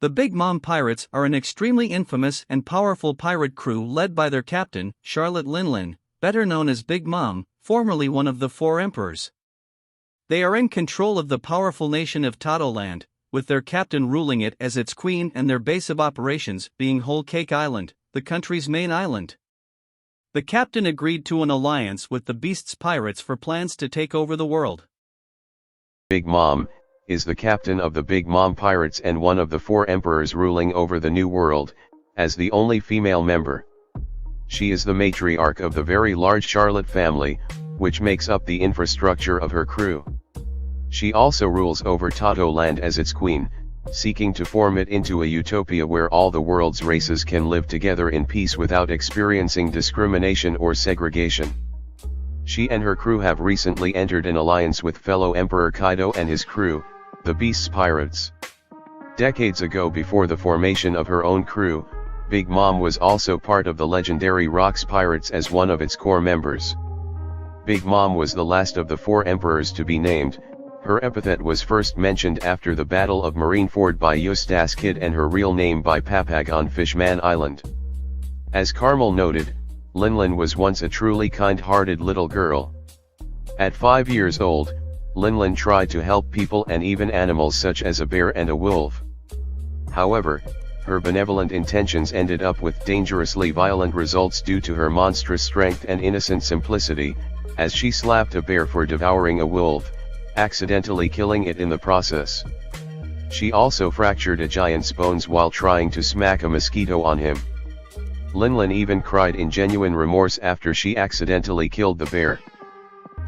The Big Mom Pirates are an extremely infamous and powerful pirate crew led by their captain, Charlotte Linlin, better known as Big Mom, formerly one of the four emperors. They are in control of the powerful nation of Totto Land, with their captain ruling it as its queen and their base of operations being Whole Cake Island, the country's main island. The captain agreed to an alliance with the Beast's pirates for plans to take over the world. Big Mom is the captain of the Big Mom Pirates and one of the four emperors ruling over the New World, as the only female member. She is the matriarch of the very large Charlotte family, which makes up the infrastructure of her crew. She also rules over Totto Land as its queen, seeking to form it into a utopia where all the world's races can live together in peace without experiencing discrimination or segregation. She and her crew have recently entered an alliance with fellow Emperor Kaido and his crew, the Beast's Pirates. Decades ago, before the formation of her own crew, Big Mom was also part of the legendary Rocks Pirates as one of its core members. Big Mom was the last of the four emperors to be named. Her epithet was first mentioned after the Battle of Marineford by Eustace Kidd and her real name by Papag on Fishman Island. As Carmel noted, Linlin was once a truly kind-hearted little girl. At 5 years old, Linlin tried to help people and even animals such as a bear and a wolf. However, her benevolent intentions ended up with dangerously violent results due to her monstrous strength and innocent simplicity, as she slapped a bear for devouring a wolf, accidentally killing it in the process. She also fractured a giant's bones while trying to smack a mosquito on him. Linlin even cried in genuine remorse after she accidentally killed the bear.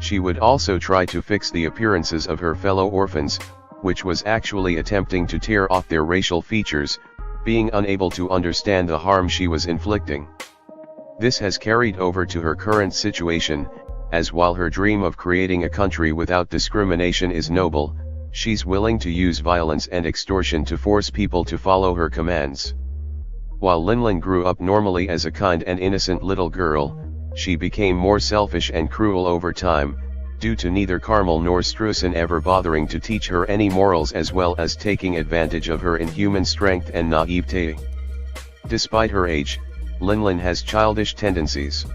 She would also try to fix the appearances of her fellow orphans, which was actually attempting to tear off their racial features, being unable to understand the harm she was inflicting. This has carried over to her current situation, as while her dream of creating a country without discrimination is noble, she's willing to use violence and extortion to force people to follow her commands. While Linlin grew up normally as a kind and innocent little girl, she became more selfish and cruel over time, due to neither Carmel nor Streusen ever bothering to teach her any morals as well as taking advantage of her inhuman strength and naivete. Despite her age, Linlin has childish tendencies.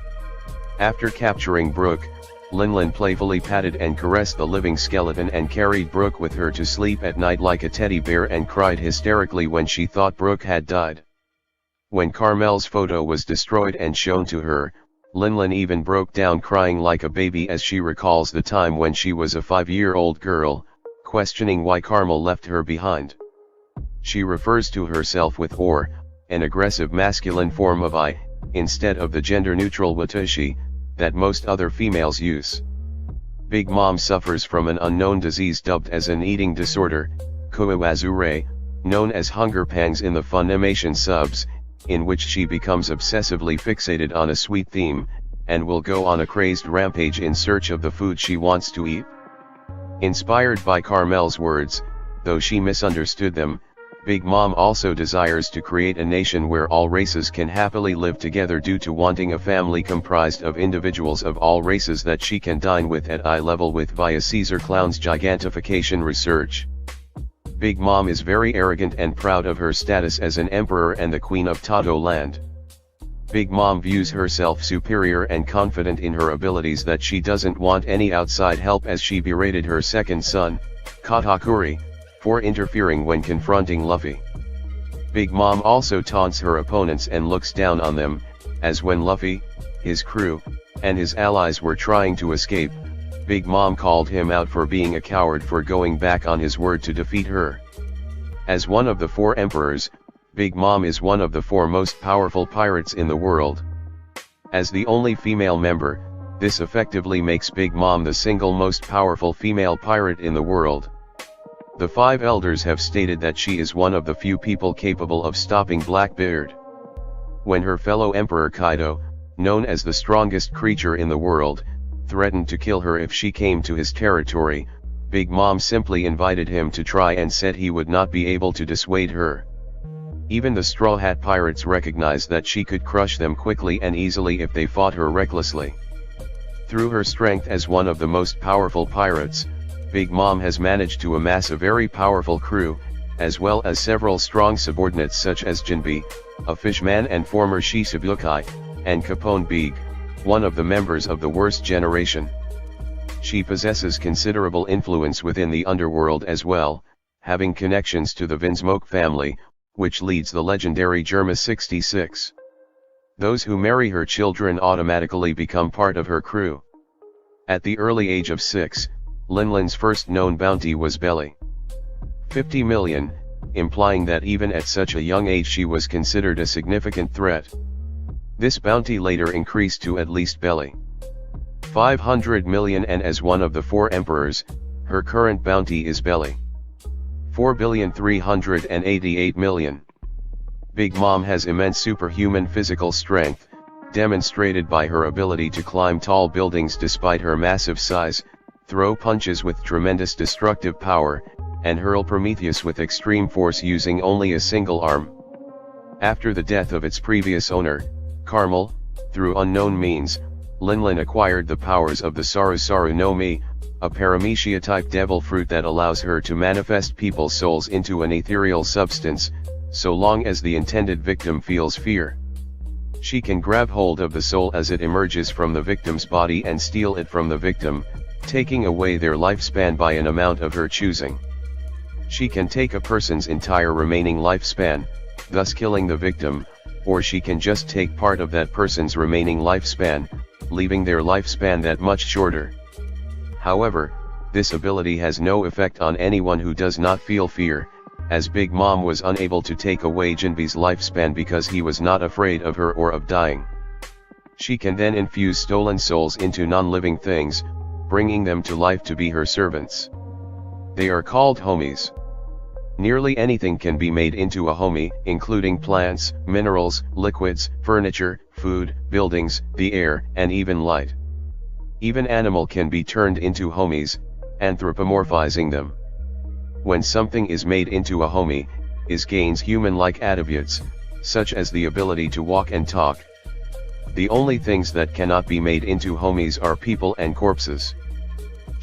After capturing Brooke, Linlin playfully patted and caressed the living skeleton and carried Brooke with her to sleep at night like a teddy bear and cried hysterically when she thought Brooke had died. When Carmel's photo was destroyed and shown to her, Linlin even broke down crying like a baby as she recalls the time when she was a 5-year-old girl, questioning why Carmel left her behind. She refers to herself with or, an aggressive masculine form of I, instead of the gender-neutral watashi, that most other females use. Big Mom suffers from an unknown disease dubbed as an eating disorder, koiwazure, known as hunger pangs in the Funimation subs, in which she becomes obsessively fixated on a sweet theme, and will go on a crazed rampage in search of the food she wants to eat. Inspired by Carmel's words, though she misunderstood them, Big Mom also desires to create a nation where all races can happily live together due to wanting a family comprised of individuals of all races that she can dine with at eye level with via Caesar Clown's gigantification research. Big Mom is very arrogant and proud of her status as an emperor and the queen of Totto Land. Big Mom views herself superior and confident in her abilities that she doesn't want any outside help, as she berated her second son, Katakuri, for interfering when confronting Luffy. Big Mom also taunts her opponents and looks down on them, as when Luffy, his crew, and his allies were trying to escape, Big Mom called him out for being a coward for going back on his word to defeat her. As one of the four emperors, Big Mom is one of the four most powerful pirates in the world. As the only female member, this effectively makes Big Mom the single most powerful female pirate in the world. The five elders have stated that she is one of the few people capable of stopping Blackbeard. When her fellow Emperor Kaido, known as the strongest creature in the world, threatened to kill her if she came to his territory, Big Mom simply invited him to try and said he would not be able to dissuade her. Even the Straw Hat Pirates recognized that she could crush them quickly and easily if they fought her recklessly. Through her strength as one of the most powerful pirates, Big Mom has managed to amass a very powerful crew, as well as several strong subordinates such as Jinbi, a fishman and former Shisabukai, and Capone Beeg, one of the members of the worst generation. She possesses considerable influence within the underworld as well, having connections to the Vinsmoke family, which leads the legendary Germa 66. Those who marry her children automatically become part of her crew. At the early age of 6, Linlin's first known bounty was Belly. 50 million, implying that even at such a young age she was considered a significant threat. This bounty later increased to at least Belly 500 million, and as one of the 4 emperors, her current bounty is Belly 4,388 million. Big Mom has immense superhuman physical strength, demonstrated by her ability to climb tall buildings despite her massive size, throw punches with tremendous destructive power, and hurl Prometheus with extreme force using only a single arm. After the death of its previous owner, Carmel, through unknown means, Linlin acquired the powers of the Saru Saru no Mi, a paramecia-type devil fruit that allows her to manifest people's souls into an ethereal substance, so long as the intended victim feels fear. She can grab hold of the soul as it emerges from the victim's body and steal it from the victim, taking away their lifespan by an amount of her choosing. She can take a person's entire remaining lifespan, thus killing the victim, or she can just take part of that person's remaining lifespan, leaving their lifespan that much shorter. However, this ability has no effect on anyone who does not feel fear, as Big Mom was unable to take away Jinbi's lifespan because he was not afraid of her or of dying. She can then infuse stolen souls into non-living things, bringing them to life to be her servants. They are called homies. Nearly anything can be made into a homie, including plants, minerals, liquids, furniture, food, buildings, the air, and even light. Even animal can be turned into homies, anthropomorphizing them. When something is made into a homie, it gains human-like attributes, such as the ability to walk and talk. The only things that cannot be made into homies are people and corpses.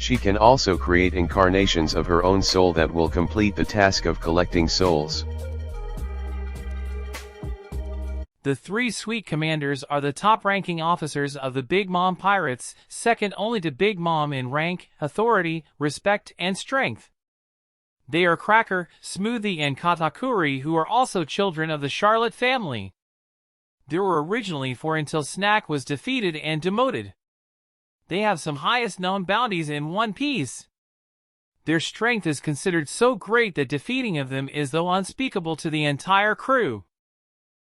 She can also create incarnations of her own soul that will complete the task of collecting souls. The 3 Sweet Commanders are the top-ranking officers of the Big Mom Pirates, second only to Big Mom in rank, authority, respect, and strength. They are Cracker, Smoothie, and Katakuri, who are also children of the Charlotte family. There were originally 4 until Snack was defeated and demoted. They have some highest known bounties in One Piece. Their strength is considered so great that defeating of them is though unspeakable to the entire crew.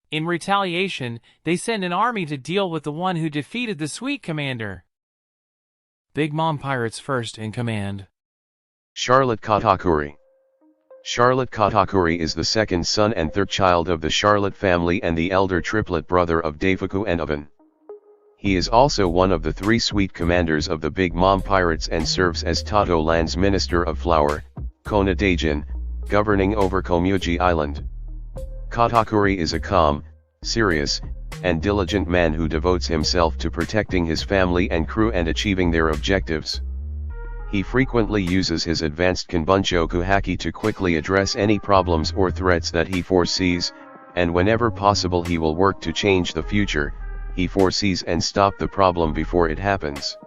In retaliation, they send an army to deal with the one who defeated the Sweet Commander. Big Mom Pirates first in command. Charlotte Katakuri. Charlotte Katakuri is the second son and third child of the Charlotte family and the elder triplet brother of Deifuku and Oven. He is also one of the 3 Sweet Commanders of the Big Mom Pirates and serves as Totto Land's Minister of Flour, Kona Daijin, governing over Komuji Island. Katakuri is a calm, serious, and diligent man who devotes himself to protecting his family and crew and achieving their objectives. He frequently uses his advanced Kanbunchoku haki to quickly address any problems or threats that he foresees, and whenever possible he will work to change the future he foresees and stop the problem before it happens.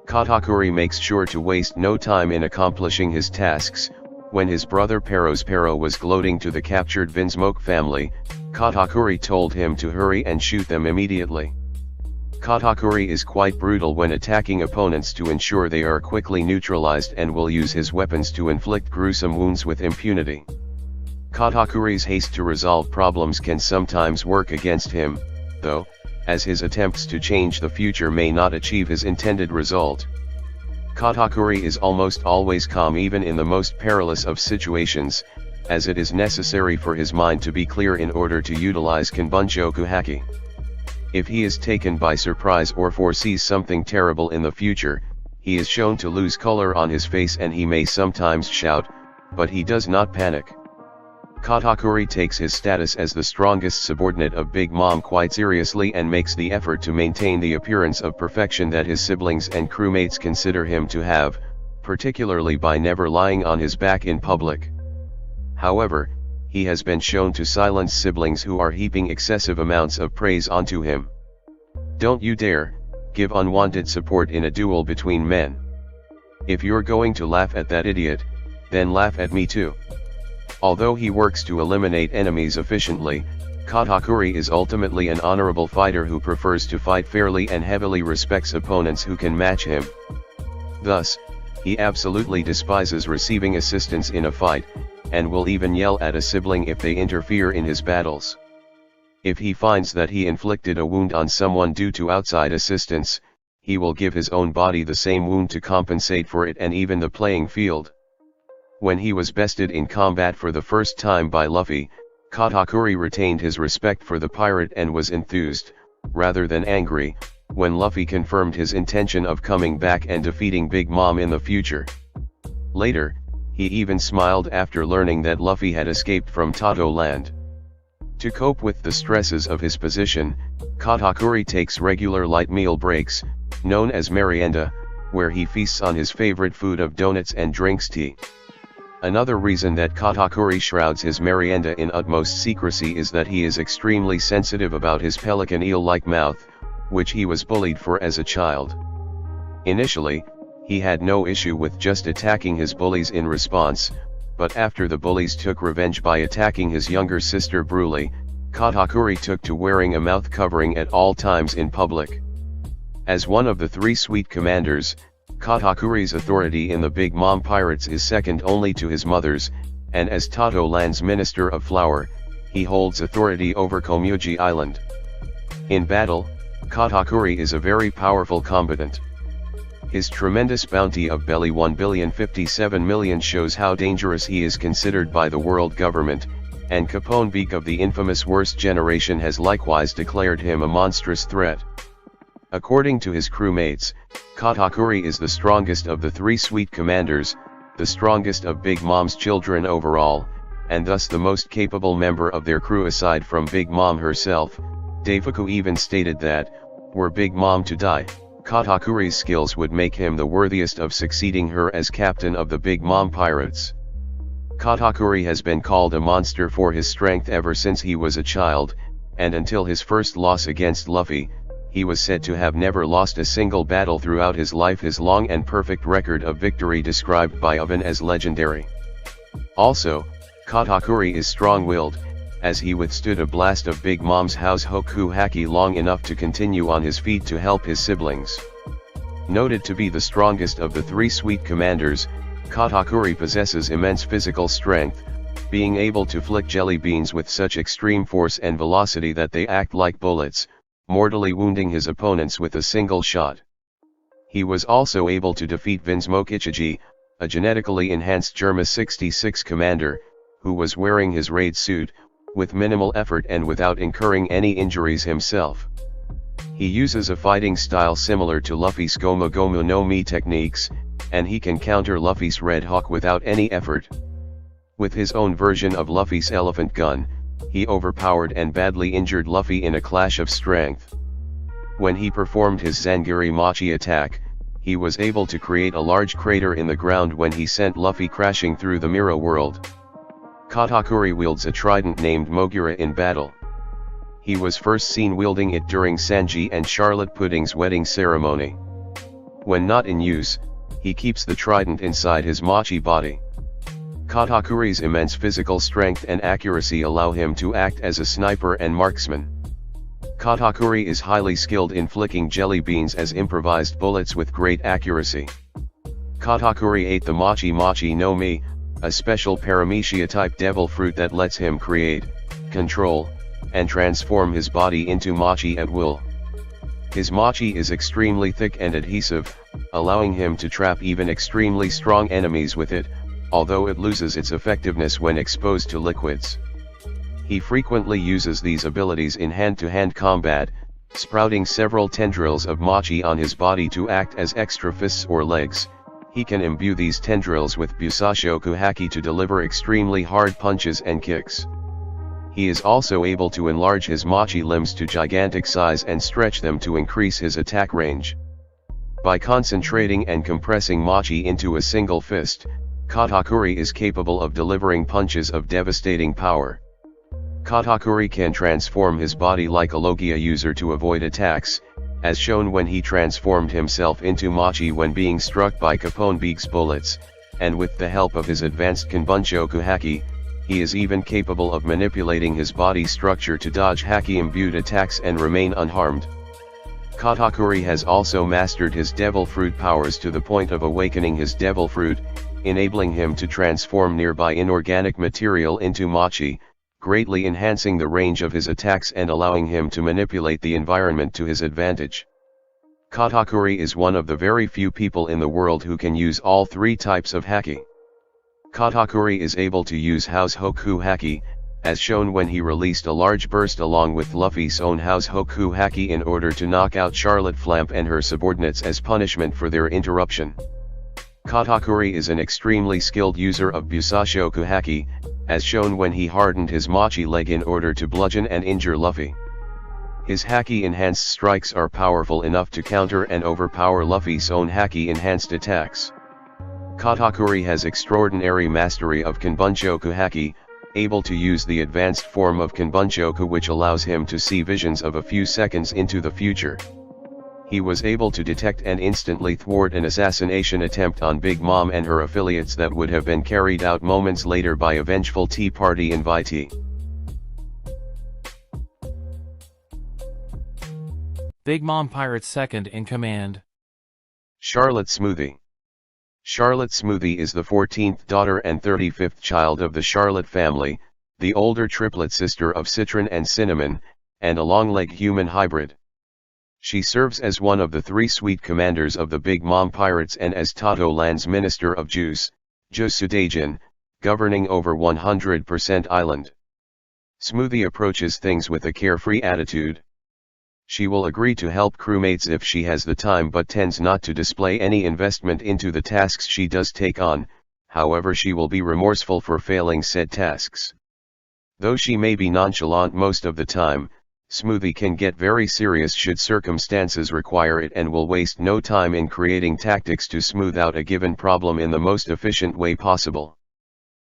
Katakuri makes sure to waste no time in accomplishing his tasks. When his brother Pero was gloating to the captured Vinsmoke family, Katakuri told him to hurry and shoot them immediately. Katakuri is quite brutal when attacking opponents to ensure they are quickly neutralized and will use his weapons to inflict gruesome wounds with impunity. Katakuri's haste to resolve problems can sometimes work against him, though, as his attempts to change the future may not achieve his intended result. Katakuri is almost always calm even in the most perilous of situations, as it is necessary for his mind to be clear in order to utilize Kanbunchoku haki. If he is taken by surprise or foresees something terrible in the future, he is shown to lose color on his face and he may sometimes shout, but he does not panic. Katakuri takes his status as the strongest subordinate of Big Mom quite seriously and makes the effort to maintain the appearance of perfection that his siblings and crewmates consider him to have, particularly by never lying on his back in public. However, he has been shown to silence siblings who are heaping excessive amounts of praise onto him. Don't you dare give unwanted support in a duel between men. If you're going to laugh at that idiot, then laugh at me too. Although he works to eliminate enemies efficiently, Katakuri is ultimately an honorable fighter who prefers to fight fairly and heavily respects opponents who can match him. Thus, he absolutely despises receiving assistance in a fight, and will even yell at a sibling if they interfere in his battles. If he finds that he inflicted a wound on someone due to outside assistance, he will give his own body the same wound to compensate for it and even the playing field. When he was bested in combat for the first time by Luffy, Katakuri retained his respect for the pirate and was enthused, rather than angry, when Luffy confirmed his intention of coming back and defeating Big Mom in the future. Later, he even smiled after learning that Luffy had escaped from Totto Land. To cope with the stresses of his position, Katakuri takes regular light meal breaks, known as merienda, where he feasts on his favorite food of donuts and drinks tea. Another reason that Katakuri shrouds his merienda in utmost secrecy is that he is extremely sensitive about his pelican eel-like mouth, which he was bullied for as a child. Initially, he had no issue with just attacking his bullies in response, but after the bullies took revenge by attacking his younger sister Broly, Katakuri took to wearing a mouth covering at all times in public. As one of the three sweet commanders, Katakuri's authority in the Big Mom Pirates is second only to his mother's, and as Totto Land's Minister of Flour, he holds authority over Komugi Island. In battle, Katakuri is a very powerful combatant. His tremendous bounty of belly 1,057 million shows how dangerous he is considered by the world government, and Capone Beak of the infamous Worst Generation has likewise declared him a monstrous threat. According to his crewmates, Katakuri is the strongest of the three sweet commanders, the strongest of Big Mom's children overall, and thus the most capable member of their crew aside from Big Mom herself. Daifuku even stated that, were Big Mom to die, Katakuri's skills would make him the worthiest of succeeding her as captain of the Big Mom Pirates. Katakuri has been called a monster for his strength ever since he was a child, and until his first loss against Luffy, he was said to have never lost a single battle throughout his life. His long and perfect record of victory described by Oven as legendary. Also, Katakuri is strong-willed, as he withstood a blast of Big Mom's House Hoku Haki long enough to continue on his feet to help his siblings. Noted to be the strongest of the three sweet commanders, Katakuri possesses immense physical strength, being able to flick jelly beans with such extreme force and velocity that they act like bullets, mortally wounding his opponents with a single shot. He was also able to defeat Vinsmoke Ichiji, a genetically enhanced Germa 66 commander, who was wearing his raid suit, with minimal effort and without incurring any injuries himself. He uses a fighting style similar to Luffy's Gomu Gomu no Mi techniques, and he can counter Luffy's Red Hawk without any effort. With his own version of Luffy's Elephant Gun, he overpowered and badly injured Luffy in a clash of strength. When he performed his Zangiri Machi attack, he was able to create a large crater in the ground when he sent Luffy crashing through the mirror world. Katakuri wields a trident named Mogura in battle. He was first seen wielding it during Sanji and Charlotte Pudding's wedding ceremony. When not in use, he keeps the trident inside his Machi body. Katakuri's immense physical strength and accuracy allow him to act as a sniper and marksman. Katakuri is highly skilled in flicking jelly beans as improvised bullets with great accuracy. Katakuri ate the Machi Machi no Mi, a special paramecia-type devil fruit that lets him create, control, and transform his body into Machi at will. His Machi is extremely thick and adhesive, allowing him to trap even extremely strong enemies with it, although it loses its effectiveness when exposed to liquids. He frequently uses these abilities in hand-to-hand combat, sprouting several tendrils of Machi on his body to act as extra fists or legs. He can imbue these tendrils with Busashoku Haki to deliver extremely hard punches and kicks. He is also able to enlarge his Machi limbs to gigantic size and stretch them to increase his attack range. By concentrating and compressing Machi into a single fist, Katakuri is capable of delivering punches of devastating power. Katakuri can transform his body like a Logia user to avoid attacks, as shown when he transformed himself into Machi when being struck by Capone Beak's bullets, and with the help of his advanced Kanbunshoku Haki, he is even capable of manipulating his body structure to dodge Haki-imbued attacks and remain unharmed. Katakuri has also mastered his Devil Fruit powers to the point of awakening his Devil Fruit, enabling him to transform nearby inorganic material into Machi, greatly enhancing the range of his attacks and allowing him to manipulate the environment to his advantage. Katakuri is one of the very few people in the world who can use all three types of Haki. Katakuri is able to use House Hoku Haki, as shown when he released a large burst along with Luffy's own House Hoku Haki in order to knock out Charlotte Flamp and her subordinates as punishment for their interruption. Katakuri is an extremely skilled user of Busashoku Haki, as shown when he hardened his Machi leg in order to bludgeon and injure Luffy. His Haki-enhanced strikes are powerful enough to counter and overpower Luffy's own Haki-enhanced attacks. Katakuri has extraordinary mastery of Kanbunshoku Haki, able to use the advanced form of Kanbunshoku which allows him to see visions of a few seconds into the future. He was able to detect and instantly thwart an assassination attempt on Big Mom and her affiliates that would have been carried out moments later by a vengeful Tea Party invitee. Big Mom Pirate's second in command. Charlotte Smoothie. Charlotte Smoothie is the 14th daughter and 35th child of the Charlotte family, the older triplet sister of Citron and Cinnamon, and a long-leg human hybrid. She serves as one of the three sweet commanders of the Big Mom Pirates and as Totto Land's Minister of Juice, Josudajin, governing over 100% island. Smoothie approaches things with a carefree attitude. She will agree to help crewmates if she has the time but tends not to display any investment into the tasks she does take on, however she will be remorseful for failing said tasks. Though she may be nonchalant most of the time, Smoothie can get very serious should circumstances require it and will waste no time in creating tactics to smooth out a given problem in the most efficient way possible.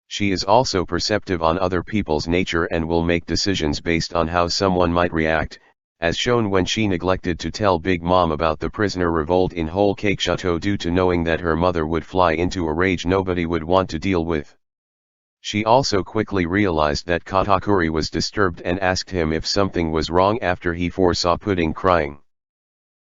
She is also perceptive on other people's nature and will make decisions based on how someone might react, as shown when she neglected to tell Big Mom about the prisoner revolt in Whole Cake Chateau due to knowing that her mother would fly into a rage nobody would want to deal with. She also quickly realized that Katakuri was disturbed and asked him if something was wrong after he foresaw Pudding crying.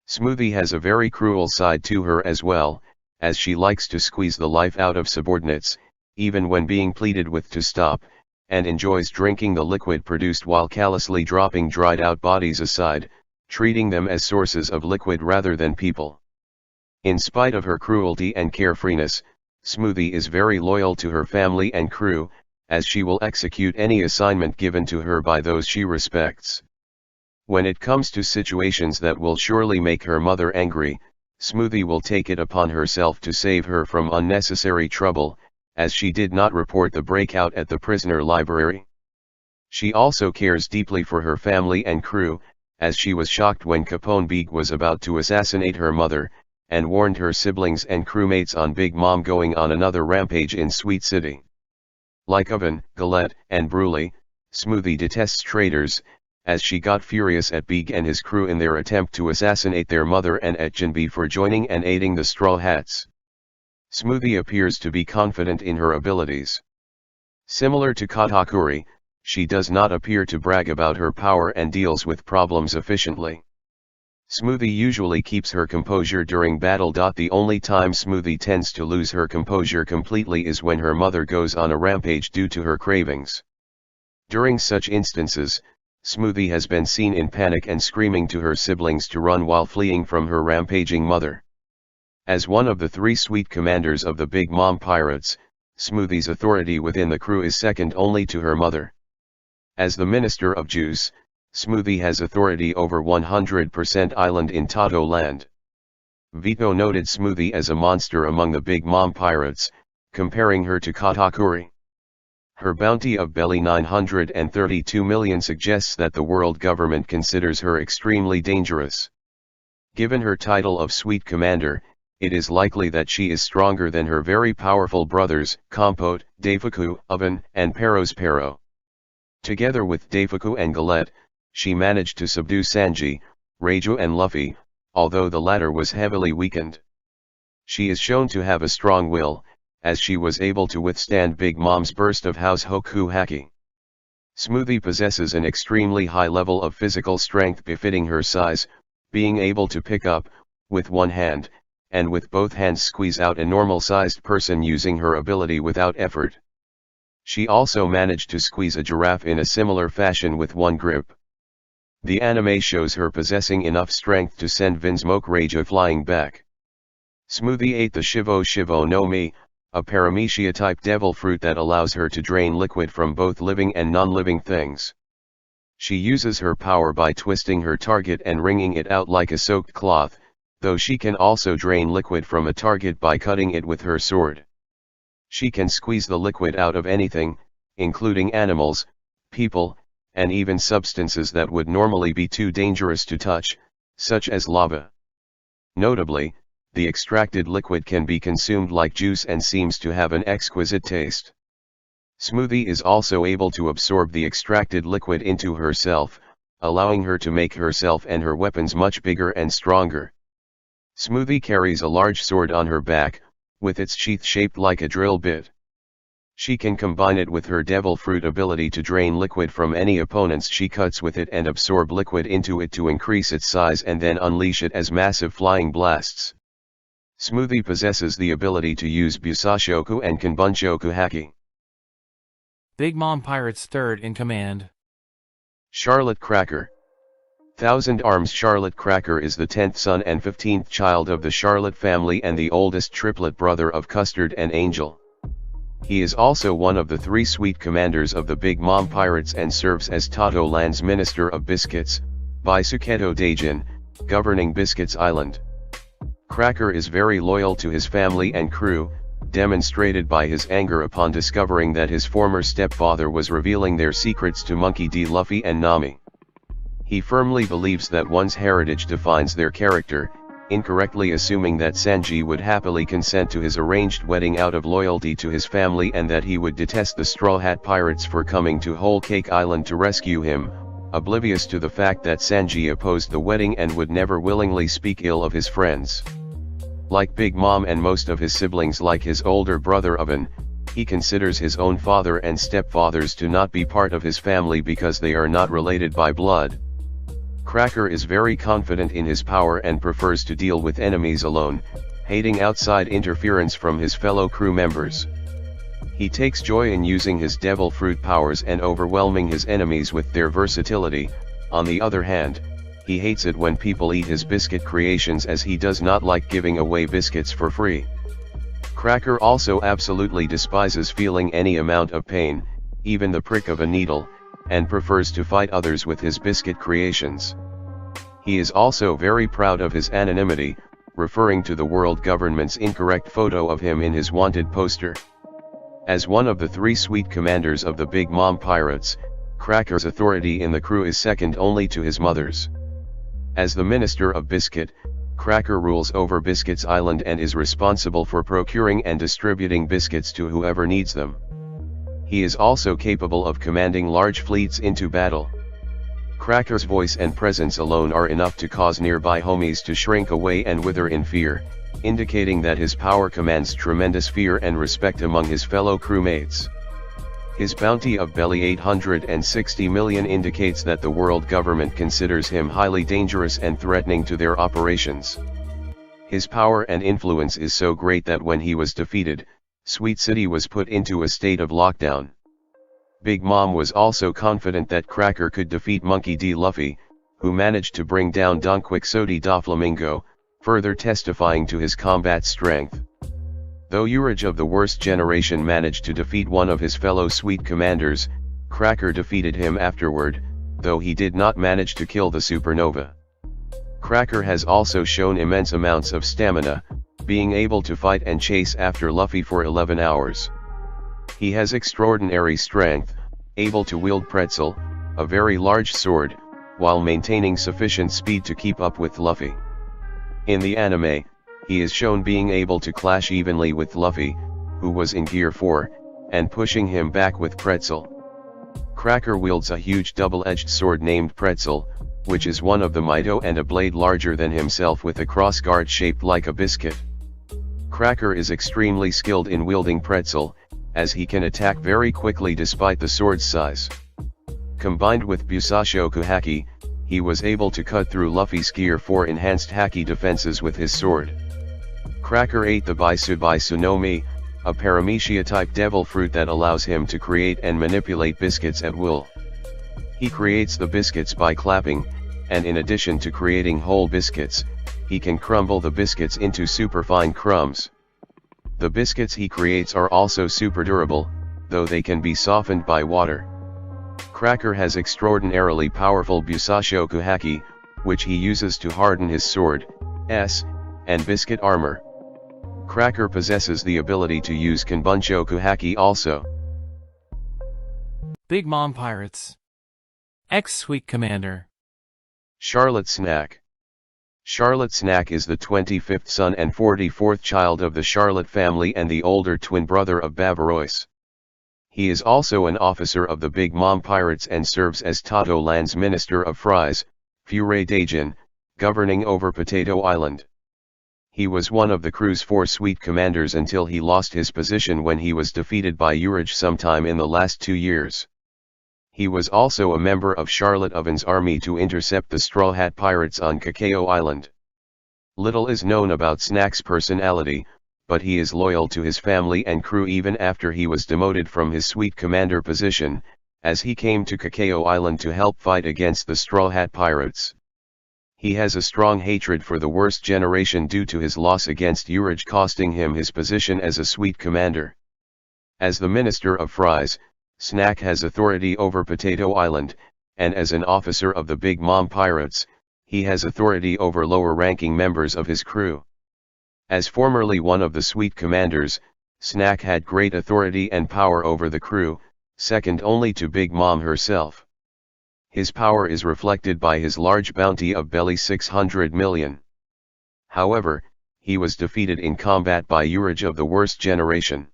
Smoothie has a very cruel side to her as well, as she likes to squeeze the life out of subordinates, even when being pleaded with to stop, and enjoys drinking the liquid produced while callously dropping dried out bodies aside, treating them as sources of liquid rather than people. In spite of her cruelty and carefreeness, Smoothie is very loyal to her family and crew, as she will execute any assignment given to her by those she respects. When it comes to situations that will surely make her mother angry, Smoothie will take it upon herself to save her from unnecessary trouble, as she did not report the breakout at the prisoner library. She also cares deeply for her family and crew, as she was shocked when Capone Beak was about to assassinate her mother, and warned her siblings and crewmates on Big Mom going on another rampage in Sweet City. Like Oven, Galette, and Bruley, Smoothie detests traitors, as she got furious at Big and his crew in their attempt to assassinate their mother and at Jinbe for joining and aiding the Straw Hats. Smoothie appears to be confident in her abilities. Similar to Katakuri, she does not appear to brag about her power and deals with problems efficiently. Smoothie usually keeps her composure during battle. The only time Smoothie tends to lose her composure completely is when her mother goes on a rampage due to her cravings. During such instances, Smoothie has been seen in panic and screaming to her siblings to run while fleeing from her rampaging mother. As one of the three sweet commanders of the Big Mom Pirates, Smoothie's authority within the crew is second only to her mother. As the Minister of Juice, Smoothie has authority over 100% island in Totto Land. Vito noted Smoothie as a monster among the Big Mom Pirates, comparing her to Katakuri. Her bounty of belly 932 million suggests that the world government considers her extremely dangerous. Given her title of Sweet Commander, it is likely that she is stronger than her very powerful brothers, Compote, Deifuku, Oven, and Pero. Together with Deifuku and Galette, she managed to subdue Sanji, Reiju and Luffy, although the latter was heavily weakened. She is shown to have a strong will, as she was able to withstand Big Mom's burst of House Hoku Haki. Smoothie possesses an extremely high level of physical strength befitting her size, being able to pick up, with one hand, and with both hands squeeze out a normal-sized person using her ability without effort. She also managed to squeeze a giraffe in a similar fashion with one grip. The anime shows her possessing enough strength to send Vinsmoke Reiju flying back. Smoothie ate the Shivo no Mi, a paramecia-type devil fruit that allows her to drain liquid from both living and non-living things. She uses her power by twisting her target and wringing it out like a soaked cloth, though she can also drain liquid from a target by cutting it with her sword. She can squeeze the liquid out of anything, including animals, people, and even substances that would normally be too dangerous to touch, such as lava. Notably, the extracted liquid can be consumed like juice and seems to have an exquisite taste. Smoothie is also able to absorb the extracted liquid into herself, allowing her to make herself and her weapons much bigger and stronger. Smoothie carries a large sword on her back, with its sheath shaped like a drill bit. She can combine it with her devil fruit ability to drain liquid from any opponents she cuts with it and absorb liquid into it to increase its size and then unleash it as massive flying blasts. Smoothie possesses the ability to use Busashoku and Kanbunshoku Haki. Big Mom Pirates third in command. Charlotte Cracker. Thousand Arms Charlotte Cracker is the 10th son and 15th child of the Charlotte family and the oldest triplet brother of Custard and Angel. He is also one of the 3 sweet commanders of the Big Mom Pirates and serves as Totto Land's Minister of Biscuits, by Suketo Daijin, governing Biscuits Island. Cracker is very loyal to his family and crew, demonstrated by his anger upon discovering that his former stepfather was revealing their secrets to Monkey D. Luffy and Nami. He firmly believes that one's heritage defines their character, incorrectly assuming that Sanji would happily consent to his arranged wedding out of loyalty to his family and that he would detest the Straw Hat Pirates for coming to Whole Cake Island to rescue him, oblivious to the fact that Sanji opposed the wedding and would never willingly speak ill of his friends. Like Big Mom and most of his siblings like his older brother Oven, he considers his own father and stepfathers to not be part of his family because they are not related by blood. Cracker is very confident in his power and prefers to deal with enemies alone, hating outside interference from his fellow crew members. He takes joy in using his devil fruit powers and overwhelming his enemies with their versatility. On the other hand, he hates it when people eat his biscuit creations as he does not like giving away biscuits for free. Cracker also absolutely despises feeling any amount of pain, even the prick of a needle, and prefers to fight others with his biscuit creations. He is also very proud of his anonymity, referring to the world government's incorrect photo of him in his wanted poster. As one of the 3 sweet commanders of the Big Mom Pirates, Cracker's authority in the crew is second only to his mother's. As the Minister of Biscuit, Cracker rules over Biscuits Island and is responsible for procuring and distributing biscuits to whoever needs them. He is also capable of commanding large fleets into battle. Cracker's voice and presence alone are enough to cause nearby homies to shrink away and wither in fear, indicating that his power commands tremendous fear and respect among his fellow crewmates. His bounty of belly 860 million indicates that the world government considers him highly dangerous and threatening to their operations. His power and influence is so great that when he was defeated, Sweet City was put into a state of lockdown. Big Mom was also confident that Cracker could defeat Monkey D. Luffy, who managed to bring down Don Quixote da Flamingo, further testifying to his combat strength. Though Urage of the worst generation managed to defeat one of his fellow sweet commanders, Cracker defeated him afterward, though he did not manage to kill the supernova. Cracker has also shown immense amounts of stamina, being able to fight and chase after Luffy for 11 hours. He has extraordinary strength, able to wield Pretzel, a very large sword, while maintaining sufficient speed to keep up with Luffy. In the anime, He is shown being able to clash evenly with Luffy, who was in Gear 4, and pushing him back with Pretzel. Cracker wields a huge double-edged sword named Pretzel, which is one of the Mito and a blade larger than himself with a crossguard shaped like a biscuit. Cracker is extremely skilled in wielding Pretzel, as he can attack very quickly despite the sword's size. Combined with Busashoku Haki, he was able to cut through Luffy's Gear 4 enhanced Haki defenses with his sword. Cracker ate the Baisu no Mi, a Paramecia-type devil fruit that allows him to create and manipulate biscuits at will. He creates the biscuits by clapping, and in addition to creating whole biscuits, he can crumble the biscuits into superfine crumbs. The biscuits he creates are also super durable, though they can be softened by water. Cracker has extraordinarily powerful Busashoku Haki, which he uses to harden his sword, and biscuit armor. Cracker possesses the ability to use Kanbunshoku Haki also. Big Mom Pirates. Ex-Sweet Commander. Charlotte Snack. Charlotte Snack is the 25th son and 44th child of the Charlotte family and the older twin brother of Babarois. He is also an officer of the Big Mom Pirates and serves as Totto Land's Minister of Fries, Fure Dajin, governing over Potato Island. He was one of the crew's 4 sweet commanders until he lost his position when he was defeated by Urge sometime in the last 2 years. He was also a member of Charlotte Oven's army to intercept the Straw Hat Pirates on Cacao Island. Little is known about Snack's personality, but he is loyal to his family and crew even after he was demoted from his sweet commander position, as he came to Cacao Island to help fight against the Straw Hat Pirates. He has a strong hatred for the worst generation due to his loss against Urge costing him his position as a sweet commander. As the Minister of Fries, Snack has authority over Potato Island, and as an officer of the Big Mom Pirates, he has authority over lower-ranking members of his crew. As formerly one of the sweet commanders, Snack had great authority and power over the crew, second only to Big Mom herself. His power is reflected by his large bounty of belly 600 million. However, he was defeated in combat by Urge of the worst generation.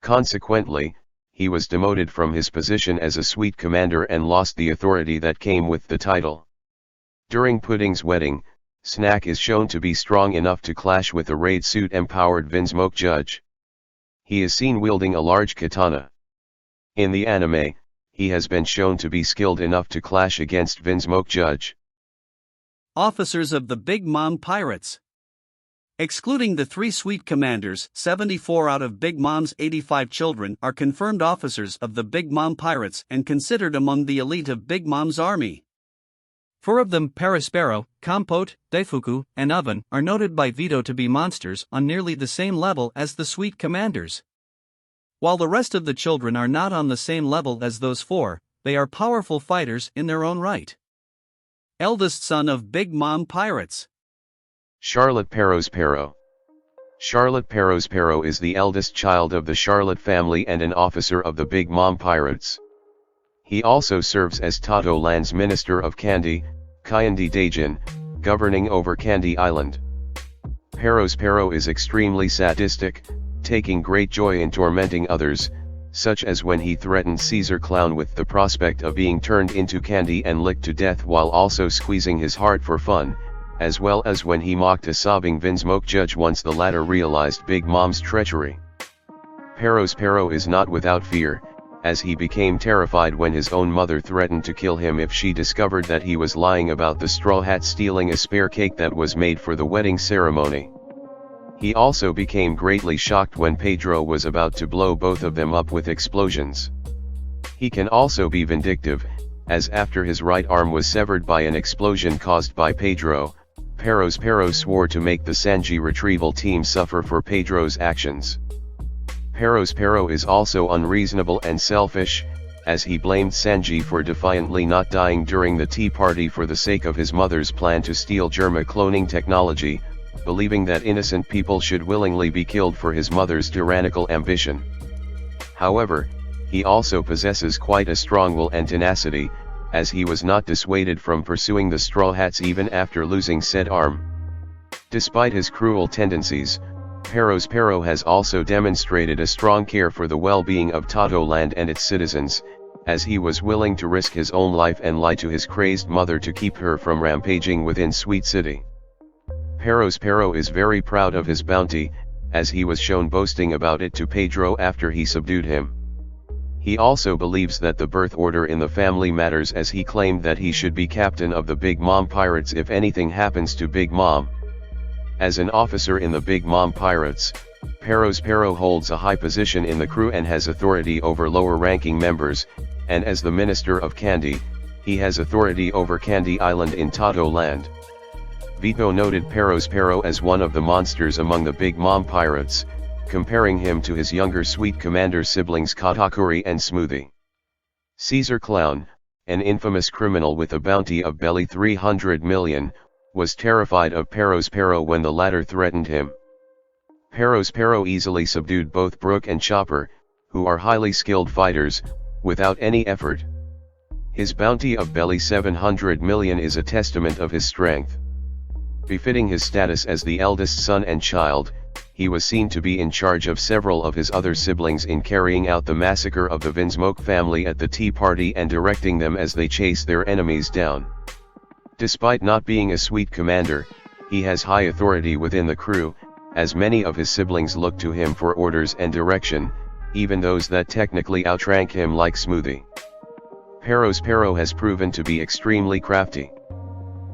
Consequently, he was demoted from his position as a sweet commander and lost the authority that came with the title. During Pudding's wedding, Snack is shown to be strong enough to clash with a raid suit-empowered Vinsmoke Judge. He is seen wielding a large katana. In the anime, he has been shown to be skilled enough to clash against Vinsmoke Judge. Officers of the Big Mom Pirates. Excluding the 3 sweet commanders, 74 out of Big Mom's 85 children are confirmed officers of the Big Mom Pirates and considered among the elite of Big Mom's army. 4 of them, Perispero, Compote, Daifuku, and Oven, are noted by Vito to be monsters on nearly the same level as the sweet commanders. While the rest of the children are not on the same level as those 4, they are powerful fighters in their own right. Eldest son of Big Mom Pirates. Charlotte Perispero. Charlotte Perispero is the eldest child of the Charlotte family and an officer of the Big Mom Pirates. He also serves as Totto Land's Minister of Candy, Kyandi Dajin, governing over Candy Island. Perispero is extremely sadistic, taking great joy in tormenting others, such as when he threatened Caesar Clown with the prospect of being turned into candy and licked to death while also squeezing his heart for fun, as well as when he mocked a sobbing Vinsmoke Judge once the latter realized Big Mom's treachery. Perispero is not without fear, as he became terrified when his own mother threatened to kill him if she discovered that he was lying about the Straw Hat stealing a spare cake that was made for the wedding ceremony. He also became greatly shocked when Pedro was about to blow both of them up with explosions. He can also be vindictive, as after his right arm was severed by an explosion caused by Pedro, Perispero swore to make the Sanji retrieval team suffer for Pedro's actions. Perispero is also unreasonable and selfish, as he blamed Sanji for defiantly not dying during the tea party for the sake of his mother's plan to steal Germa cloning technology, believing that innocent people should willingly be killed for his mother's tyrannical ambition. However, he also possesses quite a strong will and tenacity, as he was not dissuaded from pursuing the Straw Hats even after losing said arm. Despite his cruel tendencies, Pero has also demonstrated a strong care for the well-being of Totto Land and its citizens, as he was willing to risk his own life and lie to his crazed mother to keep her from rampaging within Sweet City. Pero is very proud of his bounty, as he was shown boasting about it to Pedro after he subdued him. He also believes that the birth order in the family matters, as he claimed that he should be captain of the Big Mom Pirates if anything happens to Big Mom. As an officer in the Big Mom Pirates, Pero holds a high position in the crew and has authority over lower-ranking members, and as the Minister of Candy, he has authority over Candy Island in Totto Land. Vito noted Pero as one of the monsters among the Big Mom Pirates, comparing him to his younger Sweet Commander siblings Katakuri and Smoothie. Caesar Clown, an infamous criminal with a bounty of belly 300 million, was terrified of Pero when the latter threatened him. Pero easily subdued both Brooke and Chopper, who are highly skilled fighters, without any effort. His bounty of belly 700 million is a testament of his strength. Befitting his status as the eldest son and child, he was seen to be in charge of several of his other siblings in carrying out the massacre of the Vinsmoke family at the tea party and directing them as they chase their enemies down. Despite not being a Sweet Commander, he has high authority within the crew, as many of his siblings look to him for orders and direction, even those that technically outrank him like Smoothie. Pero has proven to be extremely crafty.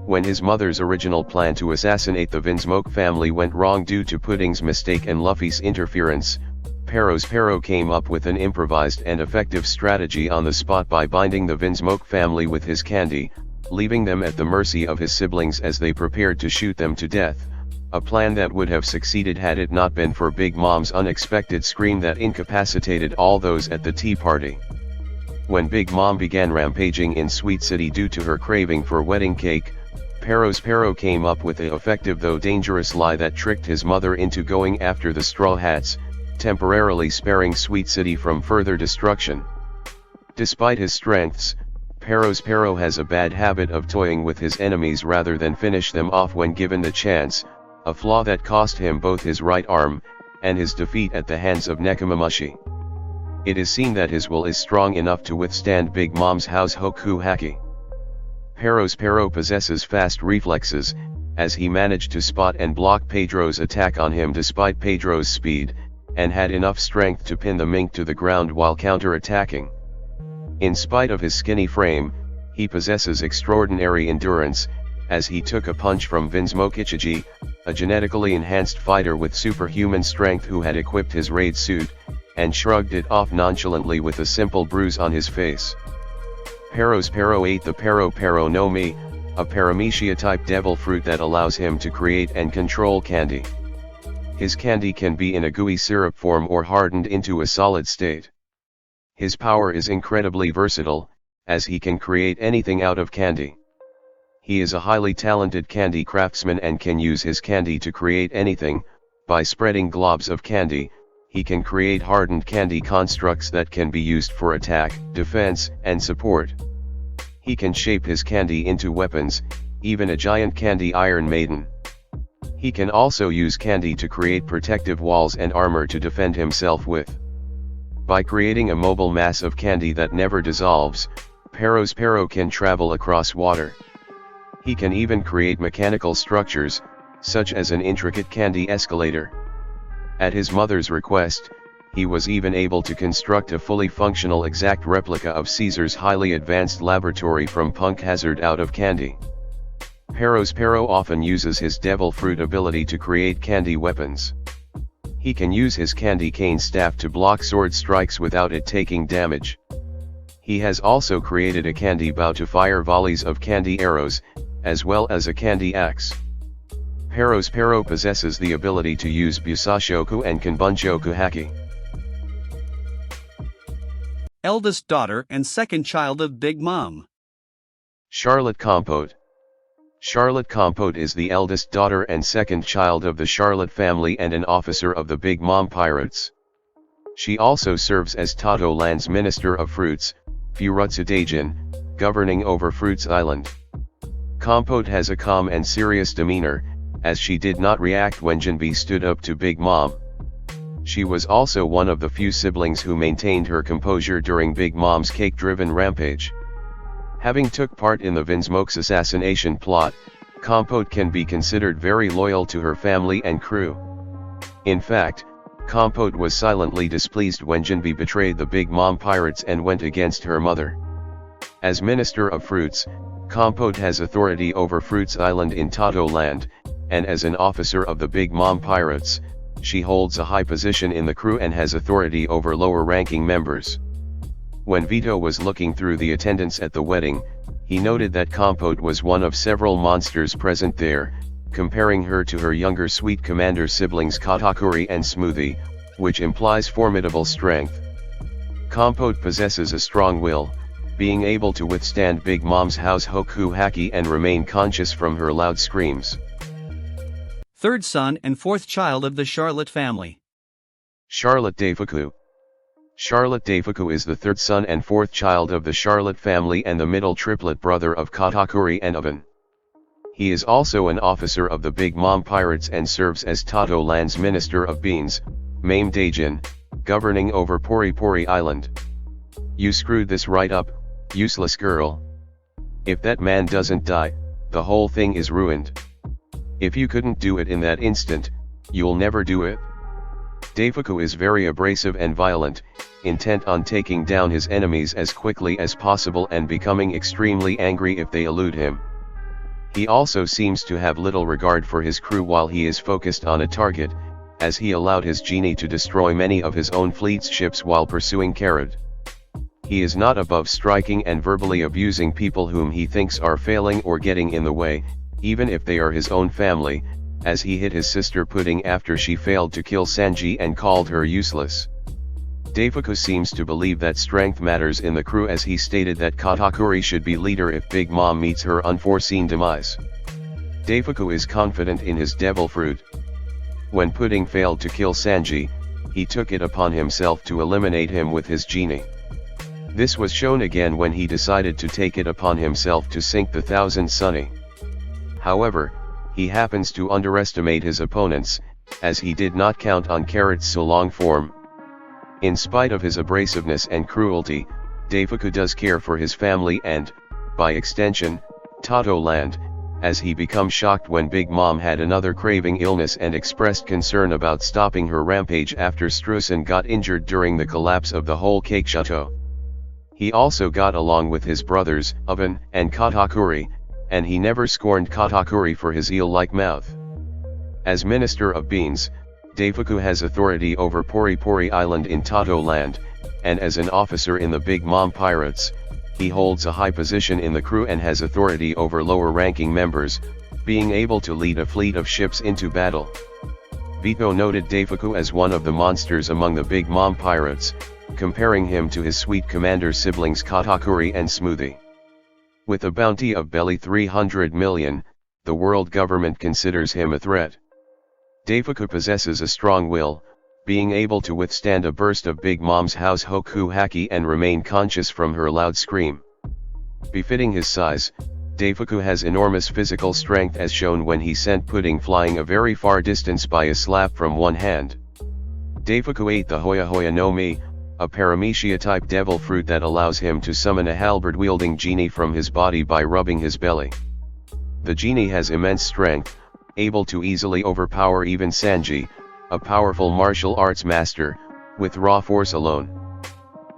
When his mother's original plan to assassinate the Vinsmoke family went wrong due to Pudding's mistake and Luffy's interference, Pero came up with an improvised and effective strategy on the spot by binding the Vinsmoke family with his candy, leaving them at the mercy of his siblings as they prepared to shoot them to death, a plan that would have succeeded had it not been for Big Mom's unexpected scream that incapacitated all those at the tea party. When Big Mom began rampaging in Sweet City due to her craving for wedding cake, Pero came up with a effective though dangerous lie that tricked his mother into going after the Straw Hats, temporarily sparing Sweet City from further destruction. Despite his strengths, Pero has a bad habit of toying with his enemies rather than finish them off when given the chance, a flaw that cost him both his right arm, and his defeat at the hands of Nekomamushi. It is seen that his will is strong enough to withstand Big Mom's House Hoku Haki. Pero possesses fast reflexes, as he managed to spot and block Pedro's attack on him despite Pedro's speed, and had enough strength to pin the mink to the ground while counter-attacking. In spite of his skinny frame, he possesses extraordinary endurance, as he took a punch from Vinsmoke Ichiji, a genetically enhanced fighter with superhuman strength who had equipped his raid suit, and shrugged it off nonchalantly with a simple bruise on his face. Pero ate the Pero no Mi, a paramecia-type devil fruit that allows him to create and control candy. His candy can be in a gooey syrup form or hardened into a solid state. His power is incredibly versatile, as he can create anything out of candy. He is a highly talented candy craftsman and can use his candy to create anything. By spreading globs of candy, he can create hardened candy constructs that can be used for attack, defense, and support. He can shape his candy into weapons, even a giant candy Iron Maiden. He can also use candy to create protective walls and armor to defend himself with. By creating a mobile mass of candy that never dissolves, Pero can travel across water. He can even create mechanical structures, such as an intricate candy escalator. At his mother's request, he was even able to construct a fully functional exact replica of Caesar's highly advanced laboratory from Punk Hazard out of candy. Pero often uses his devil fruit ability to create candy weapons. He can use his candy cane staff to block sword strikes without it taking damage. He has also created a candy bow to fire volleys of candy arrows, as well as a candy axe. Pero possesses the ability to use Busashoku and Kanbunchoku Haki. Eldest daughter and second child of Big Mom. Charlotte Compote. Charlotte Compote is the eldest daughter and second child of the Charlotte family and an officer of the Big Mom Pirates. She also serves as Totto Land's Minister of Fruits, Furutsu Daijin, governing over Fruits Island. Compote has a calm and serious demeanor, as she did not react when Jinbi stood up to Big Mom. She was also one of the few siblings who maintained her composure during Big Mom's cake-driven rampage. Having took part in the Vinsmoke's assassination plot, Compote can be considered very loyal to her family and crew. In fact, Compote was silently displeased when Jinbi betrayed the Big Mom pirates and went against her mother. As Minister of Fruits, Compote has authority over Fruits Island in Totto Land, and as an officer of the Big Mom pirates, she holds a high position in the crew and has authority over lower-ranking members. When Vito was looking through the attendance at the wedding, he noted that Compote was one of several monsters present there, comparing her to her younger Sweet Commander siblings Katakuri and Smoothie, which implies formidable strength. Compote possesses a strong will, being able to withstand Big Mom's house Hoku Haki and remain conscious from her loud screams. Third son and fourth child of the Charlotte family. Charlotte Deifuku. Charlotte Deifuku is the third son and fourth child of the Charlotte family and the middle triplet brother of Katakuri and Oven. He is also an officer of the Big Mom pirates and serves as Totto Land's Minister of Beans, Mame Daijin, governing over Pori Pori Island. You screwed this right up, useless girl. If that man doesn't die, the whole thing is ruined. If you couldn't do it in that instant, you'll never do it. Deifuku is very abrasive and violent, intent on taking down his enemies as quickly as possible and becoming extremely angry if they elude him. He also seems to have little regard for his crew while he is focused on a target, as he allowed his genie to destroy many of his own fleet's ships while pursuing Karad. He is not above striking and verbally abusing people whom he thinks are failing or getting in the way, even if they are his own family, as he hit his sister Pudding after she failed to kill Sanji and called her useless. Deifuku seems to believe that strength matters in the crew, as he stated that Katakuri should be leader if Big Mom meets her unforeseen demise. Deifuku is confident in his devil fruit. When Pudding failed to kill Sanji, he took it upon himself to eliminate him with his genie. This was shown again when he decided to take it upon himself to sink the Thousand Sunny. However, he happens to underestimate his opponents, as he did not count on Karad's so long form. In spite of his abrasiveness and cruelty, Deifuku does care for his family and, by extension, Totto Land, as he becomes shocked when Big Mom had another craving illness and expressed concern about stopping her rampage after Streusen got injured during the collapse of the whole cake chateau. He also got along with his brothers, Oven and Katakuri, and he never scorned Katakuri for his eel-like mouth. As Minister of Beans, Deifuku has authority over Pori Pori Island in Totto Land, and as an officer in the Big Mom pirates, he holds a high position in the crew and has authority over lower-ranking members, being able to lead a fleet of ships into battle. Vito noted Deifuku as one of the monsters among the Big Mom pirates, comparing him to his Sweet Commander siblings Katakuri and Smoothie. With a bounty of belly 300 million, the world government considers him a threat. Deifuku possesses a strong will, being able to withstand a burst of Big Mom's house Hoku Haki and remain conscious from her loud scream. Befitting his size, Deifuku has enormous physical strength, as shown when he sent Pudding flying a very far distance by a slap from one hand. Deifuku ate the Hoya Hoya no Mi, a paramecia-type devil fruit that allows him to summon a halberd-wielding genie from his body by rubbing his belly. The genie has immense strength, able to easily overpower even Sanji, a powerful martial arts master, with raw force alone.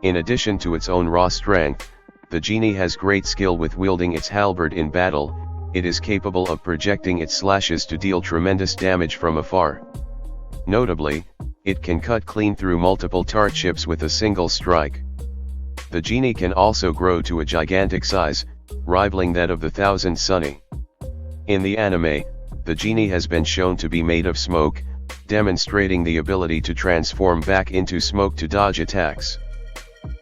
In addition to its own raw strength, the genie has great skill with wielding its halberd in battle. It is capable of projecting its slashes to deal tremendous damage from afar. Notably, it can cut clean through multiple tart ships with a single strike. The genie can also grow to a gigantic size, rivaling that of the Thousand Sunny. In the anime, the genie has been shown to be made of smoke, demonstrating the ability to transform back into smoke to dodge attacks.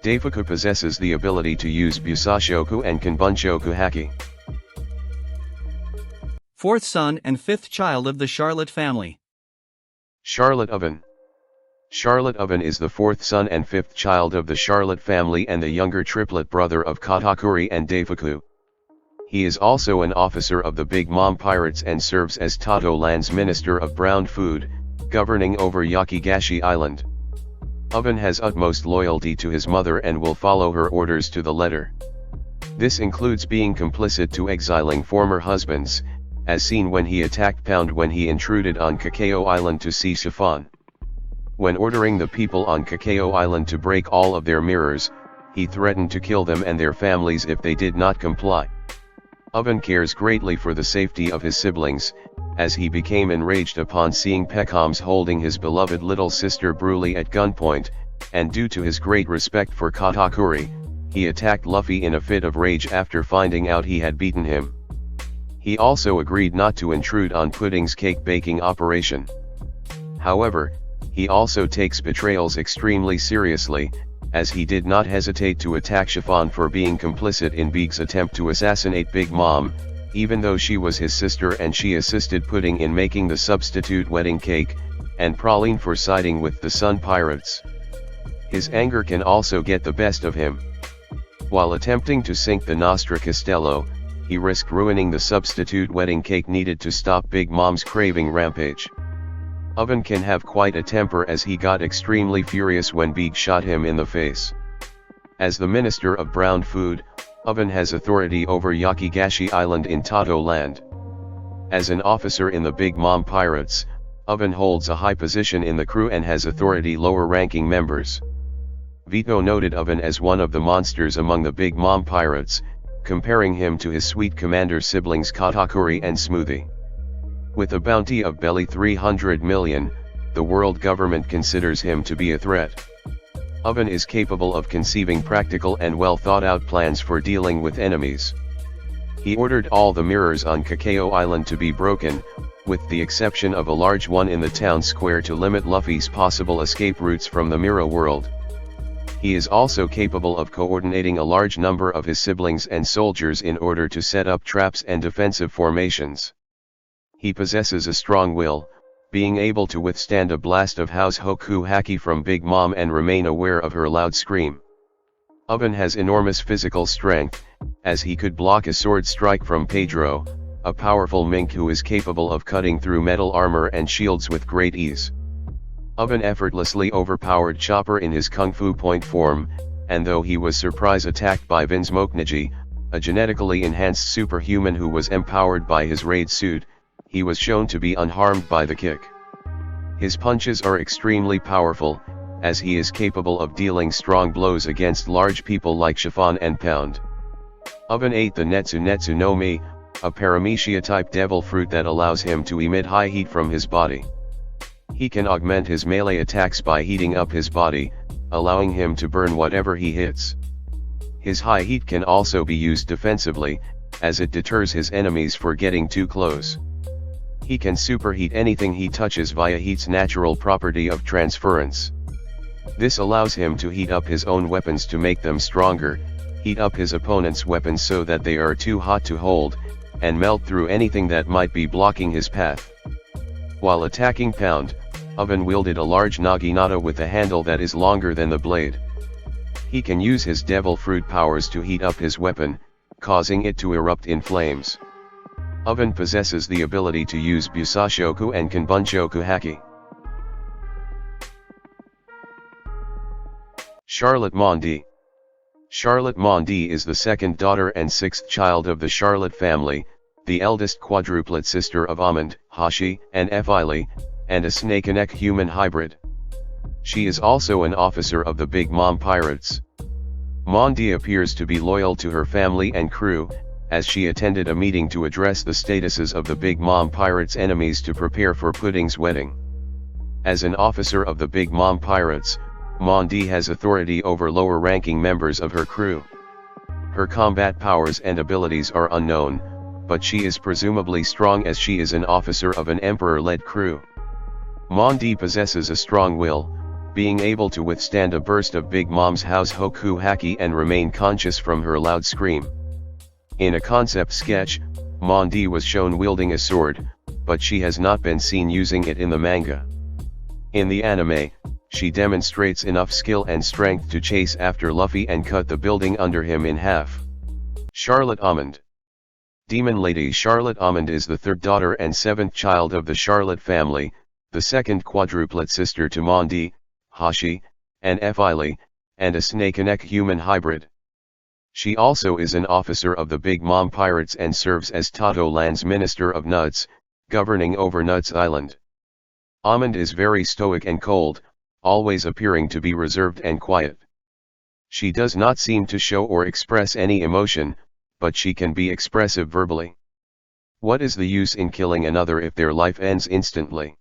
Deifuku possesses the ability to use Busashoku and Kanbunshoku Haki. Fourth son and fifth child of the Charlotte family. Charlotte Oven. Charlotte Oven is the fourth son and fifth child of the Charlotte family and the younger triplet brother of Katakuri and Deifuku. He is also an officer of the Big Mom Pirates and serves as Totto Land's Minister of Brown Food, governing over Yakigashi Island. Oven has utmost loyalty to his mother and will follow her orders to the letter. This includes being complicit to exiling former husbands, as seen when he attacked Pound when he intruded on Cacao Island to see Chiffon. When ordering the people on Cacao Island to break all of their mirrors, he threatened to kill them and their families if they did not comply. Oven cares greatly for the safety of his siblings, as he became enraged upon seeing Peckhams holding his beloved little sister Bruley at gunpoint, and due to his great respect for Katakuri, he attacked Luffy in a fit of rage after finding out he had beaten him. He also agreed not to intrude on Pudding's cake baking operation. However, he also takes betrayals extremely seriously, as he did not hesitate to attack Chiffon for being complicit in Big's attempt to assassinate Big Mom, even though she was his sister and she assisted Pudding in making the substitute wedding cake, and Praline for siding with the Sun Pirates. His anger can also get the best of him. While attempting to sink the Nostra Castello, he risked ruining the substitute wedding cake needed to stop Big Mom's craving rampage. Oven can have quite a temper as he got extremely furious when Big shot him in the face. As the Minister of Brown Food, Oven has authority over Yakigashi Island in Totto Land. As an officer in the Big Mom Pirates, Oven holds a high position in the crew and has authority lower-ranking members. Vito noted Oven as one of the monsters among the Big Mom Pirates, comparing him to his sweet commander siblings Katakuri and Smoothie. With a bounty of barely 300 million, the world government considers him to be a threat. Oven is capable of conceiving practical and well-thought-out plans for dealing with enemies. He ordered all the mirrors on Cacao Island to be broken, with the exception of a large one in the town square to limit Luffy's possible escape routes from the mirror world. He is also capable of coordinating a large number of his siblings and soldiers in order to set up traps and defensive formations. He possesses a strong will, being able to withstand a blast of House Hoku Haki from Big Mom and remain aware of her loud scream. Oven has enormous physical strength, as he could block a sword strike from Pedro, a powerful mink who is capable of cutting through metal armor and shields with great ease. Oven effortlessly overpowered Chopper in his Kung Fu Point form, and though he was surprise attacked by Vince Mokniji, a genetically enhanced superhuman who was empowered by his raid suit, he was shown to be unharmed by the kick. His punches are extremely powerful, as he is capable of dealing strong blows against large people like Chiffon and Pound. Oven ate the Netsu no Mi, a paramecia-type devil fruit that allows him to emit high heat from his body. He can augment his melee attacks by heating up his body, allowing him to burn whatever he hits. His high heat can also be used defensively, as it deters his enemies for getting too close. He can superheat anything he touches via heat's natural property of transference. This allows him to heat up his own weapons to make them stronger, heat up his opponent's weapons so that they are too hot to hold, and melt through anything that might be blocking his path. While attacking Pound, Oven wielded a large naginata with a handle that is longer than the blade. He can use his devil fruit powers to heat up his weapon, causing it to erupt in flames. Oven possesses the ability to use Busashoku and Kanbunshoku Haki. Charlotte Mondi. Charlotte Mondi is the second daughter and sixth child of the Charlotte family, the eldest quadruplet sister of Amond, Hashi, and Efili, and a snake-and-neck human hybrid. She is also an officer of the Big Mom Pirates. Mondi appears to be loyal to her family and crew, as she attended a meeting to address the statuses of the Big Mom Pirates' enemies to prepare for Pudding's wedding. As an officer of the Big Mom Pirates, Mondi has authority over lower-ranking members of her crew. Her combat powers and abilities are unknown, but she is presumably strong as she is an officer of an emperor-led crew. Mondi possesses a strong will, being able to withstand a burst of Big Mom's House Hoku Haki and remain conscious from her loud scream. In a concept sketch, Mondi was shown wielding a sword, but she has not been seen using it in the manga. In the anime, she demonstrates enough skill and strength to chase after Luffy and cut the building under him in half. Charlotte Amond. Demon Lady Charlotte Almond is the third daughter and seventh child of the Charlotte family, the second quadruplet sister to Mondi, Hashi, and Efili, and a snake-and-neck human hybrid. She also is an officer of the Big Mom Pirates and serves as Totto Land's Minister of Nuts, governing over Nuts Island. Almond is very stoic and cold, always appearing to be reserved and quiet. She does not seem to show or express any emotion, but she can be expressive verbally. What is the use in killing another if their life ends instantly?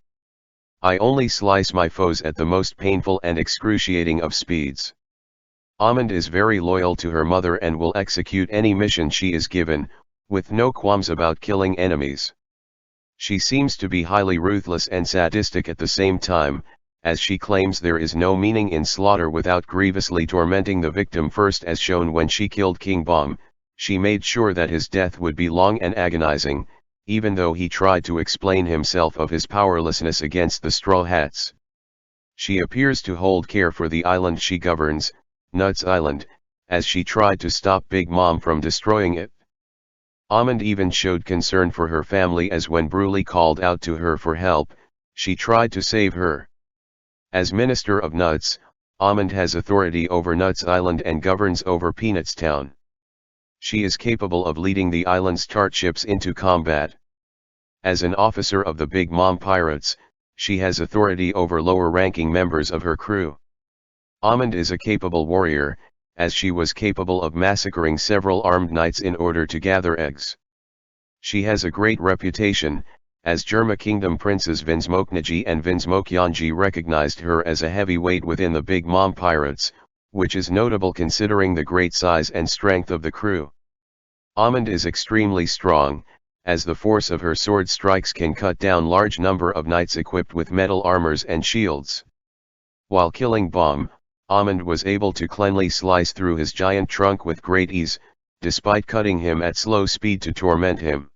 I only slice my foes at the most painful and excruciating of speeds. Almond is very loyal to her mother and will execute any mission she is given, with no qualms about killing enemies. She seems to be highly ruthless and sadistic at the same time, as she claims there is no meaning in slaughter without grievously tormenting the victim first, as shown when she killed King Bomb. She made sure that his death would be long and agonizing, even though he tried to explain himself of his powerlessness against the Straw Hats. She appears to hold care for the island she governs, Nuts Island, as she tried to stop Big Mom from destroying it. Almond even showed concern for her family, as when Bruley called out to her for help, she tried to save her. As Minister of Nuts, Almond has authority over Nuts Island and governs over Peanuts Town. She is capable of leading the island's tart ships into combat. As an officer of the Big Mom Pirates, she has authority over lower-ranking members of her crew. Almond is a capable warrior, as she was capable of massacring several armed knights in order to gather eggs. She has a great reputation, as Jerma Kingdom princes Vinsmoknaji and Vinsmokyanji recognized her as a heavyweight within the Big Mom Pirates, which is notable considering the great size and strength of the crew. Almond is extremely strong, as the force of her sword strikes can cut down large number of knights equipped with metal armors and shields. While killing Bomb, Almond was able to cleanly slice through his giant trunk with great ease, despite cutting him at slow speed to torment him.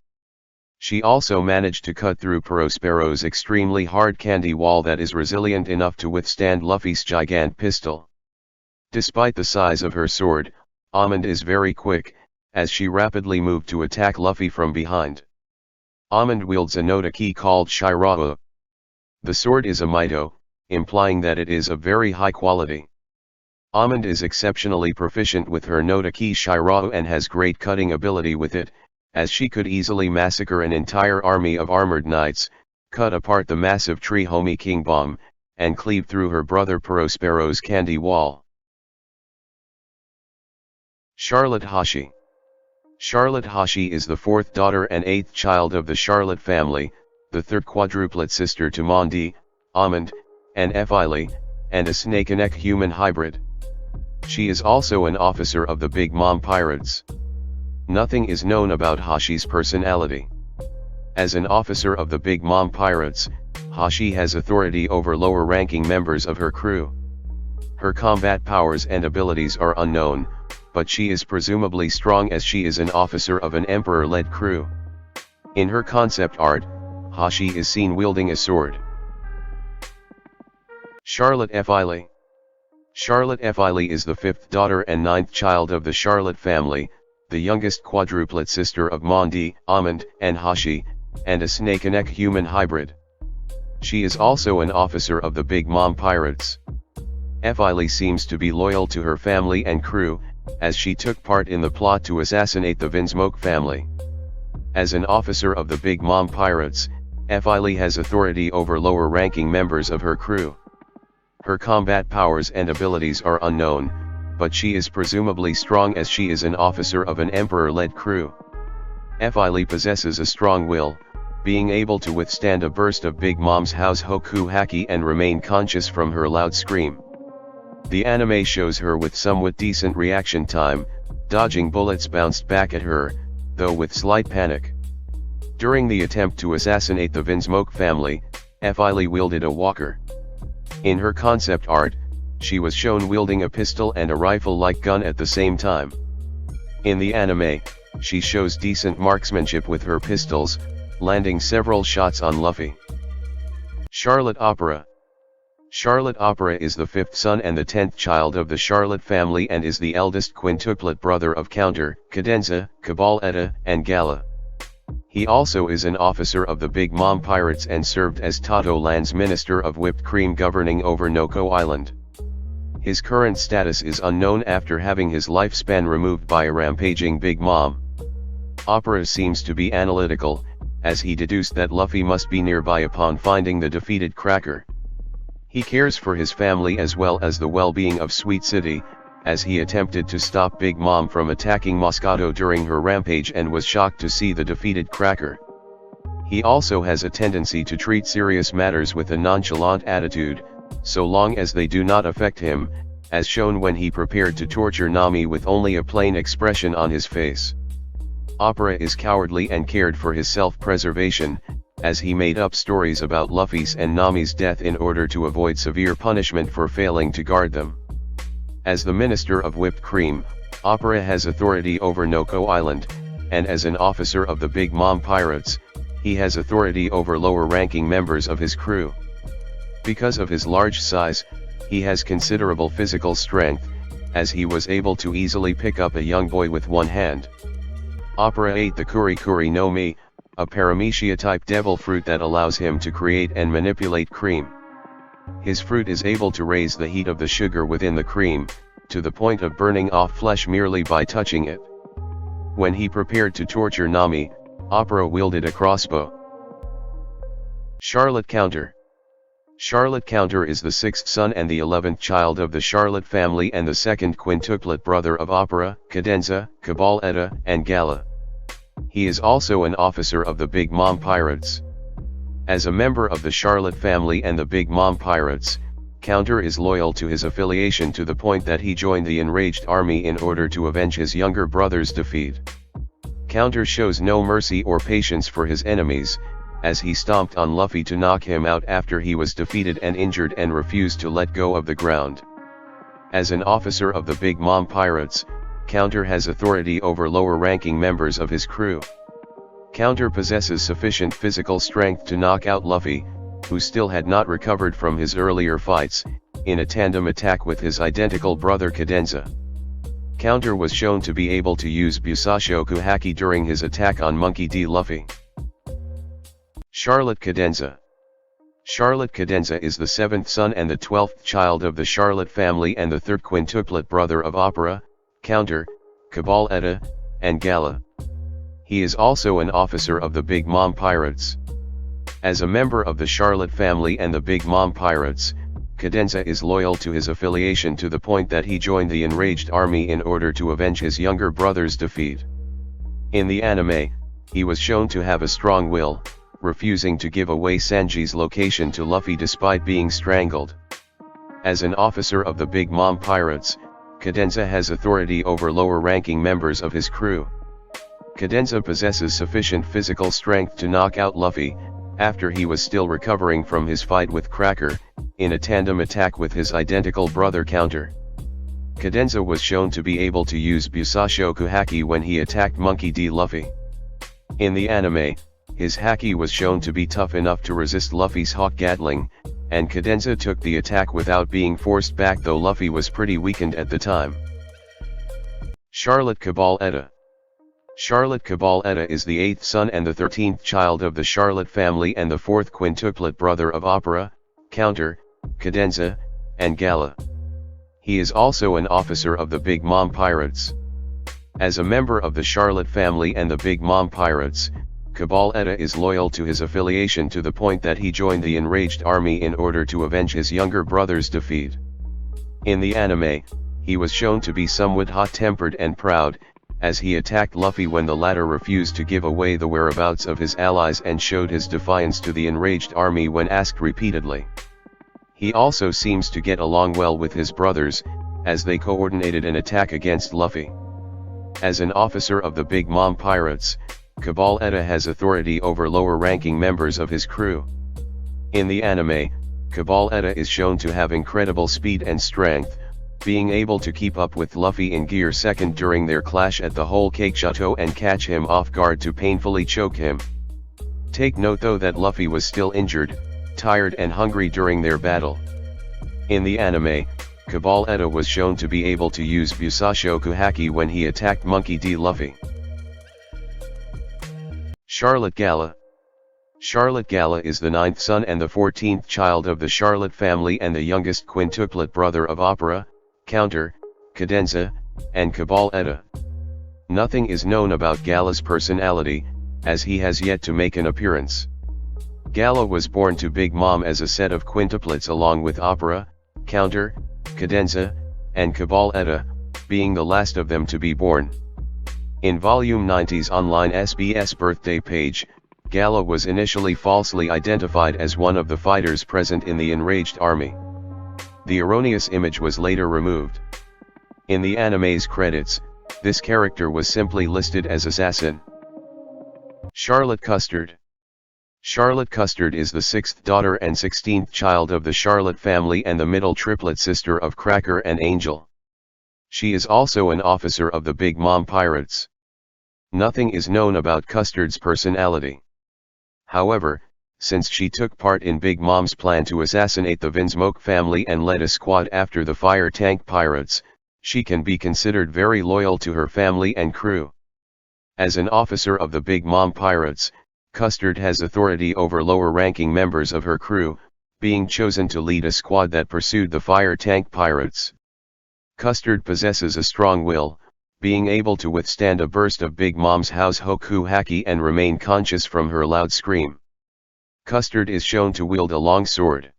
She also managed to cut through Prospero's extremely hard candy wall that is resilient enough to withstand Luffy's gigant pistol. Despite the size of her sword, Almond is very quick, as she rapidly moved to attack Luffy from behind. Almond wields a Nota key called Shirao. The sword is a Mito, implying that it is of very high quality. Almond is exceptionally proficient with her Nota key Shirao and has great cutting ability with it, as she could easily massacre an entire army of armored knights, cut apart the massive tree homie King Bomb, and cleave through her brother Prospero's candy wall. Charlotte Hashi. Charlotte Hashi is the fourth daughter and eighth child of the Charlotte family, the third quadruplet sister to Mondi, Almond, and Efili, and a snake-and-neck human hybrid. She is also an officer of the Big Mom Pirates. Nothing is known about Hashi's personality. As an officer of the Big Mom Pirates, Hashi has authority over lower-ranking members of her crew. Her combat powers and abilities are unknown, but she is presumably strong as she is an officer of an emperor-led crew. In her concept art, Hashi is seen wielding a sword. Charlotte Efili. Charlotte Efili is the fifth daughter and ninth child of the Charlotte family, the youngest quadruplet sister of Mondi, Almond, and Hashi, and a snake-and-neck human hybrid. She is also an officer of the Big Mom Pirates. Efili seems to be loyal to her family and crew, as she took part in the plot to assassinate the Vinsmoke family. As an officer of the Big Mom Pirates, Efili has authority over lower-ranking members of her crew. Her combat powers and abilities are unknown, but she is presumably strong as she is an officer of an emperor-led crew. Efili possesses a strong will, being able to withstand a burst of Big Mom's House Hoku Haki and remain conscious from her loud scream. The anime shows her with somewhat decent reaction time, dodging bullets bounced back at her, though with slight panic. During the attempt to assassinate the Vinsmoke family, Efili wielded a walker. In her concept art, she was shown wielding a pistol and a rifle-like gun at the same time. In the anime, she shows decent marksmanship with her pistols, landing several shots on Luffy. Charlotte Opera. Charlotte Opera is the fifth son and the 10th child of the Charlotte family and is the eldest quintuplet brother of Counter, Cadenza, Cabal Etta, and Gala. He also is an officer of the Big Mom Pirates and served as Totto Land's Minister of Whipped Cream governing over Noko Island. His current status is unknown after having his lifespan removed by a rampaging Big Mom. Opera seems to be analytical, as he deduced that Luffy must be nearby upon finding the defeated Cracker. He cares for his family as well as the well-being of Sweet City, as he attempted to stop Big Mom from attacking Moscato during her rampage and was shocked to see the defeated Cracker. He also has a tendency to treat serious matters with a nonchalant attitude, so long as they do not affect him, as shown when he prepared to torture Nami with only a plain expression on his face. Opera is cowardly and cared for his self-preservation, as he made up stories about Luffy's and Nami's death in order to avoid severe punishment for failing to guard them. As the Minister of Whipped Cream, Opera has authority over Noko Island, and as an officer of the Big Mom Pirates, he has authority over lower-ranking members of his crew. Because of his large size, he has considerable physical strength, as he was able to easily pick up a young boy with one hand. Opera ate the Kuri Kuri no Mi, a paramecia-type devil fruit that allows him to create and manipulate cream. His fruit is able to raise the heat of the sugar within the cream, to the point of burning off flesh merely by touching it. When he prepared to torture Nami, Opera wielded a crossbow. Charlotte Counter. Charlotte Counter is the 6th son and the 11th child of the Charlotte family and the 2nd quintuplet brother of Opera, Cadenza, Cabal Etta, and Gala. He is also an officer of the Big Mom Pirates. As a member of the Charlotte family and the Big Mom Pirates, Counter is loyal to his affiliation to the point that he joined the enraged army in order to avenge his younger brother's defeat. Counter shows no mercy or patience for his enemies, as he stomped on Luffy to knock him out after he was defeated and injured and refused to let go of the ground. As an officer of the Big Mom Pirates, Counter has authority over lower-ranking members of his crew. Counter possesses sufficient physical strength to knock out Luffy, who still had not recovered from his earlier fights, in a tandem attack with his identical brother Cadenza. Counter was shown to be able to use Busashoku Haki during his attack on Monkey D. Luffy. Charlotte Cadenza. Charlotte Cadenza is the 7th son and the 12th child of the Charlotte family and the 3rd quintuplet brother of Opera, Counter, Cabal Etta, and Gala. He is also an officer of the Big Mom Pirates. As a member of the Charlotte family and the Big Mom Pirates, Cadenza is loyal to his affiliation to the point that he joined the enraged army in order to avenge his younger brother's defeat. In the anime, he was shown to have a strong will, refusing to give away Sanji's location to Luffy despite being strangled. As an officer of the Big Mom Pirates, Cadenza has authority over lower-ranking members of his crew. Cadenza possesses sufficient physical strength to knock out Luffy, after he was still recovering from his fight with Cracker, in a tandem attack with his identical brother Counter. Cadenza was shown to be able to use Busashoku Haki when he attacked Monkey D. Luffy. In the anime, his Haki was shown to be tough enough to resist Luffy's Hawk Gatling, and Cadenza took the attack without being forced back, though Luffy was pretty weakened at the time. Charlotte Cabal Etta. Charlotte Cabal Etta is the 8th son and the 13th child of the Charlotte family and the 4th quintuplet brother of Opera, Counter, Cadenza, and Gala. He is also an officer of the Big Mom Pirates. As a member of the Charlotte family and the Big Mom Pirates, Cabal Etta is loyal to his affiliation to the point that he joined the enraged army in order to avenge his younger brother's defeat. In the anime, he was shown to be somewhat hot-tempered and proud, as he attacked Luffy when the latter refused to give away the whereabouts of his allies and showed his defiance to the enraged army when asked repeatedly. He also seems to get along well with his brothers, as they coordinated an attack against Luffy. As an officer of the Big Mom Pirates, Cabal Etta has authority over lower-ranking members of his crew. In the anime, Cabal Etta is shown to have incredible speed and strength, being able to keep up with Luffy in Gear 2nd during their clash at the Whole Cake Chateau and catch him off guard to painfully choke him. Take note though that Luffy was still injured, tired and hungry during their battle. In the anime, Cabal Etta was shown to be able to use Busashoku Haki when he attacked Monkey D. Luffy. Charlotte Gala. Charlotte Gala is the 9th son and the 14th child of the Charlotte family and the youngest quintuplet brother of opera, counter, cadenza, and cabaletta. Nothing is known about Gala's personality, as he has yet to make an appearance. Gala was born to Big Mom as a set of quintuplets along with opera, counter, cadenza, and cabaletta, being the last of them to be born. In Volume 90's online SBS birthday page, Gala was initially falsely identified as one of the fighters present in the enraged army. The erroneous image was later removed. In the anime's credits, this character was simply listed as assassin. Charlotte Custard. Charlotte Custard is the 6th daughter and 16th child of the Charlotte family and the middle triplet sister of Cracker and Angel. She is also an officer of the Big Mom Pirates. Nothing is known about Custard's personality. However, since she took part in Big Mom's plan to assassinate the Vinsmoke family and led a squad after the Fire Tank Pirates, she can be considered very loyal to her family and crew. As an officer of the Big Mom Pirates, Custard has authority over lower-ranking members of her crew, being chosen to lead a squad that pursued the Fire Tank Pirates. Custard possesses a strong will, being able to withstand a burst of Big Mom's house hoku haki and remain conscious from her loud scream. Custard is shown to wield a long sword.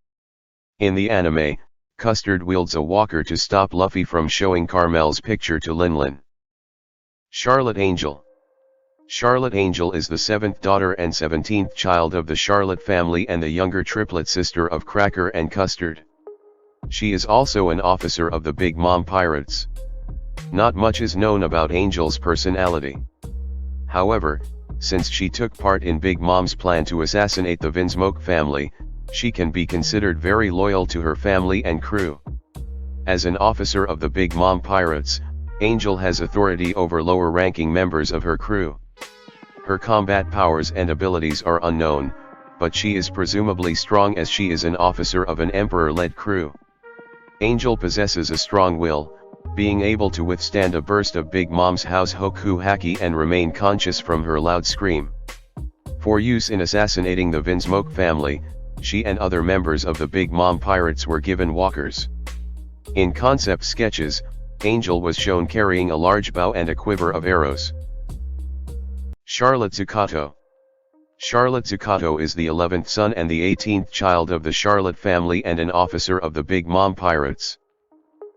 In the anime, Custard wields a walker to stop Luffy from showing Carmel's picture to Linlin. Charlotte Angel. Charlotte Angel is the 7th daughter and 17th child of the Charlotte family and the younger triplet sister of Cracker and Custard. She is also an officer of the Big Mom Pirates. Not much is known about Angel's personality. However, since she took part in Big Mom's plan to assassinate the Vinsmoke family, she can be considered very loyal to her family and crew. As an officer of the Big Mom Pirates, Angel has authority over lower-ranking members of her crew. Her combat powers and abilities are unknown, but she is presumably strong as she is an officer of an Emperor-led crew. Angel possesses a strong will, being able to withstand a burst of Big Mom's house hoku haki and remain conscious from her loud scream. For use in assassinating the Vinsmoke family, she and other members of the Big Mom Pirates were given walkers. In concept sketches, Angel was shown carrying a large bow and a quiver of arrows. Charlotte Zucotto. Charlotte Zucotto is the 11th son and the 18th child of the Charlotte family and an officer of the Big Mom Pirates.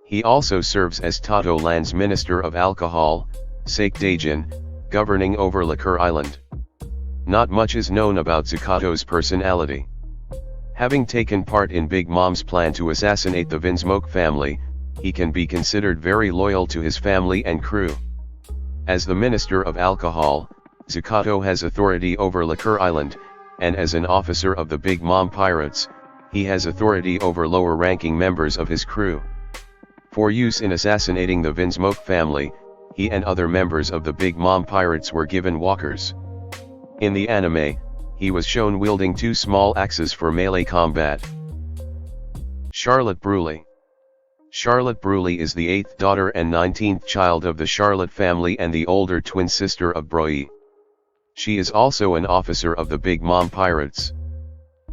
He also serves as Totto Land's Minister of Alcohol, Sake Dajin, governing over Liquor Island. Not much is known about Zucotto's personality. Having taken part in Big Mom's plan to assassinate the Vinsmoke family, he can be considered very loyal to his family and crew. As the Minister of Alcohol, Zucotto has authority over Liquor Island, and as an officer of the Big Mom Pirates, he has authority over lower-ranking members of his crew. For use in assassinating the Vinsmoke family, he and other members of the Big Mom Pirates were given walkers. In the anime, he was shown wielding 2 small axes for melee combat. Charlotte Bruley. Charlotte Bruley is the 8th daughter and 19th child of the Charlotte family and the older twin sister of Broy. She is also an officer of the Big Mom Pirates.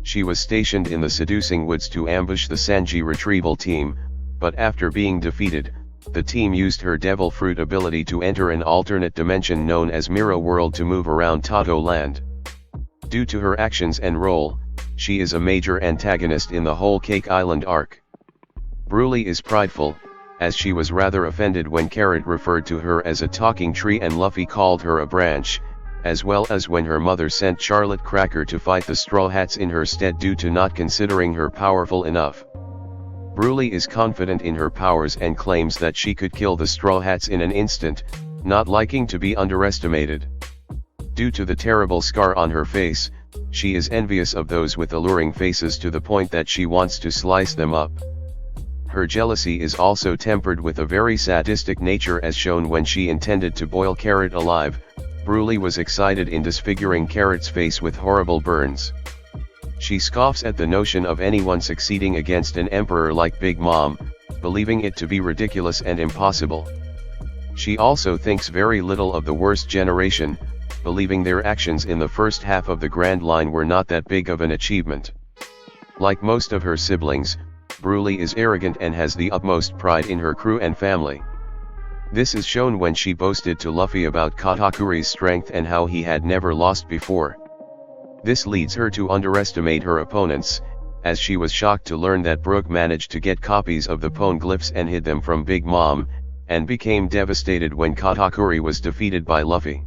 She was stationed in the Seducing Woods to ambush the Sanji retrieval team, but after being defeated, the team used her Devil Fruit ability to enter an alternate dimension known as Mirror World to move around Totto Land. Due to her actions and role, she is a major antagonist in the whole Cake Island arc. Bruley is prideful, as she was rather offended when Carrot referred to her as a talking tree and Luffy called her a branch, as well as when her mother sent Charlotte Cracker to fight the Straw Hats in her stead due to not considering her powerful enough. Bruley is confident in her powers and claims that she could kill the Straw Hats in an instant, not liking to be underestimated. Due to the terrible scar on her face, she is envious of those with alluring faces to the point that she wants to slice them up. Her jealousy is also tempered with a very sadistic nature as shown when she intended to boil Carrot alive. Bruley was excited in disfiguring Carrot's face with horrible burns. She scoffs at the notion of anyone succeeding against an emperor like Big Mom, believing it to be ridiculous and impossible. She also thinks very little of the worst generation, believing their actions in the first half of the Grand Line were not that big of an achievement. Like most of her siblings, Broly is arrogant and has the utmost pride in her crew and family. This is shown when she boasted to Luffy about Katakuri's strength and how he had never lost before. This leads her to underestimate her opponents, as she was shocked to learn that Brook managed to get copies of the Poneglyphs and hid them from Big Mom, and became devastated when Katakuri was defeated by Luffy.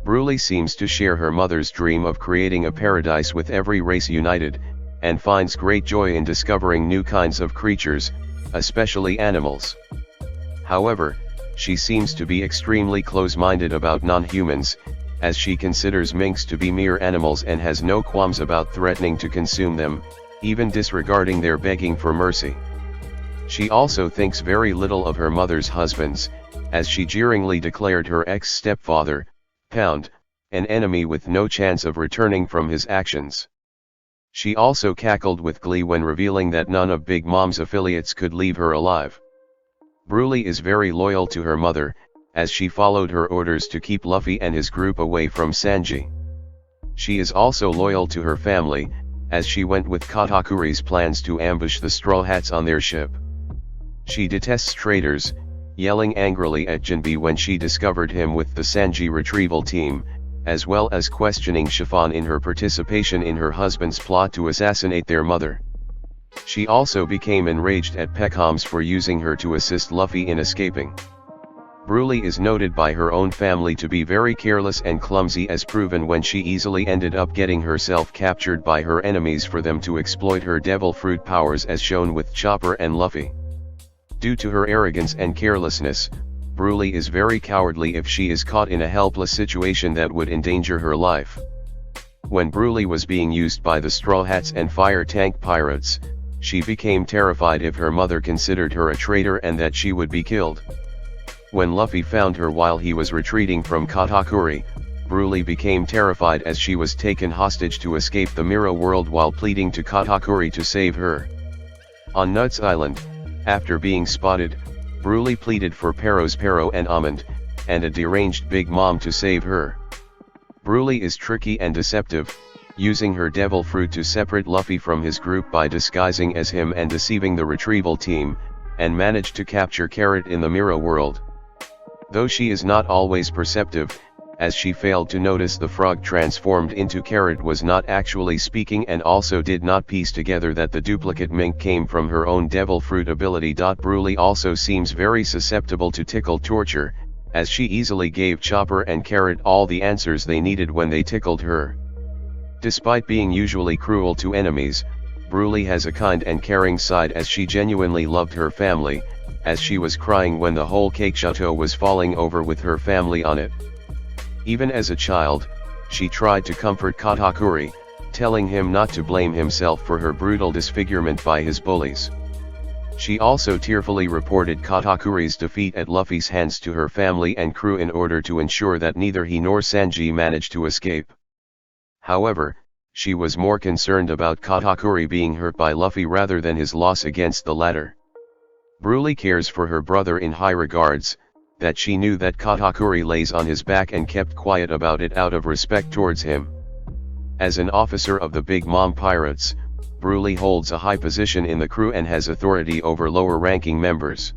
Broly seems to share her mother's dream of creating a paradise with every race united, and finds great joy in discovering new kinds of creatures, especially animals. However, she seems to be extremely close-minded about non-humans, as she considers minks to be mere animals and has no qualms about threatening to consume them, even disregarding their begging for mercy. She also thinks very little of her mother's husbands, as she jeeringly declared her ex-stepfather, Pound, an enemy with no chance of returning from his actions. She also cackled with glee when revealing that none of Big Mom's affiliates could leave her alive. Broly is very loyal to her mother, as she followed her orders to keep Luffy and his group away from Sanji. She is also loyal to her family, as she went with Katakuri's plans to ambush the Straw Hats on their ship. She detests traitors, yelling angrily at Jinbe when she discovered him with the Sanji retrieval team, as well as questioning Chiffon in her participation in her husband's plot to assassinate their mother. She also became enraged at Peckham's for using her to assist Luffy in escaping. Broly is noted by her own family to be very careless and clumsy, as proven when she easily ended up getting herself captured by her enemies for them to exploit her devil fruit powers, as shown with Chopper and Luffy. Due to her arrogance and carelessness, Broly is very cowardly if she is caught in a helpless situation that would endanger her life. When Broly was being used by the Straw Hats and Fire Tank Pirates, she became terrified if her mother considered her a traitor and that she would be killed. When Luffy found her while he was retreating from Katakuri, Broly became terrified as she was taken hostage to escape the Mirror World while pleading to Katakuri to save her. On Nuts Island, after being spotted, Broly pleaded for Pero and Almond, and a deranged Big Mom to save her. Broly is tricky and deceptive, using her devil fruit to separate Luffy from his group by disguising as him and deceiving the retrieval team, and managed to capture Carrot in the Mirror World. Though she is not always perceptive, as she failed to notice the frog transformed into Carrot was not actually speaking and also did not piece together that the duplicate mink came from her own devil fruit ability. Broly also seems very susceptible to tickle torture, as she easily gave Chopper and Carrot all the answers they needed when they tickled her. Despite being usually cruel to enemies, Broly has a kind and caring side, as she genuinely loved her family, as she was crying when the whole cake chateau was falling over with her family on it. Even as a child, she tried to comfort Katakuri, telling him not to blame himself for her brutal disfigurement by his bullies. She also tearfully reported Katakuri's defeat at Luffy's hands to her family and crew in order to ensure that neither he nor Sanji managed to escape. However, she was more concerned about Katakuri being hurt by Luffy rather than his loss against the latter. Broly cares for her brother in high regards, that she knew that Katakuri lays on his back and kept quiet about it out of respect towards him. As an officer of the Big Mom Pirates, Broly holds a high position in the crew and has authority over lower-ranking members.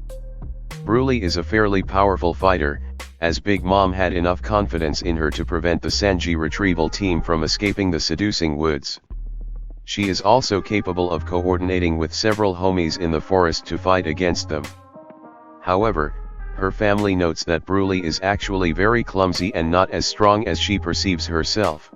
Broly is a fairly powerful fighter, as Big Mom had enough confidence in her to prevent the Sanji retrieval team from escaping the seducing woods. She is also capable of coordinating with several homies in the forest to fight against them. However, her family notes that Broly is actually very clumsy and not as strong as she perceives herself.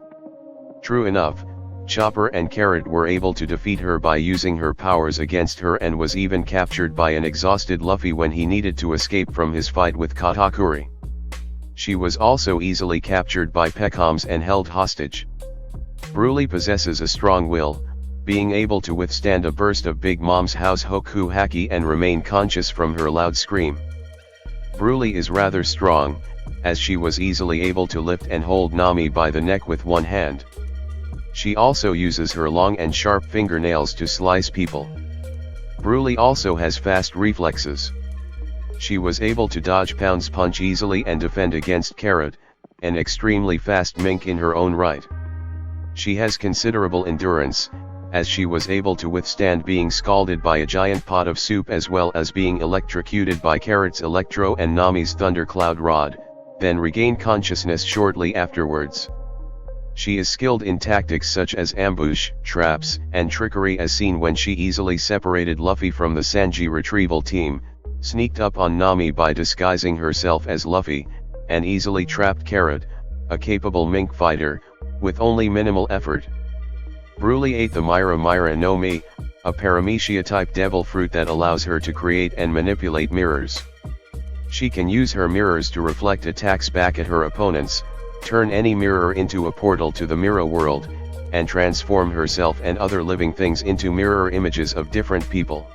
True enough, Chopper and Carrot were able to defeat her by using her powers against her, and was even captured by an exhausted Luffy when he needed to escape from his fight with Katakuri. She was also easily captured by Peckham's and held hostage. Broly possesses a strong will, being able to withstand a burst of Big Mom's house Hoku Haki and remain conscious from her loud scream. Broly is rather strong, as she was easily able to lift and hold Nami by the neck with one hand. She also uses her long and sharp fingernails to slice people. Broly also has fast reflexes. She was able to dodge Pound's punch easily and defend against Carrot, an extremely fast mink in her own right. She has considerable endurance, as she was able to withstand being scalded by a giant pot of soup as well as being electrocuted by Carrot's Electro and Nami's Thundercloud Rod, then regain consciousness shortly afterwards. She is skilled in tactics such as ambush, traps, and trickery, as seen when she easily separated Luffy from the Sanji retrieval team, sneaked up on Nami by disguising herself as Luffy, and easily trapped Carrot, a capable mink fighter, with only minimal effort. Broly ate the Myra no Mi, a paramecia-type devil fruit that allows her to create and manipulate mirrors. She can use her mirrors to reflect attacks back at her opponents, turn any mirror into a portal to the mirror world, and transform herself and other living things into mirror images of different people.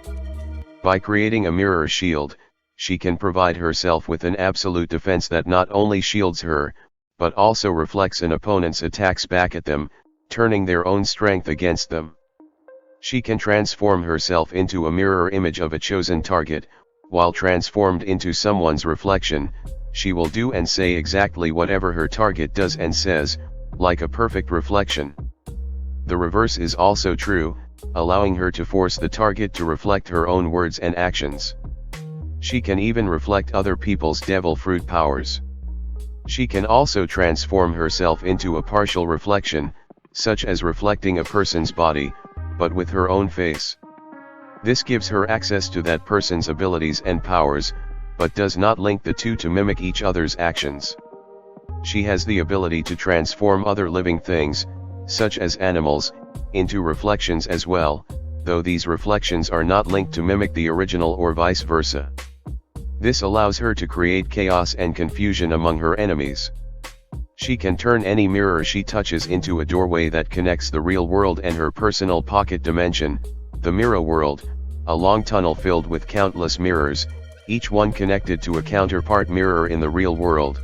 By creating a mirror shield, she can provide herself with an absolute defense that not only shields her, but also reflects an opponent's attacks back at them, turning their own strength against them. She can transform herself into a mirror image of a chosen target. While transformed into someone's reflection, she will do and say exactly whatever her target does and says, like a perfect reflection. The reverse is also true, allowing her to force the target to reflect her own words and actions. She can even reflect other people's devil fruit powers. She can also transform herself into a partial reflection, such as reflecting a person's body, but with her own face. This gives her access to that person's abilities and powers, but does not link the two to mimic each other's actions. She has the ability to transform other living things, such as animals, into reflections as well, though these reflections are not linked to mimic the original or vice versa. This allows her to create chaos and confusion among her enemies. She can turn any mirror she touches into a doorway that connects the real world and her personal pocket dimension, the mirror world, a long tunnel filled with countless mirrors, each one connected to a counterpart mirror in the real world.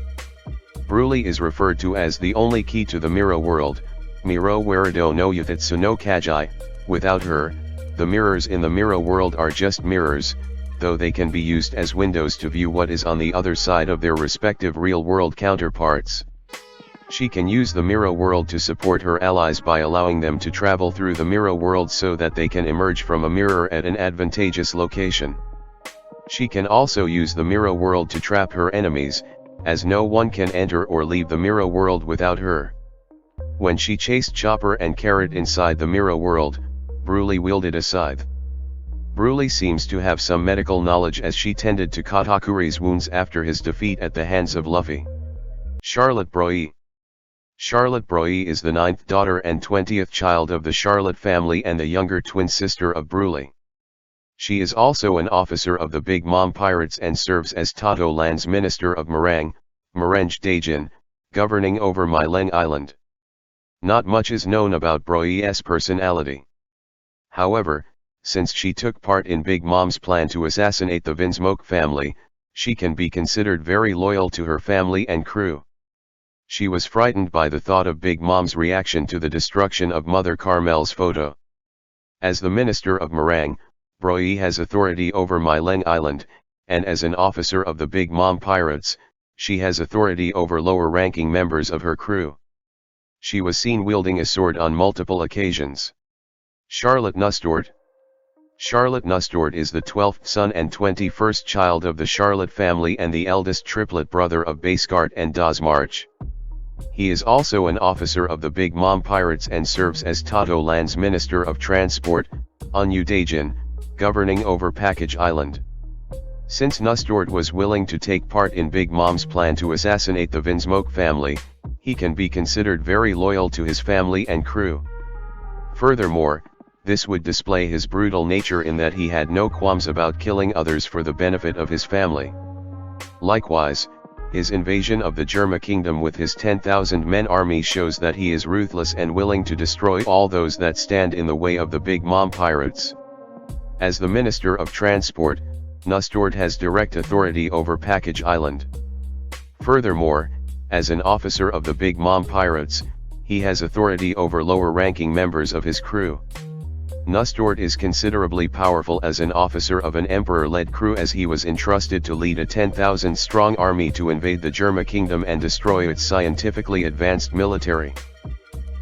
Broly is referred to as the only key to the mirror world, Miro Warido no Yutetsu no Kajai. Without her, the mirrors in the mirror world are just mirrors, though they can be used as windows to view what is on the other side of their respective real-world counterparts. She can use the mirror world to support her allies by allowing them to travel through the mirror world so that they can emerge from a mirror at an advantageous location. She can also use the mirror world to trap her enemies, as no one can enter or leave the mirror world without her. When she chased Chopper and Carrot inside the mirror world, Broly wielded a scythe. Broly seems to have some medical knowledge, as she tended to Katakuri's wounds after his defeat at the hands of Luffy. Charlotte Broly. Charlotte Broly is the 9th daughter and 20th child of the Charlotte family and the younger twin sister of Broly. She is also an officer of the Big Mom Pirates and serves as Totto Land's Minister of Marang, Marenge Dajin, governing over Linlin Island. Not much is known about Broly's personality. However, since she took part in Big Mom's plan to assassinate the Vinsmoke family, she can be considered very loyal to her family and crew. She was frightened by the thought of Big Mom's reaction to the destruction of Mother Carmel's photo. As the Minister of Marang, Broly has authority over Linlin Island, and as an officer of the Big Mom Pirates, she has authority over lower-ranking members of her crew. She was seen wielding a sword on multiple occasions. Charlotte Nustort. Charlotte Nustort is the 12th son and 21st child of the Charlotte family and the eldest triplet brother of Basegart and Dazmarch. He is also an officer of the Big Mom Pirates and serves as Totto Land's Minister of Transport, Onyu Dajin, governing over Package Island. Since Nustort was willing to take part in Big Mom's plan to assassinate the Vinsmoke family, he can be considered very loyal to his family and crew. Furthermore, this would display his brutal nature in that he had no qualms about killing others for the benefit of his family. Likewise, his invasion of the Germa kingdom with his 10,000 men army shows that he is ruthless and willing to destroy all those that stand in the way of the Big Mom Pirates. As the Minister of Transport, Nustort has direct authority over Package Island. Furthermore, as an officer of the Big Mom Pirates, he has authority over lower-ranking members of his crew. Nustort is considerably powerful as an officer of an emperor-led crew, as he was entrusted to lead a 10,000-strong army to invade the Germa kingdom and destroy its scientifically advanced military.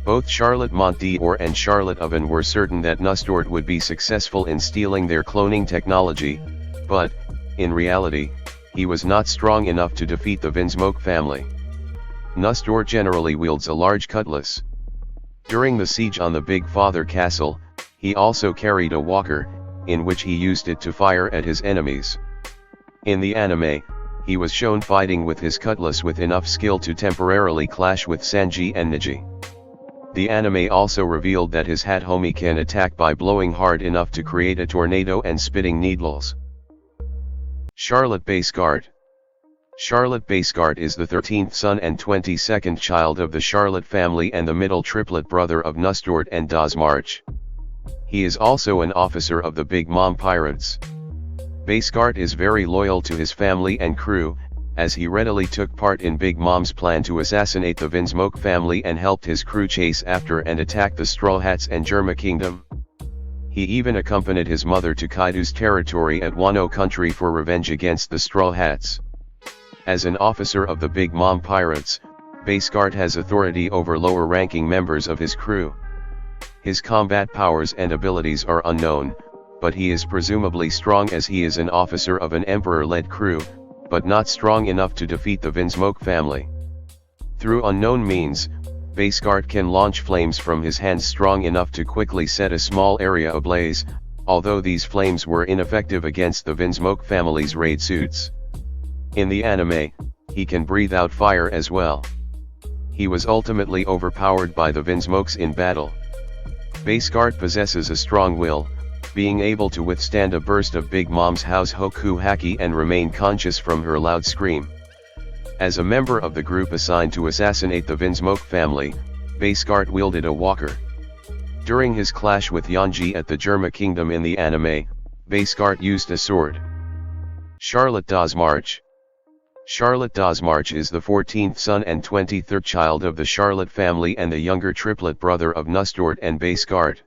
Both Charlotte Montdior and Charlotte Oven were certain that Nustort would be successful in stealing their cloning technology, but, in reality, he was not strong enough to defeat the Vinsmoke family. Nustort generally wields a large cutlass. During the siege on the Big Father Castle, he also carried a walker, in which he used it to fire at his enemies. In the anime, he was shown fighting with his cutlass with enough skill to temporarily clash with Sanji and Neji. The anime also revealed that his Hatomi can attack by blowing hard enough to create a tornado and spitting needles. Charlotte Baseguard. Charlotte Baseguard is the 13th son and 22nd child of the Charlotte family and the middle triplet brother of Nustort and Dazmarch. He is also an officer of the Big Mom Pirates. Baseguard is very loyal to his family and crew, as he readily took part in Big Mom's plan to assassinate the Vinsmoke family and helped his crew chase after and attack the Straw Hats and Germa Kingdom. He even accompanied his mother to Kaido's territory at Wano country for revenge against the Straw Hats. As an officer of the Big Mom Pirates, Baseguard has authority over lower-ranking members of his crew. His combat powers and abilities are unknown, but he is presumably strong as he is an officer of an emperor-led crew, but not strong enough to defeat the Vinsmoke family. Through unknown means, Baseguard can launch flames from his hands strong enough to quickly set a small area ablaze, although these flames were ineffective against the Vinsmoke family's raid suits. In the anime, he can breathe out fire as well. He was ultimately overpowered by the Vinsmokes in battle. Baseguard possesses a strong will, being able to withstand a burst of Big Mom's house Hoku Haki and remain conscious from her loud scream. As a member of the group assigned to assassinate the Vinsmoke family, Baseguard wielded a walker. During his clash with Yonji at the Germa Kingdom in the anime, Baseguard used a sword. Charlotte Dazmarch. Charlotte Dazmarch is the 14th son and 23rd child of the Charlotte family and the younger triplet brother of Nustort and Baseguard.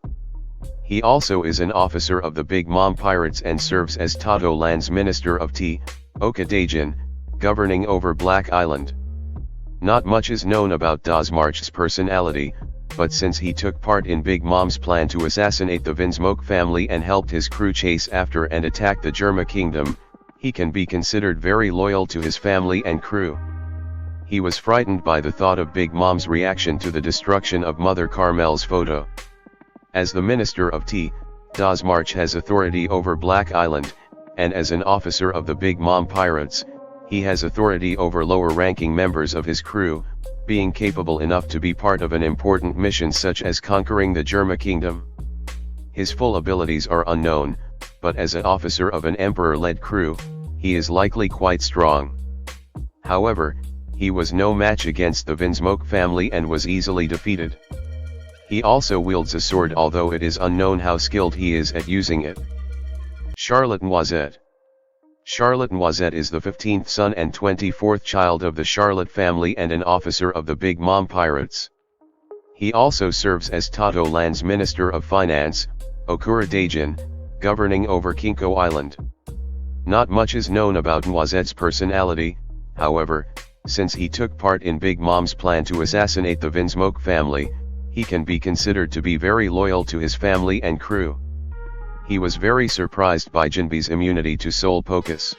He also is an officer of the Big Mom Pirates and serves as Totto Land's Minister of Tea, Okadajin, governing over Black Island. Not much is known about Dazmarch's personality, but since he took part in Big Mom's plan to assassinate the Vinsmoke family and helped his crew chase after and attack the Germa Kingdom, he can be considered very loyal to his family and crew. He was frightened by the thought of Big Mom's reaction to the destruction of Mother Carmel's photo. As the Minister of Tea, Dazmarch has authority over Black Island, and as an officer of the Big Mom Pirates, he has authority over lower-ranking members of his crew, being capable enough to be part of an important mission such as conquering the Germa Kingdom. His full abilities are unknown, but as an officer of an emperor-led crew, he is likely quite strong. However, he was no match against the Vinsmoke family and was easily defeated. He also wields a sword, although it is unknown how skilled he is at using it. Charlotte Noisette. Charlotte Noisette is the 15th son and 24th child of the Charlotte family and an officer of the Big Mom Pirates. He also serves as Totto Land's Minister of Finance, Okura Dajin, governing over Kinko Island. Not much is known about Noisette's personality, however, since he took part in Big Mom's plan to assassinate the Vinsmoke family, he can be considered to be very loyal to his family and crew. He was very surprised by Jinbe's immunity to Soul Pocus.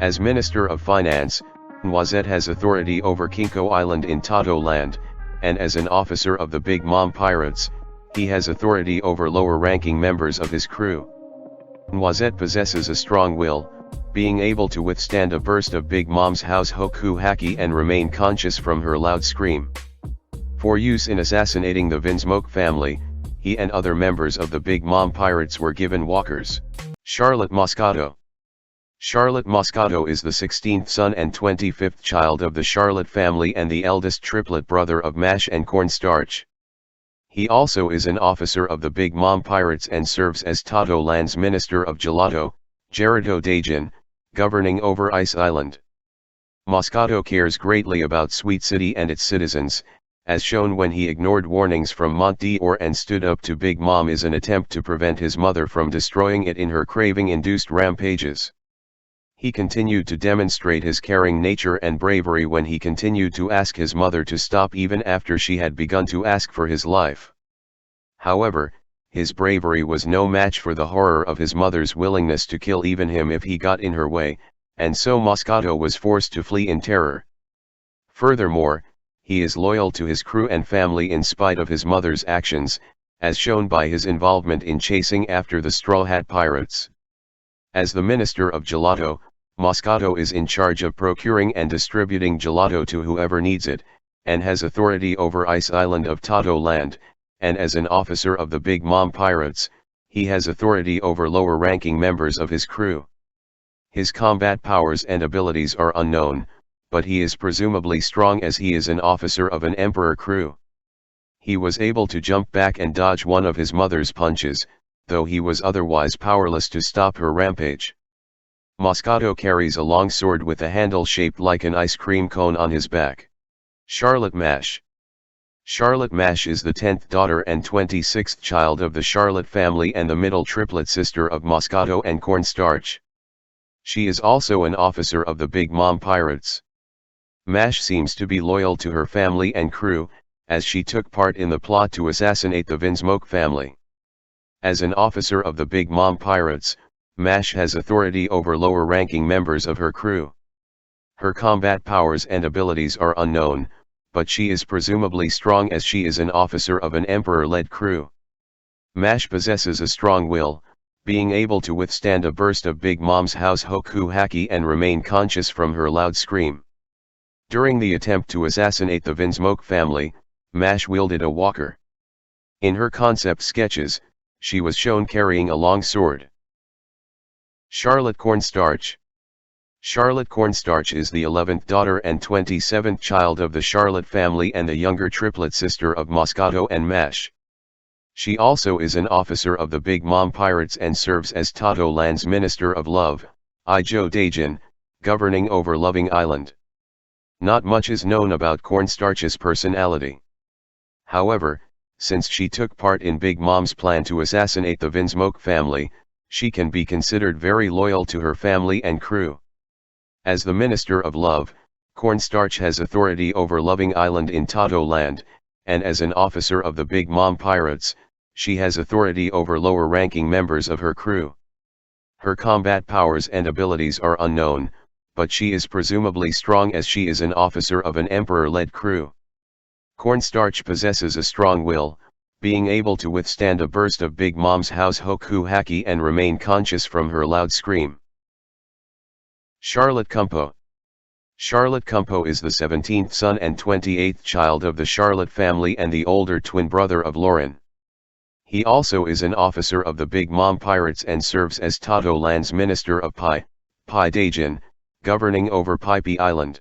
As Minister of Finance, Noisette has authority over Kinko Island in Totto Land, and as an officer of the Big Mom Pirates, he has authority over lower-ranking members of his crew. Noisette possesses a strong will, being able to withstand a burst of Big Mom's house Hoku Haki and remain conscious from her loud scream. For use in assassinating the Vinsmoke family, he and other members of the Big Mom Pirates were given walkers. Charlotte Moscato. Charlotte Moscato is the 16th son and 25th child of the Charlotte family and the eldest triplet brother of Mash and Cornstarch. He also is an officer of the Big Mom Pirates and serves as Totto Land's Minister of Gelato, Gerudo Dajin, governing over Ice Island. Moscato cares greatly about Sweet City and its citizens, as shown when he ignored warnings from Mont d'Or and stood up to Big Mom, is an attempt to prevent his mother from destroying it in her craving-induced rampages. He continued to demonstrate his caring nature and bravery when he continued to ask his mother to stop even after she had begun to ask for his life. However, his bravery was no match for the horror of his mother's willingness to kill even him if he got in her way, and so Moscato was forced to flee in terror. Furthermore, he is loyal to his crew and family in spite of his mother's actions, as shown by his involvement in chasing after the Straw Hat Pirates. As the Minister of Gelato, Moscato is in charge of procuring and distributing gelato to whoever needs it, and has authority over Ice Island of Totto Land, and as an officer of the Big Mom Pirates, he has authority over lower-ranking members of his crew. His combat powers and abilities are unknown, but he is presumably strong as he is an officer of an Emperor crew. He was able to jump back and dodge one of his mother's punches, though he was otherwise powerless to stop her rampage. Moscato carries a long sword with a handle shaped like an ice cream cone on his back. Charlotte Mash. Charlotte Mash is the 10th daughter and 26th child of the Charlotte family and the middle triplet sister of Moscato and Cornstarch. She is also an officer of the Big Mom Pirates. Mash seems to be loyal to her family and crew, as she took part in the plot to assassinate the Vinsmoke family. As an officer of the Big Mom Pirates, Mash has authority over lower-ranking members of her crew. Her combat powers and abilities are unknown, but she is presumably strong as she is an officer of an Emperor-led crew. Mash possesses a strong will, being able to withstand a burst of Big Mom's house hoku haki and remain conscious from her loud scream. During the attempt to assassinate the Vinsmoke family, Mash wielded a walker. In her concept sketches, she was shown carrying a long sword. Charlotte Cornstarch. Charlotte Cornstarch is the 11th daughter and 27th child of the Charlotte family and the younger triplet sister of Moscato and Mash. She also is an officer of the Big Mom Pirates and serves as Totto Land's Minister of Love, Ijo Dajin, governing over Loving Island. Not much is known about Cornstarch's personality. However, since she took part in Big Mom's plan to assassinate the Vinsmoke family, she can be considered very loyal to her family and crew. As the Minister of Love, Cornstarch has authority over Loving Island in Totto Land, and as an officer of the Big Mom Pirates, she has authority over lower-ranking members of her crew. Her combat powers and abilities are unknown, but she is presumably strong as she is an officer of an Emperor-led crew. Cornstarch possesses a strong will, being able to withstand a burst of Big Mom's house hoku haki and remain conscious from her loud scream. Charlotte Kumpo. Charlotte Kumpo is the 17th son and 28th child of the Charlotte family and the older twin brother of Lauren. He also is an officer of the Big Mom Pirates and serves as Totto Land's Minister of Pai Dajin, governing over Paipi Island.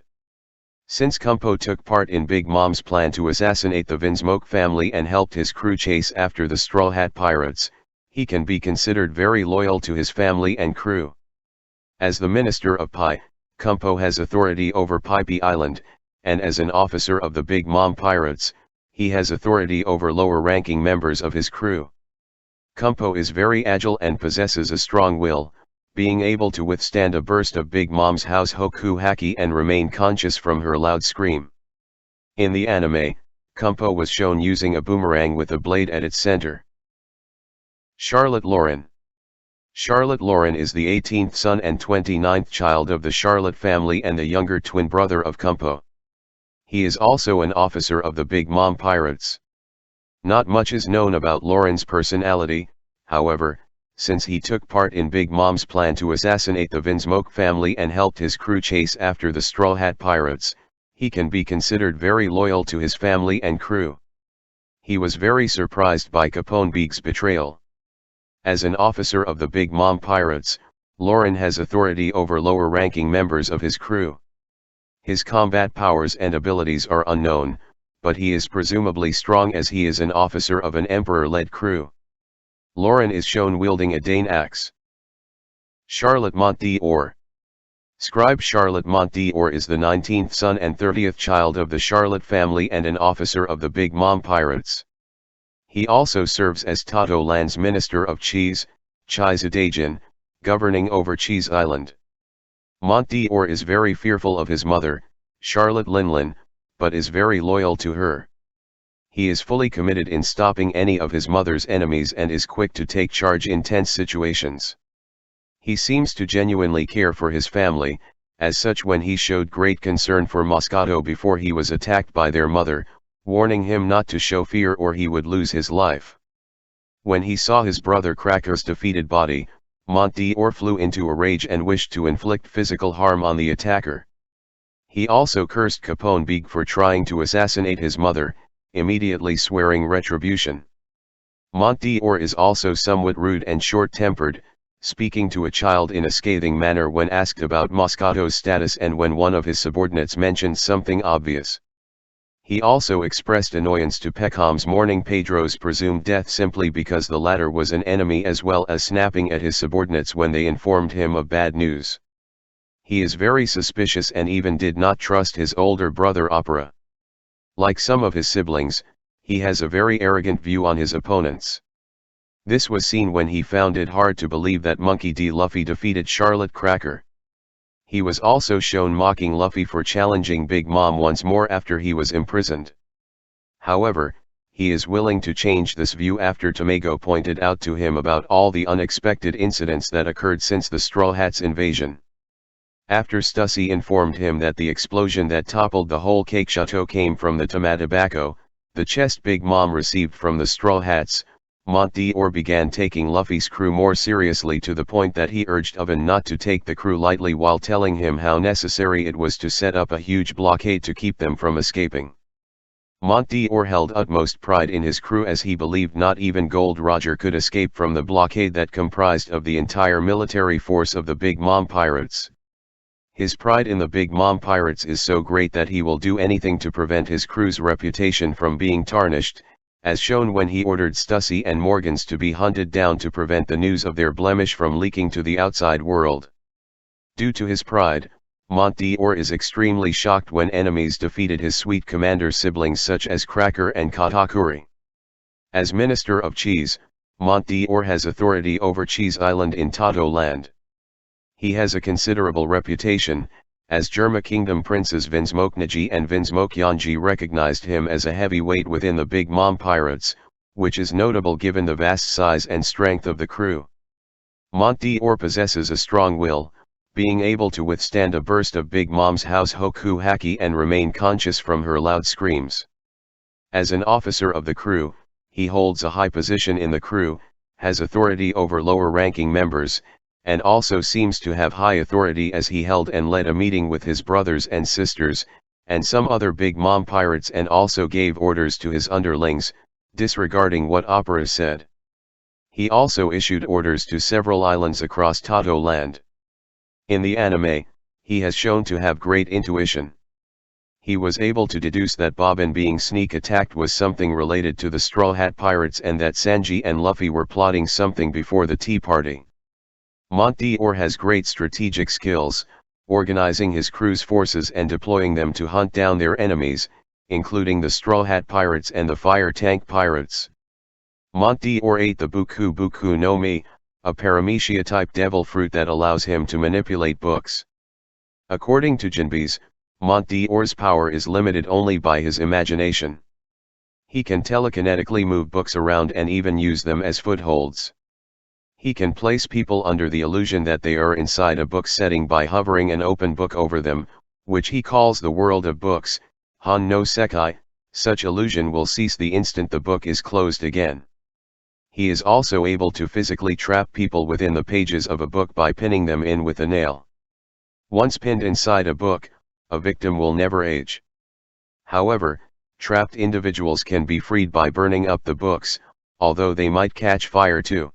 Since Kumpo took part in Big Mom's plan to assassinate the Vinsmoke family and helped his crew chase after the Straw Hat Pirates, he can be considered very loyal to his family and crew. As the Minister of Pai, Kumpo has authority over Paipi Island, and as an officer of the Big Mom Pirates, he has authority over lower-ranking members of his crew. Kumpo is very agile and possesses a strong will, being able to withstand a burst of Big Mom's house hoku haki and remain conscious from her loud scream. In the anime, Kumpo was shown using a boomerang with a blade at its center. Charlotte Lauren. Charlotte Lauren is the 18th son and 29th child of the Charlotte family and the younger twin brother of Kumpo. He is also an officer of the Big Mom Pirates. Not much is known about Lauren's personality, however, since he took part in Big Mom's plan to assassinate the Vinsmoke family and helped his crew chase after the Straw Hat Pirates, he can be considered very loyal to his family and crew. He was very surprised by Capone Beeg's betrayal. As an officer of the Big Mom Pirates, Lauren has authority over lower-ranking members of his crew. His combat powers and abilities are unknown, but he is presumably strong as he is an officer of an Emperor-led crew. Lauren is shown wielding a Dane axe. Charlotte Mont d'Or. Scribe Charlotte Montdior is the 19th son and 30th child of the Charlotte family and an officer of the Big Mom Pirates. He also serves as Totto Land's Minister of Cheese, Chizadajan, governing over Cheese Island. Montdior is very fearful of his mother, Charlotte Linlin, but is very loyal to her. He is fully committed in stopping any of his mother's enemies and is quick to take charge in tense situations. He seems to genuinely care for his family, as such when he showed great concern for Moscato before he was attacked by their mother, warning him not to show fear or he would lose his life. When he saw his brother Cracker's defeated body, Montdior flew into a rage and wished to inflict physical harm on the attacker. He also cursed Capone Big for trying to assassinate his mother, immediately swearing retribution. Montdior is also somewhat rude and short-tempered, speaking to a child in a scathing manner when asked about Moscato's status and when one of his subordinates mentioned something obvious. He also expressed annoyance to Peckham's mourning Pedro's presumed death simply because the latter was an enemy, as well as snapping at his subordinates when they informed him of bad news. He is very suspicious and even did not trust his older brother Opera. Like some of his siblings, he has a very arrogant view on his opponents. This was seen when he found it hard to believe that Monkey D. Luffy defeated Charlotte Cracker. He was also shown mocking Luffy for challenging Big Mom once more after he was imprisoned. However, he is willing to change this view after Tamago pointed out to him about all the unexpected incidents that occurred since the Straw Hats' invasion. After Stussy informed him that the explosion that toppled the whole cake chateau came from the Tomatabacco, the chest Big Mom received from the Straw Hats, Montdior began taking Luffy's crew more seriously to the point that he urged Oven not to take the crew lightly while telling him how necessary it was to set up a huge blockade to keep them from escaping. Montdior held utmost pride in his crew as he believed not even Gold Roger could escape from the blockade that comprised of the entire military force of the Big Mom Pirates. His pride in the Big Mom Pirates is so great that he will do anything to prevent his crew's reputation from being tarnished, as shown when he ordered Stussy and Morgans to be hunted down to prevent the news of their blemish from leaking to the outside world. Due to his pride, Montdior is extremely shocked when enemies defeated his sweet commander siblings such as Cracker and Katakuri. As Minister of Cheese, Montdior has authority over Cheese Island in Totto Land. He has a considerable reputation, as Germa Kingdom princes Vinsmoknaji and Vinsmokyanji recognized him as a heavyweight within the Big Mom Pirates, which is notable given the vast size and strength of the crew. Montdior possesses a strong will, being able to withstand a burst of Big Mom's house Hoku Haki and remain conscious from her loud screams. As an officer of the crew, he holds a high position in the crew, has authority over lower-ranking members, and also seems to have high authority as he held and led a meeting with his brothers and sisters, and some other Big Mom Pirates, and also gave orders to his underlings, disregarding what Opera said. He also issued orders to several islands across Totto Land. In the anime, he has shown to have great intuition. He was able to deduce that Bobbin being sneak attacked was something related to the Straw Hat Pirates and that Sanji and Luffy were plotting something before the tea party. Montdior has great strategic skills, organizing his crew's forces and deploying them to hunt down their enemies, including the Straw Hat Pirates and the Fire Tank Pirates. Montdior ate the Buku Buku no Mi, a paramecia-type devil fruit that allows him to manipulate books. According to Jinbes, Montdior's power is limited only by his imagination. He can telekinetically move books around and even use them as footholds. He can place people under the illusion that they are inside a book setting by hovering an open book over them, which he calls the world of books, Han no Sekai. Such illusion will cease the instant the book is closed again. He is also able to physically trap people within the pages of a book by pinning them in with a nail. Once pinned inside a book, a victim will never age. However, trapped individuals can be freed by burning up the books, although they might catch fire too.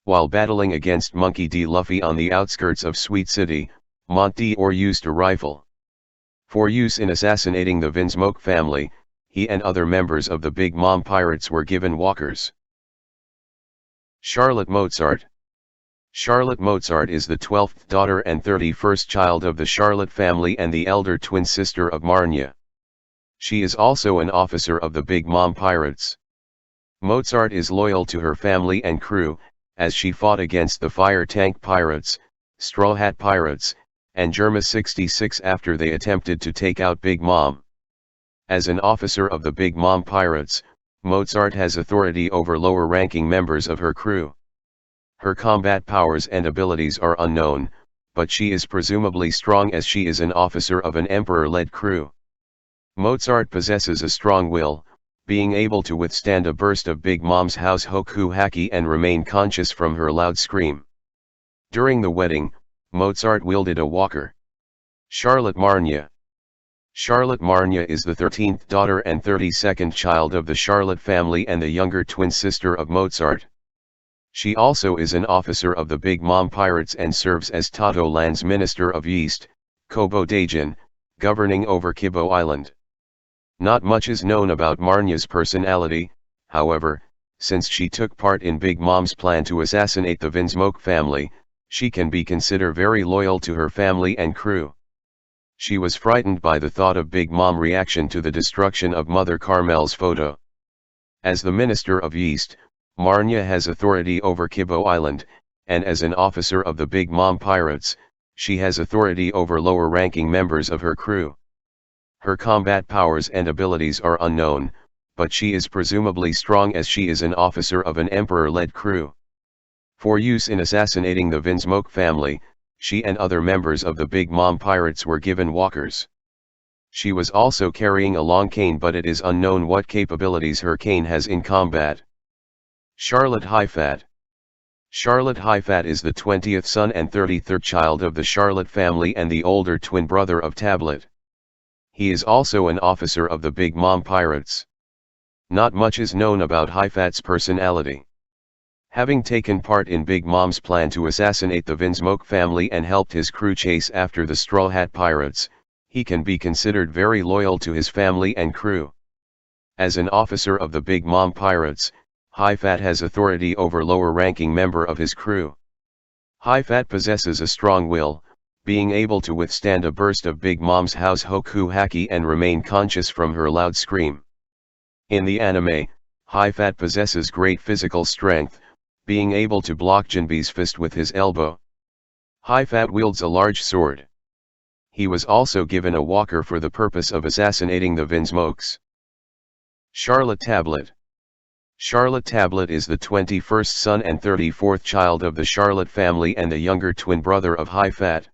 While battling against Monkey D. Luffy on the outskirts of Sweet City, Montdior used a rifle. For use in assassinating the Vinsmoke family, he and other members of the Big Mom Pirates were given walkers. Charlotte Mozart. Charlotte Mozart is the 12th daughter and 31st child of the Charlotte family and the elder twin sister of Marnia. She is also an officer of the Big Mom Pirates. Mozart is loyal to her family and crew, as she fought against the Fire Tank Pirates, Straw Hat Pirates, and Germa 66 after they attempted to take out Big Mom. As an officer of the Big Mom Pirates, Mozart has authority over lower-ranking members of her crew. Her combat powers and abilities are unknown, but she is presumably strong as she is an officer of an emperor-led crew. Mozart possesses a strong will, being able to withstand a burst of Big Mom's house hoku haki and remain conscious from her loud scream. During the wedding, Mozart wielded a walker. Charlotte Marnia. Charlotte Marnia is the 13th daughter and 32nd child of the Charlotte family and the younger twin sister of Mozart. She also is an officer of the Big Mom Pirates and serves as Totto Land's Minister of Yeast, Kobo Dajin, governing over Kibo Island. Not much is known about Marnia's personality, however, since she took part in Big Mom's plan to assassinate the Vinsmoke family, she can be considered very loyal to her family and crew. She was frightened by the thought of Big Mom reaction to the destruction of Mother Carmel's photo. As the Minister of Yeast, Marnia has authority over Kibo Island, and as an officer of the Big Mom Pirates, she has authority over lower-ranking members of her crew. Her combat powers and abilities are unknown, but she is presumably strong as she is an officer of an emperor-led crew. For use in assassinating the Vinsmoke family, she and other members of the Big Mom Pirates were given walkers. She was also carrying a long cane, but it is unknown what capabilities her cane has in combat. Charlotte Highfat. Charlotte Highfat is the 20th son and 33rd child of the Charlotte family and the older twin brother of Tablet. He is also an officer of the Big Mom Pirates. Not much is known about Highfat's personality. Having taken part in Big Mom's plan to assassinate the Vinsmoke family and helped his crew chase after the Straw Hat Pirates, he can be considered very loyal to his family and crew. As an officer of the Big Mom Pirates, Highfat has authority over lower-ranking member of his crew. Highfat possesses a strong will, being able to withstand a burst of Big Mom's house hoku haki and remain conscious from her loud scream. In the anime, Highfat possesses great physical strength, being able to block Jinbe's fist with his elbow. Highfat wields a large sword. He was also given a walker for the purpose of assassinating the Vinsmokes. Charlotte Tablet. Charlotte Tablet is the 21st son and 34th child of the Charlotte family and the younger twin brother of Highfat.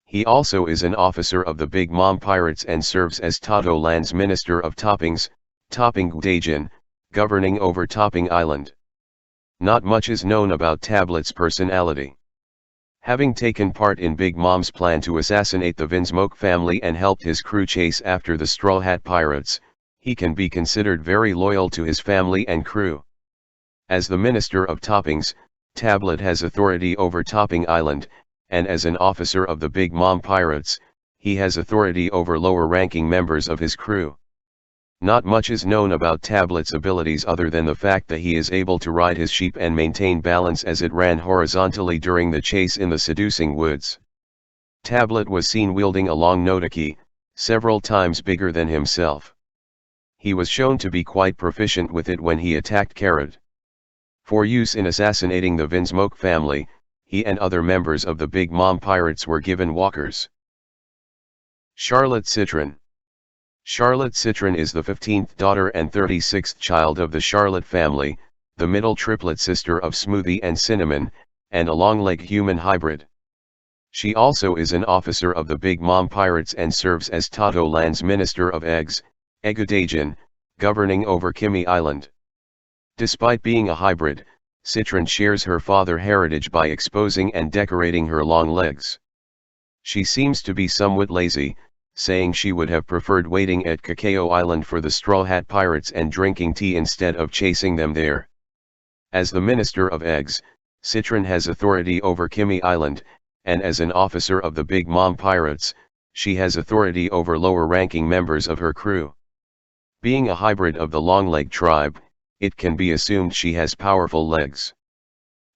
He also is an officer of the Big Mom Pirates and serves as Totto Land's Minister of Toppings, Topping Dajin, governing over Topping Island. Not much is known about Tablet's personality. Having taken part in Big Mom's plan to assassinate the Vinsmoke family and helped his crew chase after the Straw Hat Pirates, he can be considered very loyal to his family and crew. As the Minister of Toppings, Tablet has authority over Topping Island, and as an officer of the Big Mom Pirates, he has authority over lower-ranking members of his crew. Not much is known about Tablet's abilities other than the fact that he is able to ride his sheep and maintain balance as it ran horizontally during the chase in the seducing woods. Tablet was seen wielding a long notaki, several times bigger than himself. He was shown to be quite proficient with it when he attacked Karad. For use in assassinating the Vinsmoke family, he and other members of the Big Mom Pirates were given walkers. Charlotte Citron. Charlotte Citron is the 15th daughter and 36th child of the Charlotte family, the middle triplet sister of Smoothie and Cinnamon, and a long-leg human hybrid. She also is an officer of the Big Mom Pirates and serves as Totto Land's Minister of Eggs, Egudajin, governing over Kimi Island. Despite being a hybrid, Citron shares her father heritage by exposing and decorating her long legs. She seems to be somewhat lazy, saying she would have preferred waiting at Cacao Island for the Straw Hat Pirates and drinking tea instead of chasing them there. As the Minister of Eggs, Citron has authority over Kimi Island, and as an officer of the Big Mom Pirates, she has authority over lower-ranking members of her crew. Being a hybrid of the long-leg tribe, it can be assumed she has powerful legs.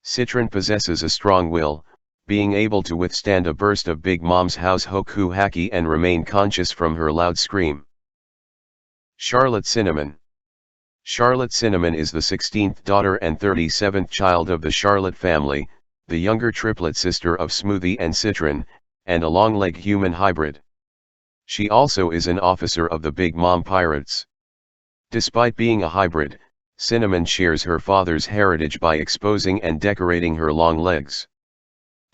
Citron possesses a strong will, being able to withstand a burst of Big Mom's house hoku haki and remain conscious from her loud scream. Charlotte Cinnamon. Charlotte Cinnamon is the 16th daughter and 37th child of the Charlotte family, the younger triplet sister of Smoothie and Citron, and a long-leg human hybrid. She also is an officer of the Big Mom Pirates. Despite being a hybrid, Cinnamon shares her father's heritage by exposing and decorating her long legs.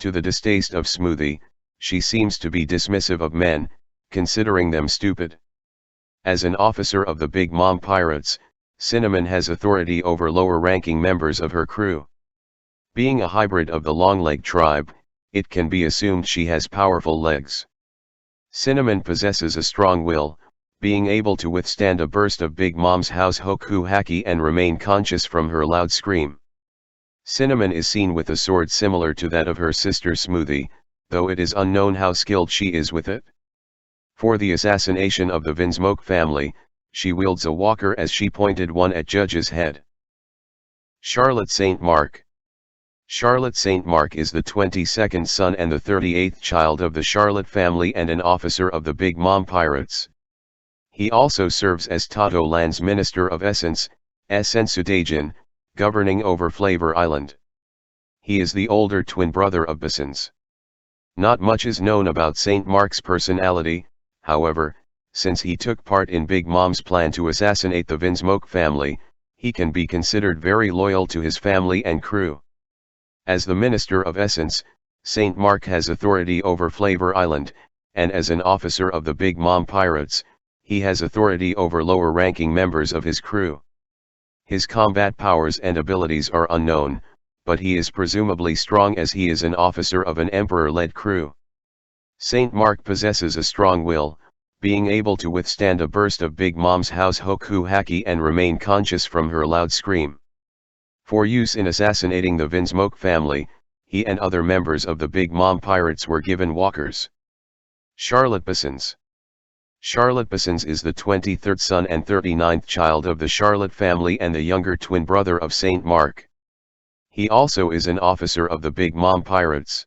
To the distaste of Smoothie, she seems to be dismissive of men, considering them stupid. As an officer of the Big Mom Pirates, Cinnamon has authority over lower-ranking members of her crew. Being a hybrid of the long-leg tribe, it can be assumed she has powerful legs. Cinnamon possesses a strong will, being able to withstand a burst of Big Mom's house hoku haki and remain conscious from her loud scream. Cinnamon is seen with a sword similar to that of her sister Smoothie, though it is unknown how skilled she is with it. For the assassination of the Vinsmoke family, she wields a walker as she pointed one at Judge's head. Charlotte St. Mark. Charlotte St. Mark is the 22nd son and the 38th child of the Charlotte family and an officer of the Big Mom Pirates. He also serves as Totto Land's Minister of Essence, Essensudagin, governing over Flavor Island. He is the older twin brother of Basins. Not much is known about St. Mark's personality, however, since he took part in Big Mom's plan to assassinate the Vinsmoke family, he can be considered very loyal to his family and crew. As the Minister of Essence, St. Mark has authority over Flavor Island, and as an officer of the Big Mom Pirates, he has authority over lower-ranking members of his crew. His combat powers and abilities are unknown, but he is presumably strong as he is an officer of an emperor-led crew. St. Mark possesses a strong will, being able to withstand a burst of Big Mom's house hoku haki and remain conscious from her loud scream. For use in assassinating the Vinsmoke family, he and other members of the Big Mom Pirates were given walkers. Charlotte Basins. Charlotte Basins is the 23rd son and 39th child of the Charlotte family and the younger twin brother of St. Mark. He also is an officer of the Big Mom Pirates.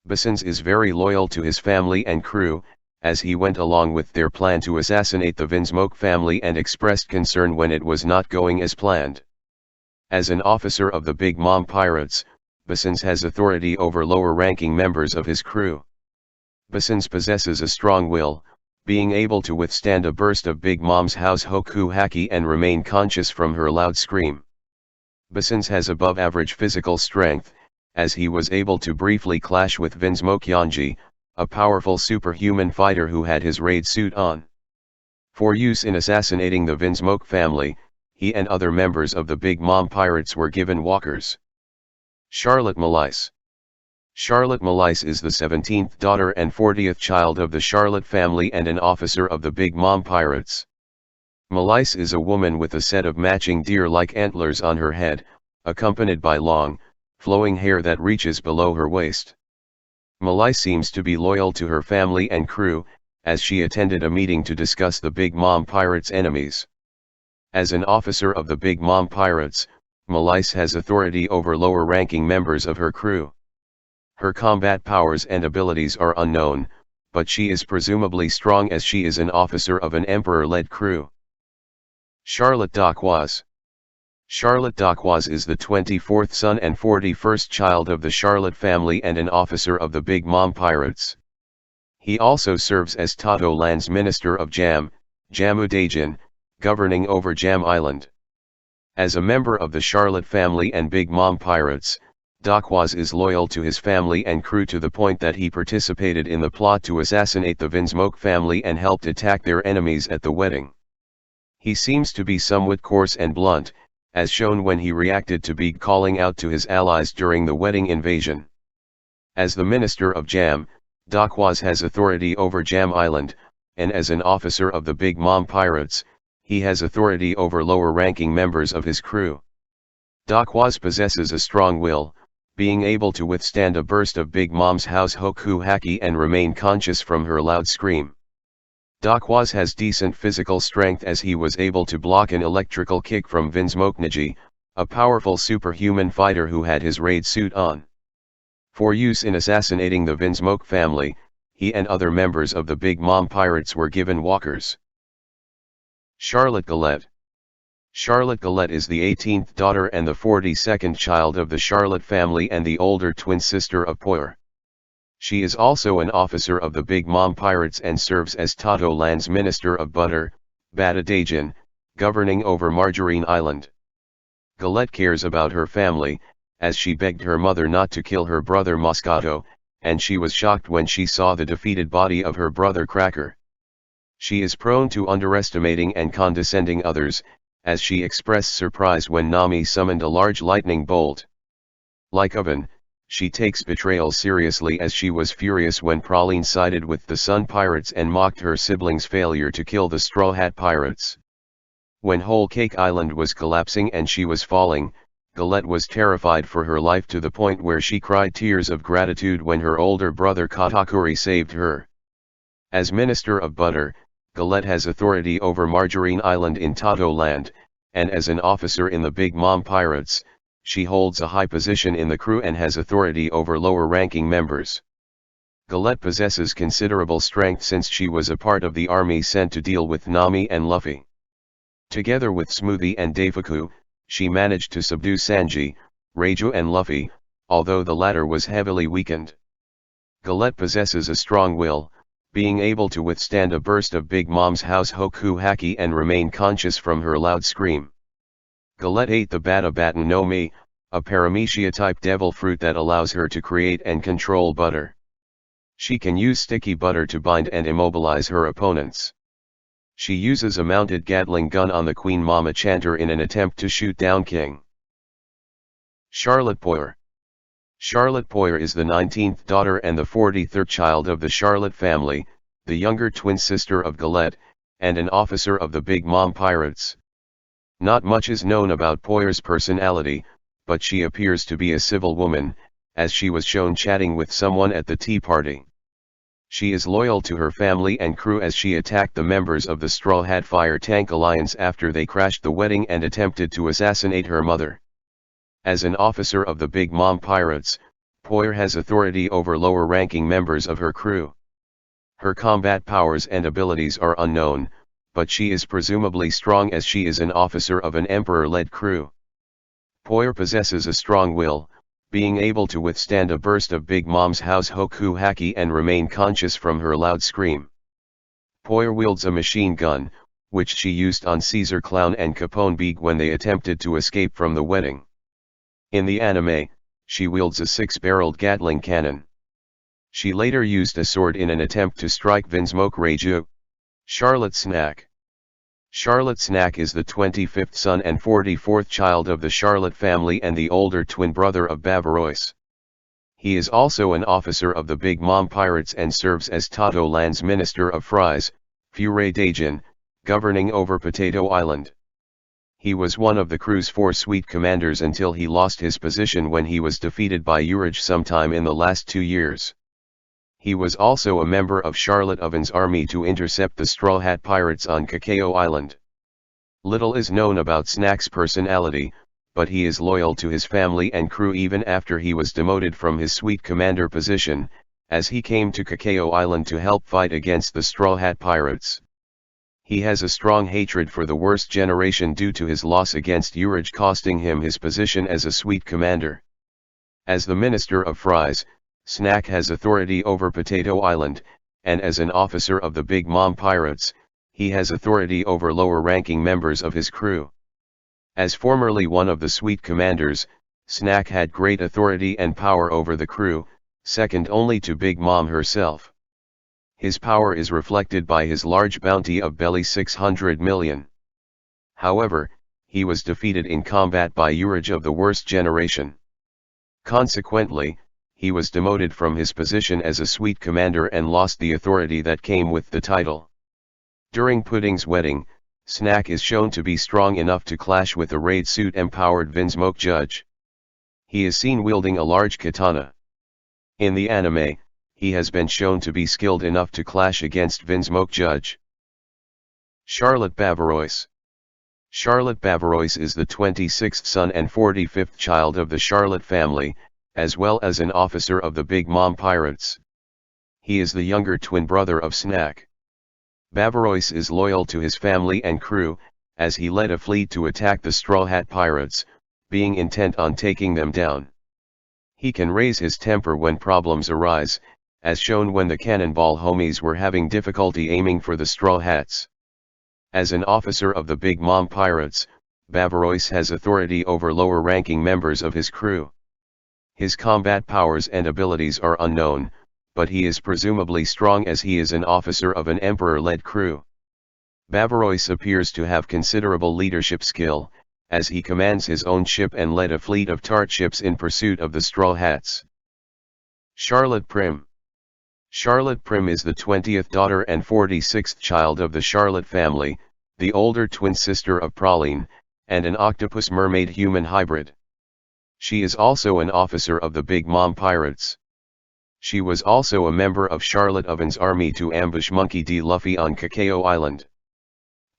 Basins is very loyal to his family and crew, as he went along with their plan to assassinate the Vinsmoke family and expressed concern when it was not going as planned. As an officer of the Big Mom Pirates, Basins has authority over lower-ranking members of his crew. Basins possesses a strong will, being able to withstand a burst of Big Mom's house hoku haki and remain conscious from her loud scream. Basins has above-average physical strength, as he was able to briefly clash with Vinsmoke Yonji, a powerful superhuman fighter who had his raid suit on. For use in assassinating the Vinsmoke family, he and other members of the Big Mom Pirates were given walkers. Charlotte Malice. Charlotte Malice is the 17th daughter and 40th child of the Charlotte family and an officer of the Big Mom Pirates. Malice is a woman with a set of matching deer-like antlers on her head, accompanied by long, flowing hair that reaches below her waist. Malice seems to be loyal to her family and crew, as she attended a meeting to discuss the Big Mom Pirates' enemies. As an officer of the Big Mom Pirates, Malice has authority over lower-ranking members of her crew. Her combat powers and abilities are unknown, but she is presumably strong as she is an officer of an emperor-led crew. Charlotte D'Arquoise. Charlotte D'Arquoise is the 24th son and 41st child of the Charlotte family and an officer of the Big Mom Pirates. He also serves as Totto Land's Minister of Jamudajin, governing over Jam Island. As a member of the Charlotte family and Big Mom Pirates, D'Arquoise is loyal to his family and crew to the point that he participated in the plot to assassinate the Vinsmoke family and helped attack their enemies at the wedding. He seems to be somewhat coarse and blunt, as shown when he reacted to Big calling out to his allies during the wedding invasion. As the Minister of Jam, D'Arquoise has authority over Jam Island, and as an officer of the Big Mom Pirates, he has authority over lower-ranking members of his crew. D'Arquoise possesses a strong will, being able to withstand a burst of Big Mom's house hoku haki and remain conscious from her loud scream. D'Arquoise has decent physical strength as he was able to block an electrical kick from Vinsmoke Niji, a powerful superhuman fighter who had his raid suit on. For use in assassinating the Vinsmoke family, he and other members of the Big Mom Pirates were given walkers. Charlotte Galette. Charlotte Galette is the 18th daughter and the 42nd child of the Charlotte family and the older twin sister of Poyer. She is also an officer of the Big Mom Pirates and serves as Totto Land's Minister of Butter, Batadajan, governing over Margarine Island. Galette cares about her family, as she begged her mother not to kill her brother Moscato, and she was shocked when she saw the defeated body of her brother Cracker. She is prone to underestimating and condescending others, as she expressed surprise when Nami summoned a large lightning bolt. Like Oven, she takes betrayal seriously, as she was furious when Praline sided with the Sun Pirates and mocked her siblings' failure to kill the Straw Hat Pirates. When Whole Cake Island was collapsing and she was falling, Galette was terrified for her life to the point where she cried tears of gratitude when her older brother Katakuri saved her. As Minister of Butter, Galette has authority over Margarine Island in Totto Land, and as an officer in the Big Mom Pirates, she holds a high position in the crew and has authority over lower-ranking members. Galette possesses considerable strength since she was a part of the army sent to deal with Nami and Luffy. Together with Smoothie and Daifuku, she managed to subdue Sanji, Reiju and Luffy, although the latter was heavily weakened. Galette possesses a strong will, being able to withstand a burst of Big Mom's house Hoku Haki and remain conscious from her loud scream. Galette ate the Bata Batan no Mi, a paramecia-type devil fruit that allows her to create and control butter. She can use sticky butter to bind and immobilize her opponents. She uses a mounted Gatling gun on the Queen Mama Chanter in an attempt to shoot down King. Charlotte Poyer. Charlotte Poyer is the 19th daughter and the 43rd child of the Charlotte family, the younger twin sister of Galette, and an officer of the Big Mom Pirates. Not much is known about Poyer's personality, but she appears to be a civil woman, as she was shown chatting with someone at the tea party. She is loyal to her family and crew as she attacked the members of the Straw Hat Fire Tank Alliance after they crashed the wedding and attempted to assassinate her mother. As an officer of the Big Mom Pirates, Poyer has authority over lower-ranking members of her crew. Her combat powers and abilities are unknown, but she is presumably strong as she is an officer of an Emperor-led crew. Poyer possesses a strong will, being able to withstand a burst of Big Mom's house Hoku Haki and remain conscious from her loud scream. Poyer wields a machine gun, which she used on Caesar Clown and Capone Beeg when they attempted to escape from the wedding. In the anime, she wields a 6-barreled Gatling cannon. She later used a sword in an attempt to strike Vinsmoke Reiju. Charlotte Snack. Charlotte Snack is the 25th son and 44th child of the Charlotte family and the older twin brother of Babarois. He is also an officer of the Big Mom Pirates and serves as Totto Land's Minister of Fries, Fure Dajin, governing over Potato Island. He was one of the crew's 4 sweet commanders until he lost his position when he was defeated by Urich sometime in the last 2 years. He was also a member of Charlotte Oven's army to intercept the Straw Hat Pirates on Cacao Island. Little is known about Snack's personality, but he is loyal to his family and crew even after he was demoted from his sweet commander position, as he came to Cacao Island to help fight against the Straw Hat Pirates. He has a strong hatred for the worst generation due to his loss against Urich costing him his position as a sweet commander. As the Minister of Fries, Snack has authority over Potato Island, and as an officer of the Big Mom Pirates, he has authority over lower-ranking members of his crew. As formerly one of the sweet commanders, Snack had great authority and power over the crew, second only to Big Mom herself. His power is reflected by his large bounty of belly 600 million. However, he was defeated in combat by Urich of the worst generation. Consequently, he was demoted from his position as a sweet commander and lost the authority that came with the title. During Pudding's wedding, Snack is shown to be strong enough to clash with a raid suit-empowered Vinsmoke judge. He is seen wielding a large katana. In the anime, he has been shown to be skilled enough to clash against Vinsmoke judge. Charlotte Babarois. Charlotte Bavarois is the 26th son and 45th child of the Charlotte family, as well as an officer of the Big Mom Pirates. He is the younger twin brother of Snack. Bavarois is loyal to his family and crew, as he led a fleet to attack the Straw Hat Pirates, being intent on taking them down. He can raise his temper when problems arise, as shown when the Cannonball homies were having difficulty aiming for the Straw Hats. As an officer of the Big Mom Pirates, Bavarois has authority over lower-ranking members of his crew. His combat powers and abilities are unknown, but he is presumably strong as he is an officer of an emperor-led crew. Bavarois appears to have considerable leadership skill, as he commands his own ship and led a fleet of tart ships in pursuit of the Straw Hats. Charlotte Prim. Charlotte Prim is the 20th daughter and 46th child of the Charlotte family, the older twin sister of Praline, and an octopus-mermaid-human hybrid. She is also an officer of the Big Mom Pirates. She was also a member of Charlotte Oven's army to ambush Monkey D. Luffy on Cacao Island.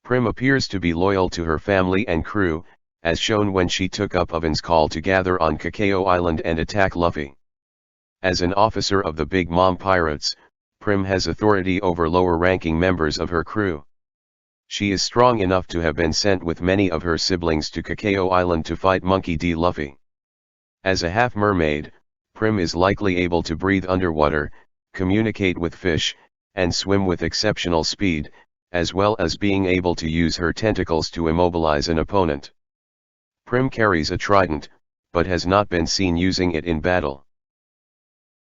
Prim appears to be loyal to her family and crew, as shown when she took up Oven's call to gather on Cacao Island and attack Luffy. As an officer of the Big Mom Pirates, Prim has authority over lower-ranking members of her crew. She is strong enough to have been sent with many of her siblings to Cacao Island to fight Monkey D. Luffy. As a half-mermaid, Prim is likely able to breathe underwater, communicate with fish, and swim with exceptional speed, as well as being able to use her tentacles to immobilize an opponent. Prim carries a trident, but has not been seen using it in battle.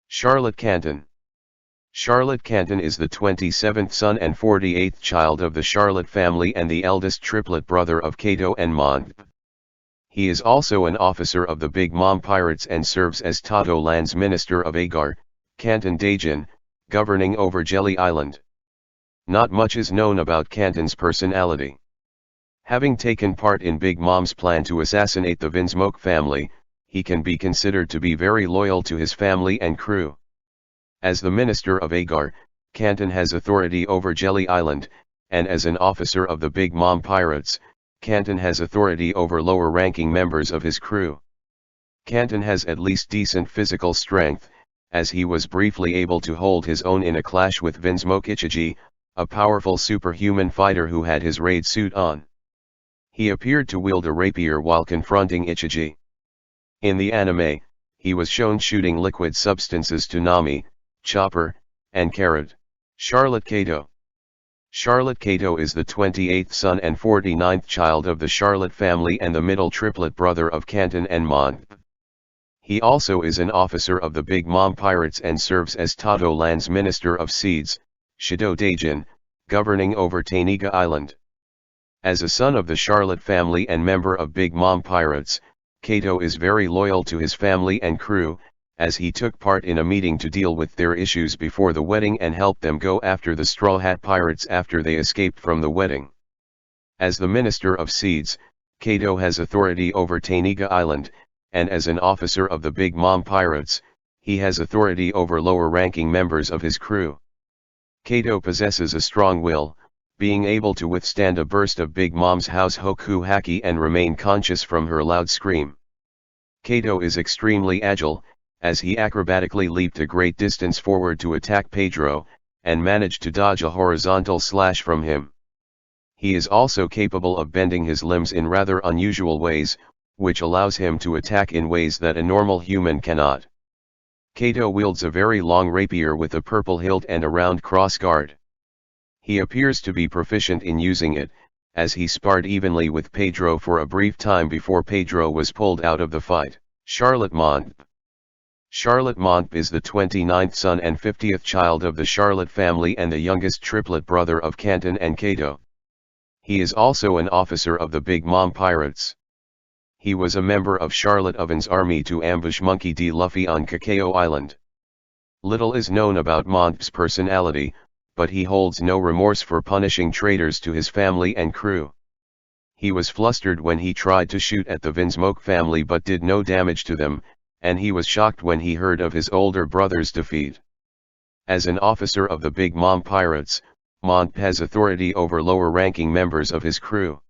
Charlotte Canton. Charlotte Canton is the 27th son and 48th child of the Charlotte family and the eldest triplet brother of Kato and Mont. He is also an officer of the Big Mom Pirates and serves as Totto Land's Minister of Agar, Canton Daijin, governing over Jelly Island. Not much is known about Canton's personality. Having taken part in Big Mom's plan to assassinate the Vinsmoke family, he can be considered to be very loyal to his family and crew. As the Minister of Agar, Canton has authority over Jelly Island, and as an officer of the Big Mom Pirates, Canton has authority over lower-ranking members of his crew. Canton has at least decent physical strength, as he was briefly able to hold his own in a clash with Vinsmoke Ichiji, a powerful superhuman fighter who had his raid suit on. He appeared to wield a rapier while confronting Ichiji. In the anime, he was shown shooting liquid substances to Nami, Chopper, and Carrot. Charlotte Kato. Charlotte Kato is the 28th son and 49th child of the Charlotte family and the middle triplet brother of Canton and Mont. He also is an officer of the Big Mom Pirates and serves as Totto Land's Minister of Seeds, Shido Daijin, governing over Tainiga Island. As a son of the Charlotte family and member of Big Mom Pirates, Kato is very loyal to his family and crew, as he took part in a meeting to deal with their issues before the wedding and helped them go after the Straw Hat Pirates after they escaped from the wedding. As the Minister of Seeds, Kato has authority over Tainiga Island, and as an officer of the Big Mom Pirates, he has authority over lower-ranking members of his crew. Kato possesses a strong will, being able to withstand a burst of Big Mom's house Hoku Haki and remain conscious from her loud scream. Kato is extremely agile, as he acrobatically leaped a great distance forward to attack Pedro, and managed to dodge a horizontal slash from him. He is also capable of bending his limbs in rather unusual ways, which allows him to attack in ways that a normal human cannot. Kato wields a very long rapier with a purple hilt and a round crossguard. He appears to be proficient in using it, as he sparred evenly with Pedro for a brief time before Pedro was pulled out of the fight. Charlotte Mont. Charlotte Mont is the 29th son and 50th child of the Charlotte family and the youngest triplet brother of Canton and Kato. He is also an officer of the Big Mom Pirates. He was a member of Charlotte Oven's army to ambush Monkey D. Luffy on Cacao Island. Little is known about Mont's personality, but he holds no remorse for punishing traitors to his family and crew. He was flustered when he tried to shoot at the Vinsmoke family but did no damage to them, and he was shocked when he heard of his older brother's defeat. As an officer of the Big Mom Pirates, Mont has authority over lower-ranking members of his crew.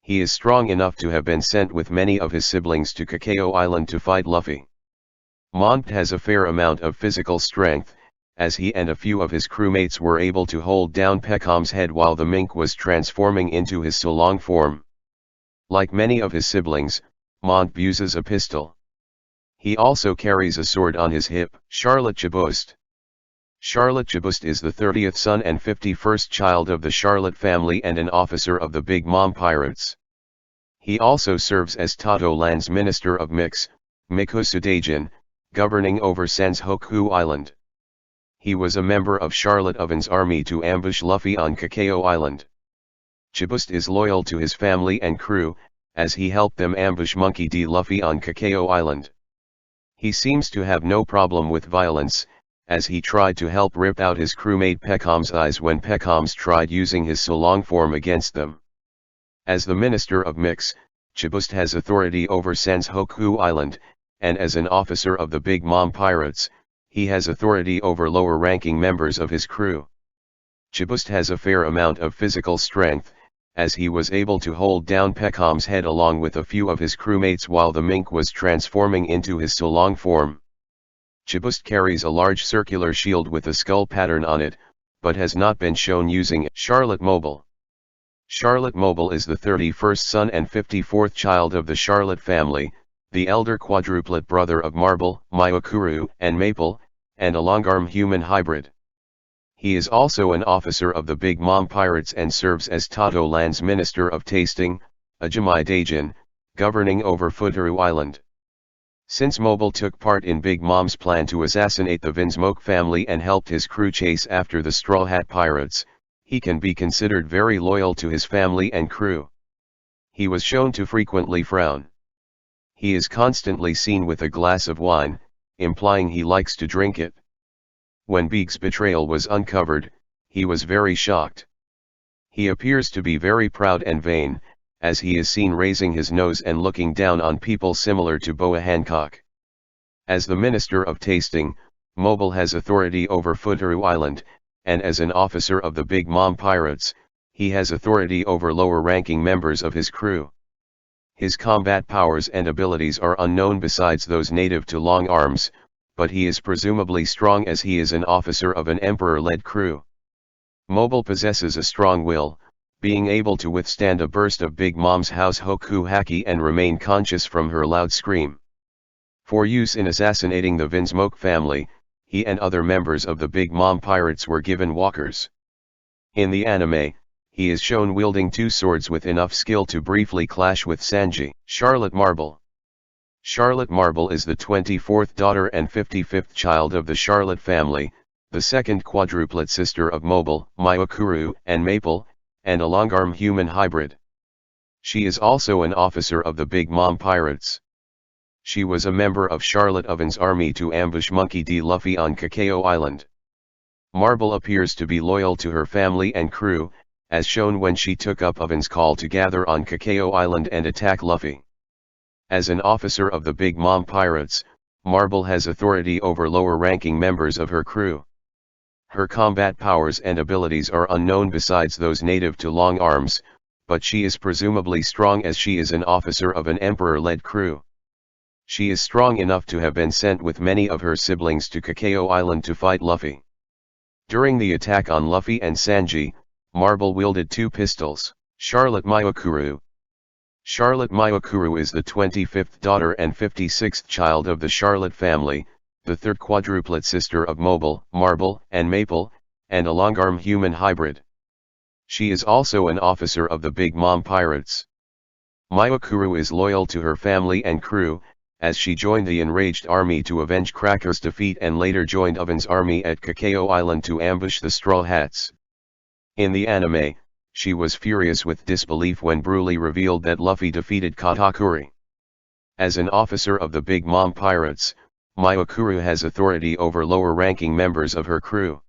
He is strong enough to have been sent with many of his siblings to Cacao Island to fight Luffy. Mont has a fair amount of physical strength, as he and a few of his crewmates were able to hold down Pekom's head while the mink was transforming into his Solong form. Like many of his siblings, Mont uses a pistol. He also carries a sword on his hip. Charlotte Chibust. Charlotte Chibust is the 30th son and 51st child of the Charlotte family and an officer of the Big Mom Pirates. He also serves as Totto Land's Minister of Mix, Mikusudajin, governing over Sanzhoku Island. He was a member of Charlotte Oven's army to ambush Luffy on Cacao Island. Chibust is loyal to his family and crew, as he helped them ambush Monkey D. Luffy on Cacao Island. He seems to have no problem with violence, as he tried to help rip out his crewmate Pekom's eyes when Pekom's tried using his Solong form against them. As the Minister of Mix, Chibust has authority over Sanzhoku Island, and as an officer of the Big Mom Pirates, he has authority over lower-ranking members of his crew. Chibust has a fair amount of physical strength, as he was able to hold down Pekom's head along with a few of his crewmates while the mink was transforming into his Solong form. Chibust carries a large circular shield with a skull pattern on it, but has not been shown using it. Charlotte Mobile. Charlotte Mobile is the 31st son and 54th child of the Charlotte family, the elder quadruplet brother of Marble, Myokuru, and Maple, and a longarm human hybrid. He is also an officer of the Big Mom Pirates and serves as Totto Land's Minister of Tasting, Ajimai Dajin, governing over Futuru Island. Since Mobile took part in Big Mom's plan to assassinate the Vinsmoke family and helped his crew chase after the Straw Hat Pirates, he can be considered very loyal to his family and crew. He was shown to frequently frown. He is constantly seen with a glass of wine, implying he likes to drink it. When Beeg's betrayal was uncovered, he was very shocked. He appears to be very proud and vain, as he is seen raising his nose and looking down on people similar to Boa Hancock. As the Minister of Tasting, Mobile has authority over Futuru Island, and as an officer of the Big Mom Pirates, he has authority over lower-ranking members of his crew. His combat powers and abilities are unknown besides those native to Long Arms, but he is presumably strong as he is an officer of an emperor-led crew. Mobile possesses a strong will, being able to withstand a burst of Big Mom's house Hoku Haki and remain conscious from her loud scream. For use in assassinating the Vinsmoke family, he and other members of the Big Mom Pirates were given walkers. In the anime, he is shown wielding two swords with enough skill to briefly clash with Sanji. Charlotte Marble. Charlotte Marble is the 24th daughter and 55th child of the Charlotte family, the second quadruplet sister of Mobile, Myokuru, and Maple, and a longarm human hybrid. She is also an officer of the Big Mom Pirates. She was a member of Charlotte Oven's army to ambush Monkey D. Luffy on Cacao Island. Marble appears to be loyal to her family and crew, as shown when she took up Oven's call to gather on Cacao Island and attack Luffy. As an officer of the Big Mom Pirates, Marble has authority over lower-ranking members of her crew. Her combat powers and abilities are unknown besides those native to Long Arms, but she is presumably strong as she is an officer of an emperor-led crew. She is strong enough to have been sent with many of her siblings to Cacao Island to fight Luffy. During the attack on Luffy and Sanji, Marble wielded two pistols. Charlotte Myokuru. Charlotte Myokuru is the 25th daughter and 56th child of the Charlotte family, the third quadruplet sister of Mobile, Marble, and Maple, and a longarm human hybrid. She is also an officer of the Big Mom Pirates. Myokuru is loyal to her family and crew, as she joined the enraged army to avenge Cracker's defeat and later joined Oven's army at Cacao Island to ambush the Straw Hats. In the anime, she was furious with disbelief when Broly revealed that Luffy defeated Katakuri. As an officer of the Big Mom Pirates, Myokuru has authority over lower-ranking members of her crew.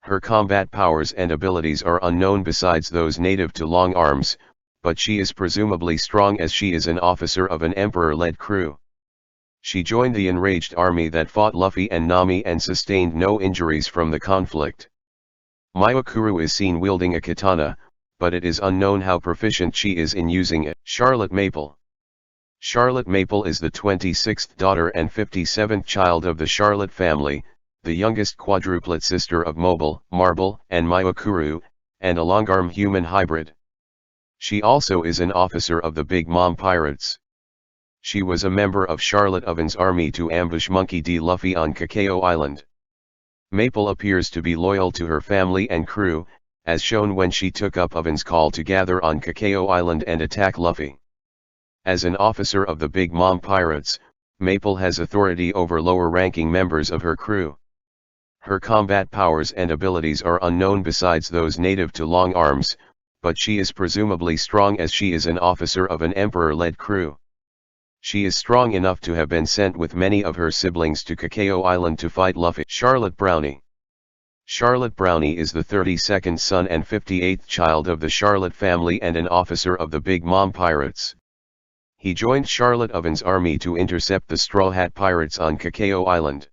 Her combat powers and abilities are unknown besides those native to Long Arms, but she is presumably strong as she is an officer of an emperor-led crew. She joined the enraged army that fought Luffy and Nami and sustained no injuries from the conflict. Myokuru is seen wielding a katana, but it is unknown how proficient she is in using it. Charlotte Maple. Charlotte Maple is the 26th daughter and 57th child of the Charlotte family, the youngest quadruplet sister of Mobile, Marble, and Mayokuru, and a longarm human hybrid. She also is an officer of the Big Mom Pirates. She was a member of Charlotte Oven's army to ambush Monkey D. Luffy on Cacao Island. Maple appears to be loyal to her family and crew, as shown when she took up Oven's call to gather on Cacao Island and attack Luffy. As an officer of the Big Mom Pirates, Maple has authority over lower-ranking members of her crew. Her combat powers and abilities are unknown besides those native to long arms, but she is presumably strong as she is an officer of an emperor-led crew. She is strong enough to have been sent with many of her siblings to Cacao Island to fight Luffy. Charlotte Brownie. Charlotte Brownie is the 32nd son and 58th child of the Charlotte family and an officer of the Big Mom Pirates. He joined Charlotte Oven's army to intercept the Straw Hat Pirates on Cacao Island.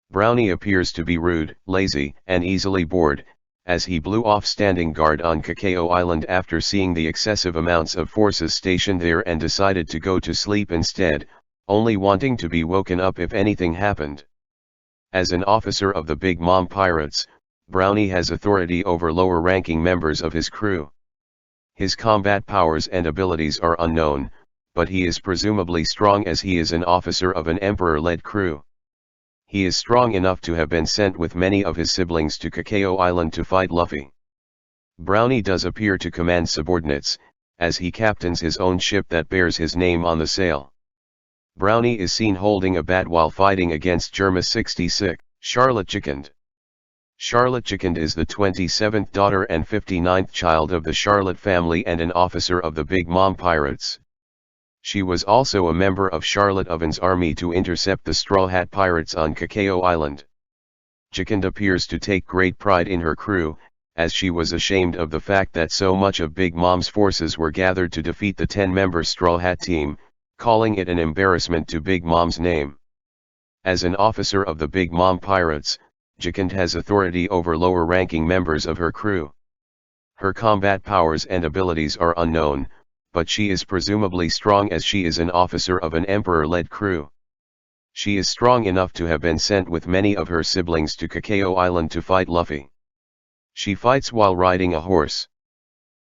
Brownie appears to be rude, lazy, and easily bored, as he blew off standing guard on Cacao Island after seeing the excessive amounts of forces stationed there and decided to go to sleep instead, only wanting to be woken up if anything happened. As an officer of the Big Mom Pirates, Brownie has authority over lower-ranking members of his crew. His combat powers and abilities are unknown, but he is presumably strong as he is an officer of an emperor-led crew. He is strong enough to have been sent with many of his siblings to Cacao Island to fight Luffy. Brownie does appear to command subordinates, as he captains his own ship that bears his name on the sail. Brownie is seen holding a bat while fighting against Germa 66. Charlotte Chickend. Charlotte Chickend is the 27th daughter and 59th child of the Charlotte family and an officer of the Big Mom Pirates. She was also a member of Charlotte Oven's army to intercept the Straw Hat Pirates on Cacao Island. Chickend appears to take great pride in her crew, as she was ashamed of the fact that so much of Big Mom's forces were gathered to defeat the 10-member Straw Hat team, calling it an embarrassment to Big Mom's name. As an officer of the Big Mom Pirates, Chickend has authority over lower-ranking members of her crew. Her combat powers and abilities are unknown, but she is presumably strong as she is an officer of an emperor-led crew. She is strong enough to have been sent with many of her siblings to Cacao Island to fight Luffy. She fights while riding a horse.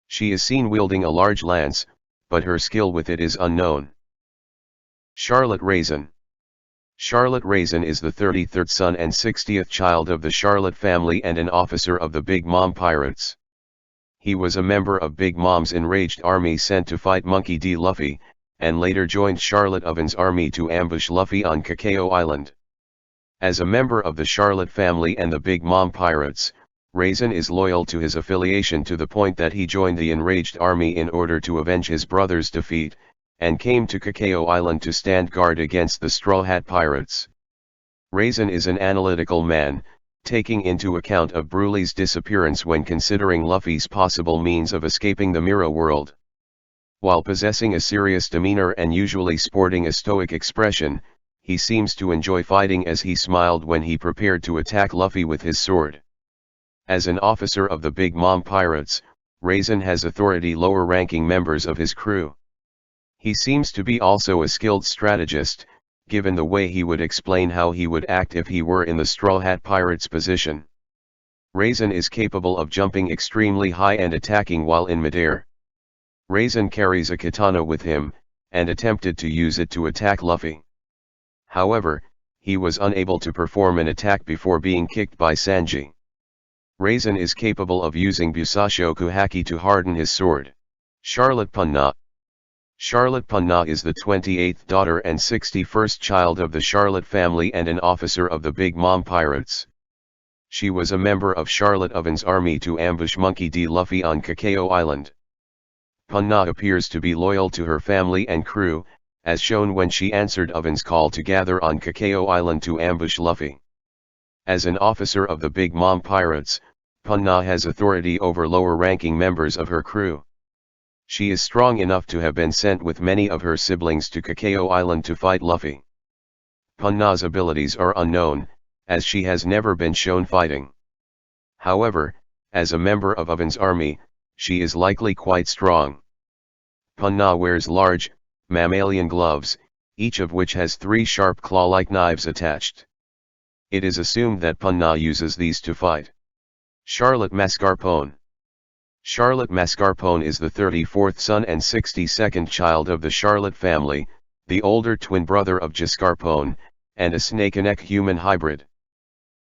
She is seen wielding a large lance, but her skill with it is unknown. Charlotte Raisin. Charlotte Raisin is the 33rd son and 60th child of the Charlotte family and an officer of the Big Mom Pirates. He was a member of Big Mom's enraged army sent to fight Monkey D. Luffy, and later joined Charlotte Oven's army to ambush Luffy on Cacao Island. As a member of the Charlotte family and the Big Mom Pirates, Raisin is loyal to his affiliation to the point that he joined the enraged army in order to avenge his brother's defeat, and came to Cacao Island to stand guard against the Straw Hat Pirates. Raisin is an analytical man, taking into account of Broly's disappearance when considering Luffy's possible means of escaping the Mirror world. While possessing a serious demeanor and usually sporting a stoic expression, he seems to enjoy fighting as he smiled when he prepared to attack Luffy with his sword. As an officer of the Big Mom Pirates, Raisin has authority lower-ranking members of his crew. He seems to be also a skilled strategist, given the way he would explain how he would act if he were in the Straw Hat Pirate's position. Raisin is capable of jumping extremely high and attacking while in midair. Raisin carries a katana with him, and attempted to use it to attack Luffy. However, he was unable to perform an attack before being kicked by Sanji. Raisin is capable of using Busashoku Haki to harden his sword. Charlotte Punna. Charlotte Punna is the 28th daughter and 61st child of the Charlotte family and an officer of the Big Mom Pirates. She was a member of Charlotte Oven's army to ambush Monkey D. Luffy on Cacao Island. Punna appears to be loyal to her family and crew, as shown when she answered Oven's call to gather on Cacao Island to ambush Luffy. As an officer of the Big Mom Pirates, Punna has authority over lower-ranking members of her crew. She is strong enough to have been sent with many of her siblings to Cacao Island to fight Luffy. Punna's abilities are unknown, as she has never been shown fighting. However, as a member of Oven's army, she is likely quite strong. Punna wears large, mammalian gloves, each of which has 3 sharp claw-like knives attached. It is assumed that Punna uses these to fight. Charlotte Mascarpone. Charlotte Mascarpone is the 34th son and 62nd child of the Charlotte family, the older twin brother of Giscarpone, and a snake-and-neck human hybrid.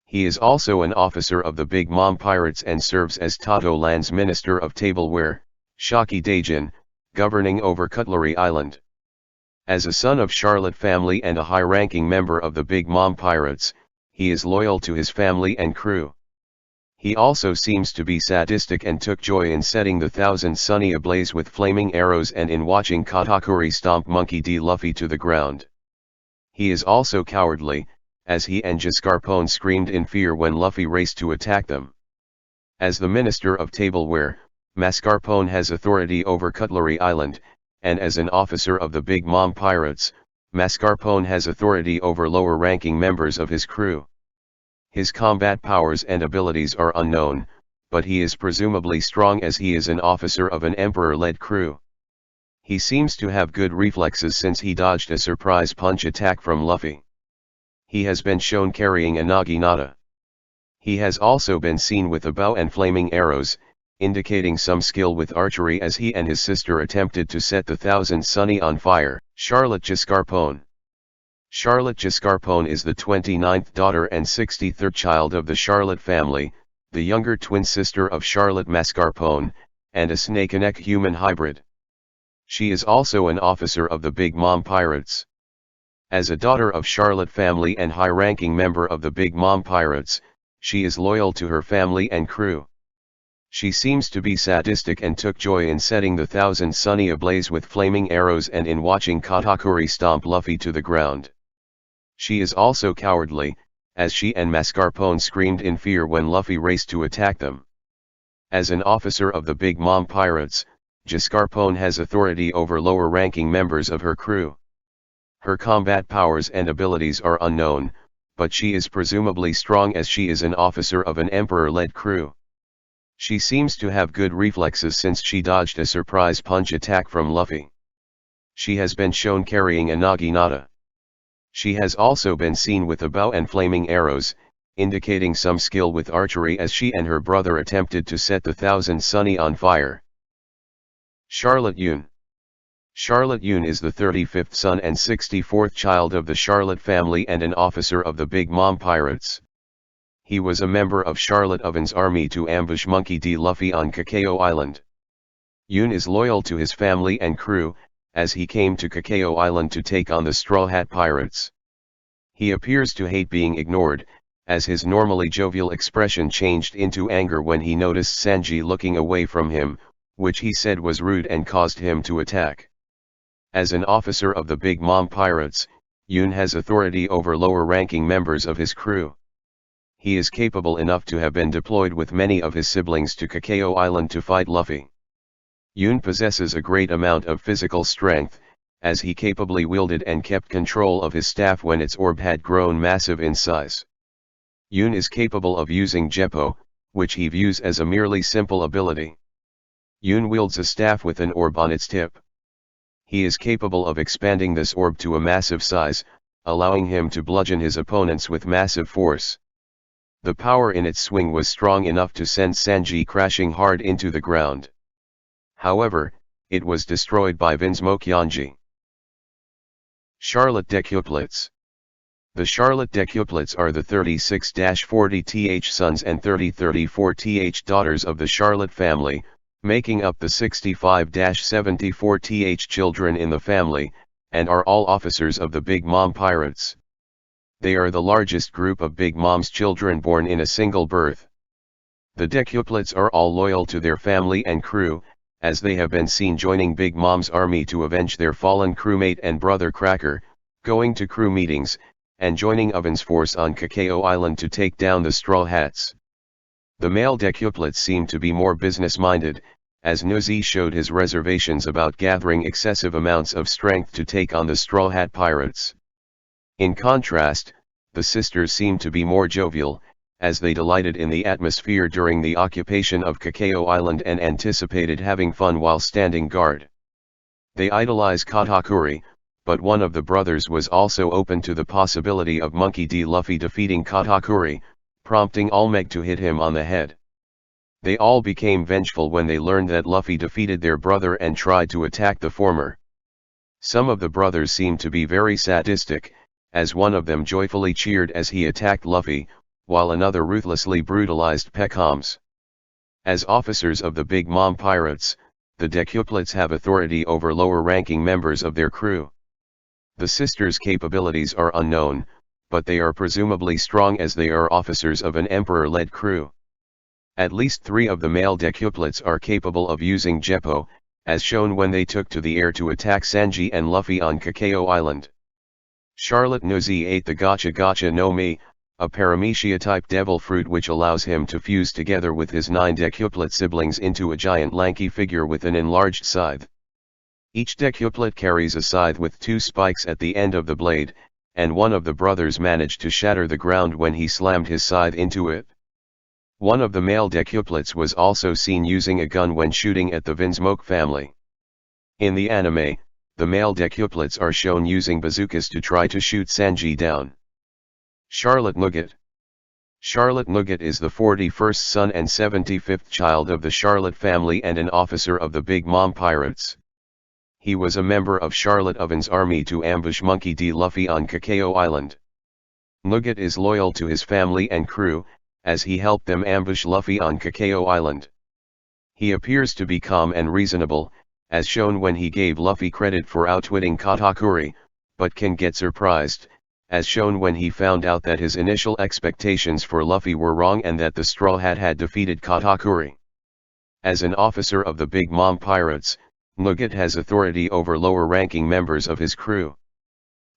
He is also an officer of the Big Mom Pirates and serves as Totto Land's Minister of Tableware, Shaki Dajin, governing over Cutlery Island. As a son of Charlotte family and a high-ranking member of the Big Mom Pirates, he is loyal to his family and crew. He also seems to be sadistic and took joy in setting the Thousand Sunny ablaze with flaming arrows and in watching Katakuri stomp Monkey D. Luffy to the ground. He is also cowardly, as he and Giscarpone screamed in fear when Luffy raced to attack them. As the Minister of Tableware, Mascarpone has authority over Cutlery Island, and as an officer of the Big Mom Pirates, Mascarpone has authority over lower-ranking members of his crew. His combat powers and abilities are unknown, but he is presumably strong as he is an officer of an Emperor-led crew. He seems to have good reflexes since he dodged a surprise punch attack from Luffy. He has been shown carrying a naginata. He has also been seen with a bow and flaming arrows, indicating some skill with archery as he and his sister attempted to set the Thousand Sunny on fire. Charlotte Giscarpone. Charlotte Giscarpone is the 29th daughter and 63rd child of the Charlotte family, the younger twin sister of Charlotte Mascarpone, and a snake-and-neck human hybrid. She is also an officer of the Big Mom Pirates. As a daughter of Charlotte family and high-ranking member of the Big Mom Pirates, she is loyal to her family and crew. She seems to be sadistic and took joy in setting the Thousand Sunny ablaze with flaming arrows and in watching Katakuri stomp Luffy to the ground. She is also cowardly, as she and Mascarpone screamed in fear when Luffy raced to attack them. As an officer of the Big Mom Pirates, Giscarpone has authority over lower-ranking members of her crew. Her combat powers and abilities are unknown, but she is presumably strong as she is an officer of an Emperor-led crew. She seems to have good reflexes since she dodged a surprise punch attack from Luffy. She has been shown carrying a naginata. She has also been seen with a bow and flaming arrows, indicating some skill with archery as she and her brother attempted to set the Thousand Sunny on fire. Charlotte Yun. Charlotte Yun is the 35th son and 64th child of the Charlotte family and an officer of the Big Mom Pirates. He was a member of Charlotte Oven's army to ambush Monkey D. Luffy on Cacao Island. Yun is loyal to his family and crew, as he came to Cacao Island to take on the Straw Hat Pirates. He appears to hate being ignored, as his normally jovial expression changed into anger when he noticed Sanji looking away from him, which he said was rude and caused him to attack. As an officer of the Big Mom Pirates, Yun has authority over lower-ranking members of his crew. He is capable enough to have been deployed with many of his siblings to Cacao Island to fight Luffy. Yun possesses a great amount of physical strength, as he capably wielded and kept control of his staff when its orb had grown massive in size. Yun is capable of using Jeppo, which he views as a merely simple ability. Yun wields a staff with an orb on its tip. He is capable of expanding this orb to a massive size, allowing him to bludgeon his opponents with massive force. The power in its swing was strong enough to send Sanji crashing hard into the ground. However, it was destroyed by Vinsmoke. Charlotte Decuplets. The Charlotte Decuplets are the 36-40th sons and 30-34th daughters of the Charlotte family, making up the 65-74th children in the family, and are all officers of the Big Mom Pirates. They are the largest group of Big Mom's children born in a single birth. The Decuplets are all loyal to their family and crew, as they have been seen joining Big Mom's army to avenge their fallen crewmate and brother Cracker, going to crew meetings, and joining Oven's force on Cacao Island to take down the Straw Hats. The male Decuplets seem to be more business-minded, as Nuzi showed his reservations about gathering excessive amounts of strength to take on the Straw Hat Pirates. In contrast, the sisters seem to be more jovial, as they delighted in the atmosphere during the occupation of Cacao Island and anticipated having fun while standing guard. They idolize Katakuri, but one of the brothers was also open to the possibility of Monkey D. Luffy defeating Katakuri, prompting All-Meg to hit him on the head. They all became vengeful when they learned that Luffy defeated their brother and tried to attack the former. Some of the brothers seemed to be very sadistic, as one of them joyfully cheered as he attacked Luffy, while another ruthlessly brutalized Pecoms. As officers of the Big Mom Pirates, the decuplets have authority over lower-ranking members of their crew. The sisters' capabilities are unknown, but they are presumably strong as they are officers of an emperor-led crew. At least 3 of the male decuplets are capable of using Jeppo, as shown when they took to the air to attack Sanji and Luffy on Cacao Island. Charlotte Nozi ate the Gacha Gacha no Mi, a paramecia-type devil fruit which allows him to fuse together with his 9 decuplet siblings into a giant lanky figure with an enlarged scythe. Each decuplet carries a scythe with 2 spikes at the end of the blade, and one of the brothers managed to shatter the ground when he slammed his scythe into it. One of the male decuplets was also seen using a gun when shooting at the Vinsmoke family. In the anime, the male decuplets are shown using bazookas to try to shoot Sanji down. Charlotte Nugget. Charlotte Nugget is the 41st son and 75th child of the Charlotte family and an officer of the Big Mom Pirates. He was a member of Charlotte Oven's army to ambush Monkey D. Luffy on Cacao Island. Nugget is loyal to his family and crew, as he helped them ambush Luffy on Cacao Island. He appears to be calm and reasonable, as shown when he gave Luffy credit for outwitting Katakuri, but can get surprised, as shown when he found out that his initial expectations for Luffy were wrong and that the Straw Hat had defeated Katakuri. As an officer of the Big Mom Pirates, Nugget has authority over lower-ranking members of his crew.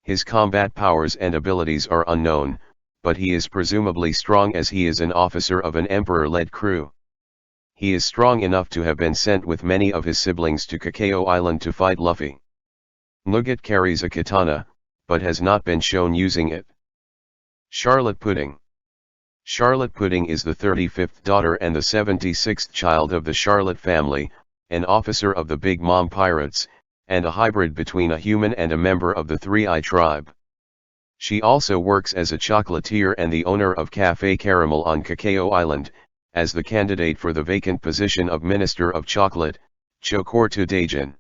His combat powers and abilities are unknown, but he is presumably strong as he is an officer of an emperor-led crew. He is strong enough to have been sent with many of his siblings to Cacao Island to fight Luffy. Nugget carries a katana, but has not been shown using it. Charlotte Pudding. Charlotte Pudding is the 35th daughter and the 76th child of the Charlotte family, an officer of the Big Mom Pirates, and a hybrid between a human and a member of the 3-Eye tribe. She also works as a chocolatier and the owner of Café Caramel on Cacao Island, as the candidate for the vacant position of Minister of Chocolate, Chokortu Daijin.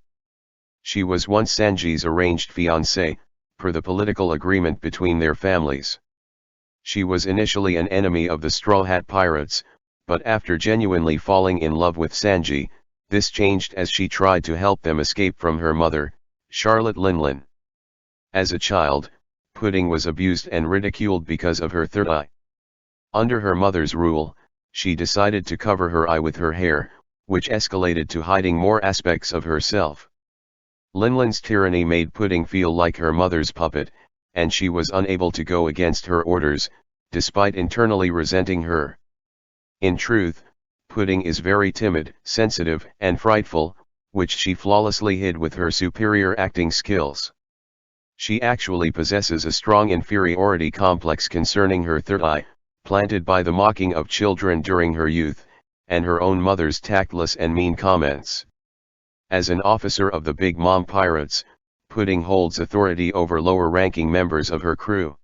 She was once Sanji's arranged fiancée, per the political agreement between their families. She was initially an enemy of the Straw Hat Pirates, but after genuinely falling in love with Sanji, this changed as she tried to help them escape from her mother, Charlotte Linlin. As a child, Pudding was abused and ridiculed because of her third eye. Under her mother's rule, she decided to cover her eye with her hair, which escalated to hiding more aspects of herself. Linlin's tyranny made Pudding feel like her mother's puppet, and she was unable to go against her orders, despite internally resenting her. In truth, Pudding is very timid, sensitive, and frightful, which she flawlessly hid with her superior acting skills. She actually possesses a strong inferiority complex concerning her third eye, planted by the mocking of children during her youth, and her own mother's tactless and mean comments. As an officer of the Big Mom Pirates, Pudding holds authority over lower-ranking members of her crew.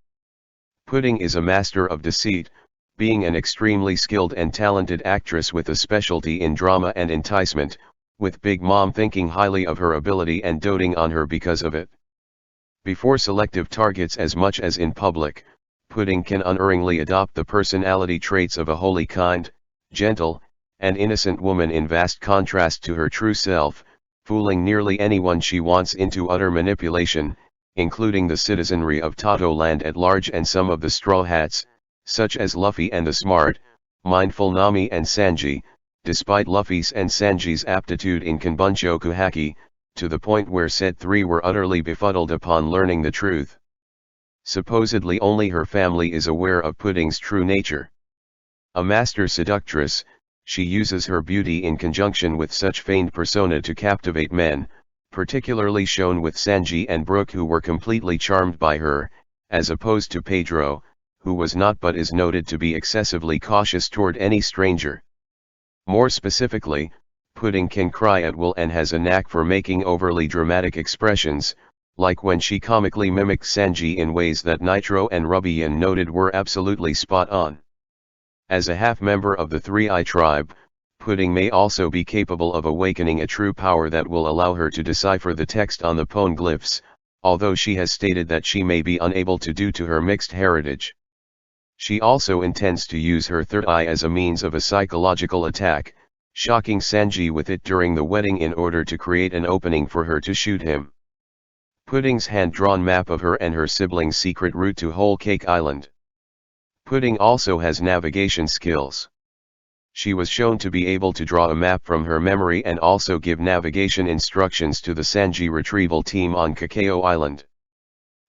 Pudding is a master of deceit, being an extremely skilled and talented actress with a specialty in drama and enticement, with Big Mom thinking highly of her ability and doting on her because of it. Before selective targets as much as in public, Pudding can unerringly adopt the personality traits of a wholly kind, gentle, and innocent woman in vast contrast to her true self, fooling nearly anyone she wants into utter manipulation, including the citizenry of Totto Land at large and some of the Straw Hats, such as Luffy and the smart, mindful Nami and Sanji, despite Luffy's and Sanji's aptitude in Kanbunchoku Haki, to the point where said 3 were utterly befuddled upon learning the truth. Supposedly only her family is aware of Pudding's true nature. A master seductress, she uses her beauty in conjunction with such feigned persona to captivate men, particularly shown with Sanji and Brook, who were completely charmed by her, as opposed to Pedro, who was not but is noted to be excessively cautious toward any stranger. More specifically, Pudding can cry at will and has a knack for making overly dramatic expressions, like when she comically mimicked Sanji in ways that Nitro and Rubian noted were absolutely spot on. As a half-member of the Three-Eye tribe, Pudding may also be capable of awakening a true power that will allow her to decipher the text on the poneglyphs, although she has stated that she may be unable to due to her mixed heritage. She also intends to use her third eye as a means of a psychological attack, shocking Sanji with it during the wedding in order to create an opening for her to shoot him. Pudding's hand-drawn map of her and her siblings' secret route to Whole Cake Island. Pudding also has navigation skills. She was shown to be able to draw a map from her memory and also give navigation instructions to the Sanji retrieval team on Cacao Island.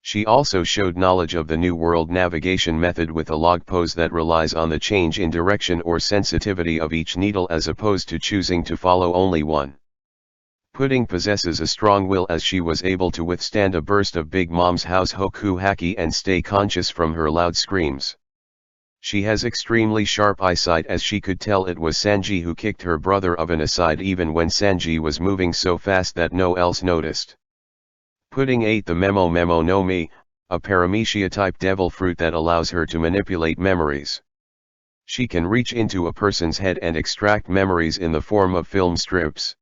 She also showed knowledge of the New World navigation method with a log pose that relies on the change in direction or sensitivity of each needle as opposed to choosing to follow only one. Pudding possesses a strong will as she was able to withstand a burst of Big Mom's house hoku haki and stay conscious from her loud screams. She has extremely sharp eyesight as she could tell it was Sanji who kicked her brother Oven aside even when Sanji was moving so fast that no else noticed. Pudding ate the Memo no Mi, a paramecia-type devil fruit that allows her to manipulate memories. She can reach into a person's head and extract memories in the form of film strips.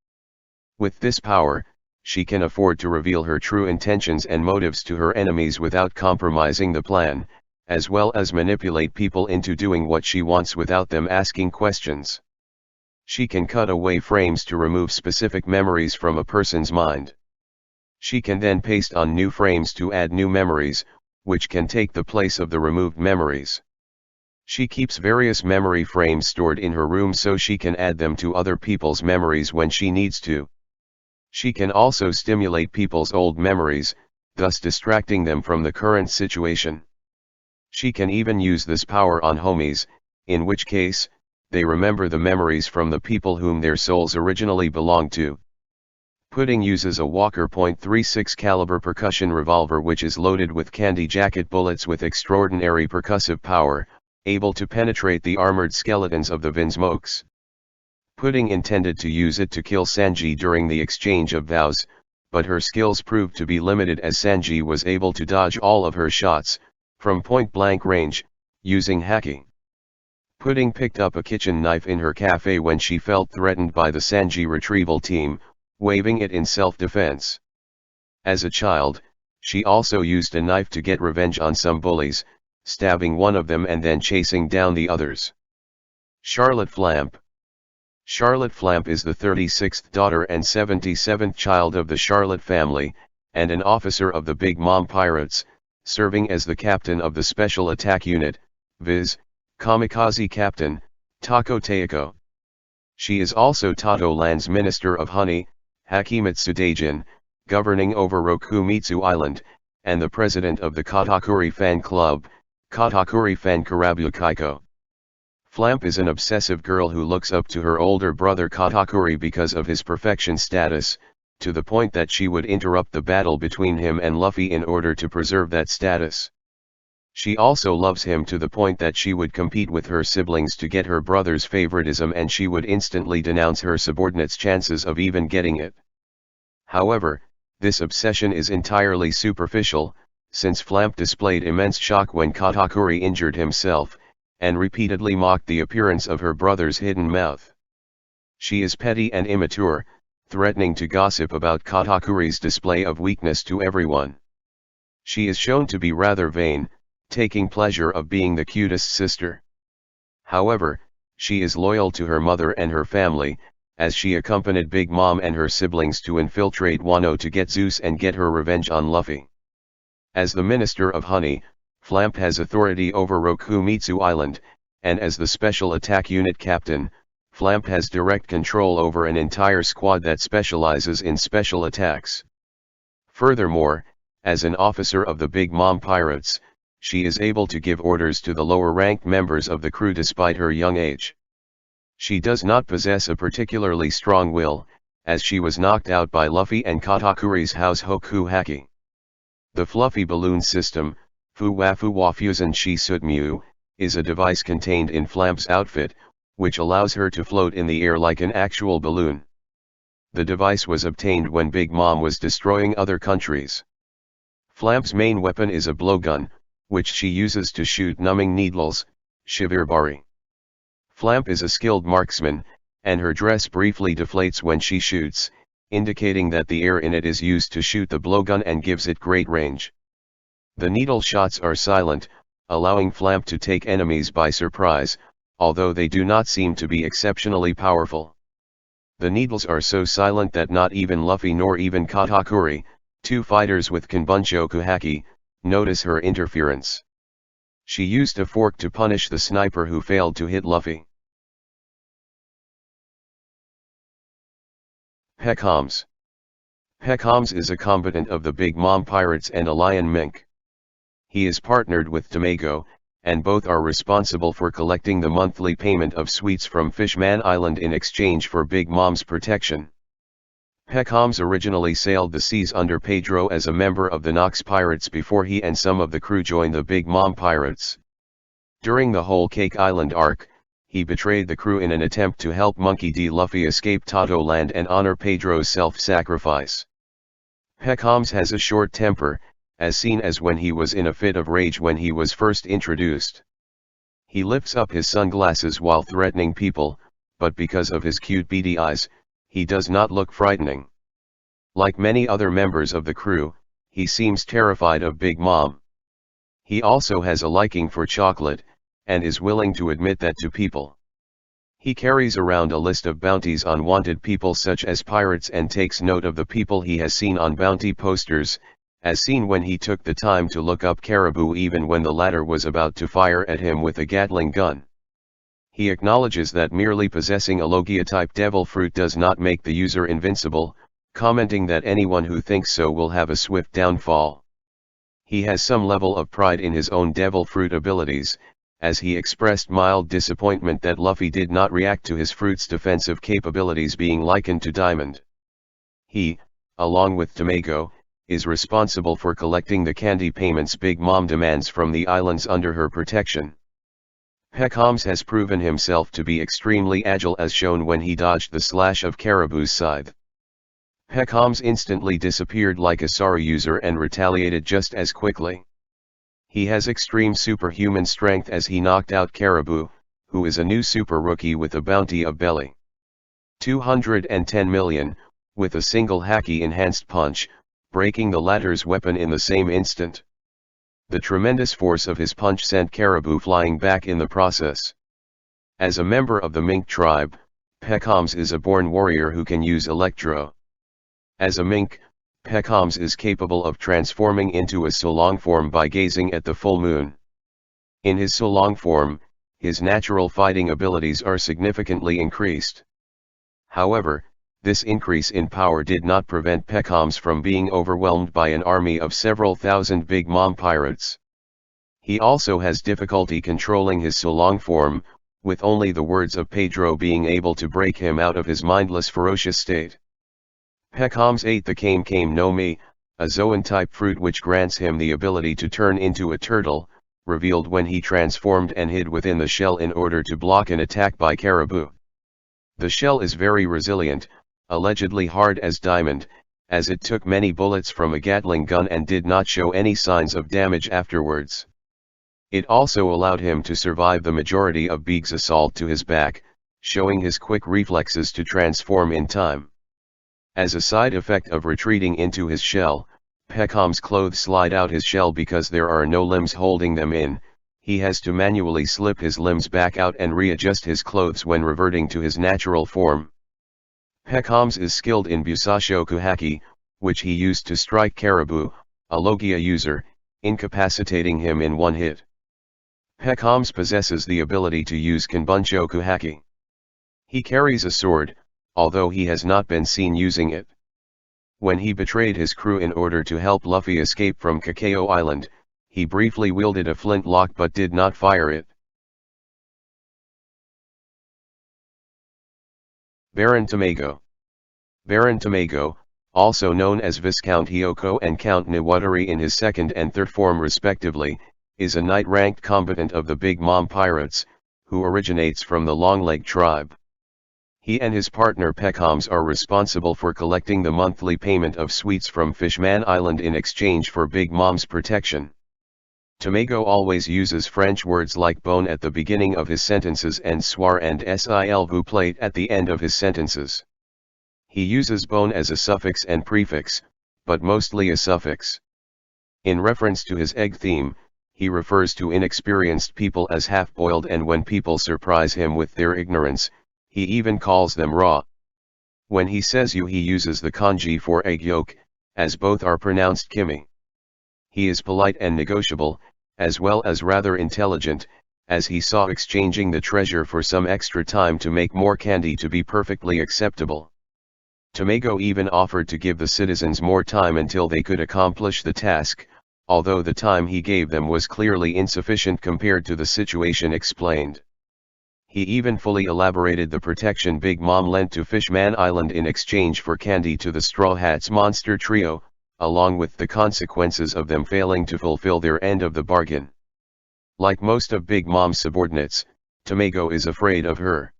With this power, she can afford to reveal her true intentions and motives to her enemies without compromising the plan, as well as manipulate people into doing what she wants without them asking questions. She can cut away frames to remove specific memories from a person's mind. She can then paste on new frames to add new memories, which can take the place of the removed memories. She keeps various memory frames stored in her room so she can add them to other people's memories when she needs to. She can also stimulate people's old memories, thus distracting them from the current situation. She can even use this power on homies, in which case, they remember the memories from the people whom their souls originally belonged to. Pudding uses a Walker .36 caliber percussion revolver which is loaded with candy jacket bullets with extraordinary percussive power, able to penetrate the armored skeletons of the Vinsmokes. Pudding intended to use it to kill Sanji during the exchange of vows, but her skills proved to be limited as Sanji was able to dodge all of her shots, from point-blank range, using hacking. Pudding picked up a kitchen knife in her cafe when she felt threatened by the Sanji retrieval team, waving it in self-defense. As a child, she also used a knife to get revenge on some bullies, stabbing one of them and then chasing down the others. Charlotte Flamp. Charlotte Flamp is the 36th daughter and 77th child of the Charlotte family, and an officer of the Big Mom Pirates, serving as the captain of the Special Attack Unit, viz., Kamikaze Captain, Tako Teiko. She is also Totto Land's Minister of Honey, Hakimitsu Daijin, governing over Rokumitsu Island, and the president of the Katakuri fan club, Katakuri fan Karabu Kaiko. Flamp is an obsessive girl who looks up to her older brother Katakuri because of his perfection status, to the point that she would interrupt the battle between him and Luffy in order to preserve that status. She also loves him to the point that she would compete with her siblings to get her brother's favoritism and she would instantly denounce her subordinates' chances of even getting it. However, this obsession is entirely superficial, since Flamp displayed immense shock when Katakuri injured himself, and repeatedly mocked the appearance of her brother's hidden mouth. She is petty and immature, threatening to gossip about Katakuri's display of weakness to everyone. She is shown to be rather vain, taking pleasure of being the cutest sister. However, she is loyal to her mother and her family, as she accompanied Big Mom and her siblings to infiltrate Wano to get Zeus and get her revenge on Luffy. As the Minister of Honey, Flamp has authority over Rokumitsu Island, and as the Special Attack Unit Captain, Flamp has direct control over an entire squad that specializes in special attacks. Furthermore, as an officer of the Big Mom Pirates, she is able to give orders to the lower-ranked members of the crew despite her young age. She does not possess a particularly strong will, as she was knocked out by Luffy and Katakuri's house hoku haki. The Fluffy Balloon System, Fuwafu Wafusen Shi Sutmu, is a device contained in Flamp's outfit, which allows her to float in the air like an actual balloon. The device was obtained when Big Mom was destroying other countries. Flamp's main weapon is a blowgun, which she uses to shoot numbing needles, shivirbari. Flamp is a skilled marksman, and her dress briefly deflates when she shoots, indicating that the air in it is used to shoot the blowgun and gives it great range. The needle shots are silent, allowing Flamp to take enemies by surprise, although they do not seem to be exceptionally powerful. The needles are so silent that not even Luffy nor even Katakuri, two fighters with Kanbunchoku Haki, notice her interference. She used a fork to punish the sniper who failed to hit Luffy. Peckhams. Peckhams is a combatant of the Big Mom Pirates and a lion mink. He is partnered with Tamago, and both are responsible for collecting the monthly payment of sweets from Fishman Island in exchange for Big Mom's protection. Peckhams originally sailed the seas under Pedro as a member of the Nox Pirates before he and some of the crew joined the Big Mom Pirates. During the whole Cake Island arc, he betrayed the crew in an attempt to help Monkey D. Luffy escape Totto Land and honor Pedro's self-sacrifice. Peckhams has a short temper, as seen as when he was in a fit of rage when he was first introduced. He lifts up his sunglasses while threatening people, but because of his cute beady eyes, he does not look frightening. Like many other members of the crew, he seems terrified of Big Mom. He also has a liking for chocolate, and is willing to admit that to people. He carries around a list of bounties on wanted people such as pirates and takes note of the people he has seen on bounty posters, as seen when he took the time to look up Caribou even when the latter was about to fire at him with a Gatling gun. He acknowledges that merely possessing a Logia-type devil fruit does not make the user invincible, commenting that anyone who thinks so will have a swift downfall. He has some level of pride in his own devil fruit abilities, as he expressed mild disappointment that Luffy did not react to his fruit's defensive capabilities being likened to Diamond. He, along with Tamago, is responsible for collecting the candy payments Big Mom demands from the islands under her protection. Peckhams has proven himself to be extremely agile as shown when he dodged the slash of Caribou's scythe. Peckhams instantly disappeared like a Saru user and retaliated just as quickly. He has extreme superhuman strength as he knocked out Caribou, who is a new super rookie with a bounty of belly 210 million, with a single Haki enhanced punch, breaking the latter's weapon in the same instant. The tremendous force of his punch sent Caribou flying back in the process. As a member of the Mink tribe, Peckhams is a born warrior who can use Electro. As a Mink, Peckhams is capable of transforming into a Solong form by gazing at the full moon. In his Solong form, his natural fighting abilities are significantly increased. However, this increase in power did not prevent Peckhams from being overwhelmed by an army of several thousand Big Mom pirates. He also has difficulty controlling his Solong form, with only the words of Pedro being able to break him out of his mindless ferocious state. Peckhams ate the Kame no Mi, a Zoan-type fruit which grants him the ability to turn into a turtle, revealed when he transformed and hid within the shell in order to block an attack by Caribou. The shell is very resilient, allegedly hard as diamond, as it took many bullets from a Gatling gun and did not show any signs of damage afterwards. It also allowed him to survive the majority of Big's assault to his back, showing his quick reflexes to transform in time. As a side effect of retreating into his shell, Peckhams' clothes slide out his shell because there are no limbs holding them in. He has to manually slip his limbs back out and readjust his clothes when reverting to his natural form. Peckhams is skilled in Busashoku Haki, which he used to strike Caribou, a Logia user, incapacitating him in one hit. Peckhams possesses the ability to use Kanbunchoku Haki. He carries a sword, although he has not been seen using it. When he betrayed his crew in order to help Luffy escape from Cacao Island, he briefly wielded a flintlock but did not fire it. Baron Tamago. Baron Tamago, also known as Viscount Hyoko and Count Niwatari in his second and third form respectively, is a knight-ranked combatant of the Big Mom Pirates, who originates from the Longleg tribe. He and his partner Peckhams are responsible for collecting the monthly payment of sweets from Fishman Island in exchange for Big Mom's protection. Tomago always uses French words like bon at the beginning of his sentences and soir and s'il vous plaît at the end of his sentences. He uses bon as a suffix and prefix, but mostly a suffix. In reference to his egg theme, he refers to inexperienced people as half-boiled, and when people surprise him with their ignorance, he even calls them raw. When he says you, he uses the kanji for egg yolk, as both are pronounced kimi. He is polite and negotiable, as well as rather intelligent, as he saw exchanging the treasure for some extra time to make more candy to be perfectly acceptable. Tomago even offered to give the citizens more time until they could accomplish the task, although the time he gave them was clearly insufficient compared to the situation explained. He even fully elaborated the protection Big Mom lent to Fishman Island in exchange for candy to the Straw Hats monster trio, along with the consequences of them failing to fulfill their end of the bargain. Like most of Big Mom's subordinates, Tomago is afraid of her.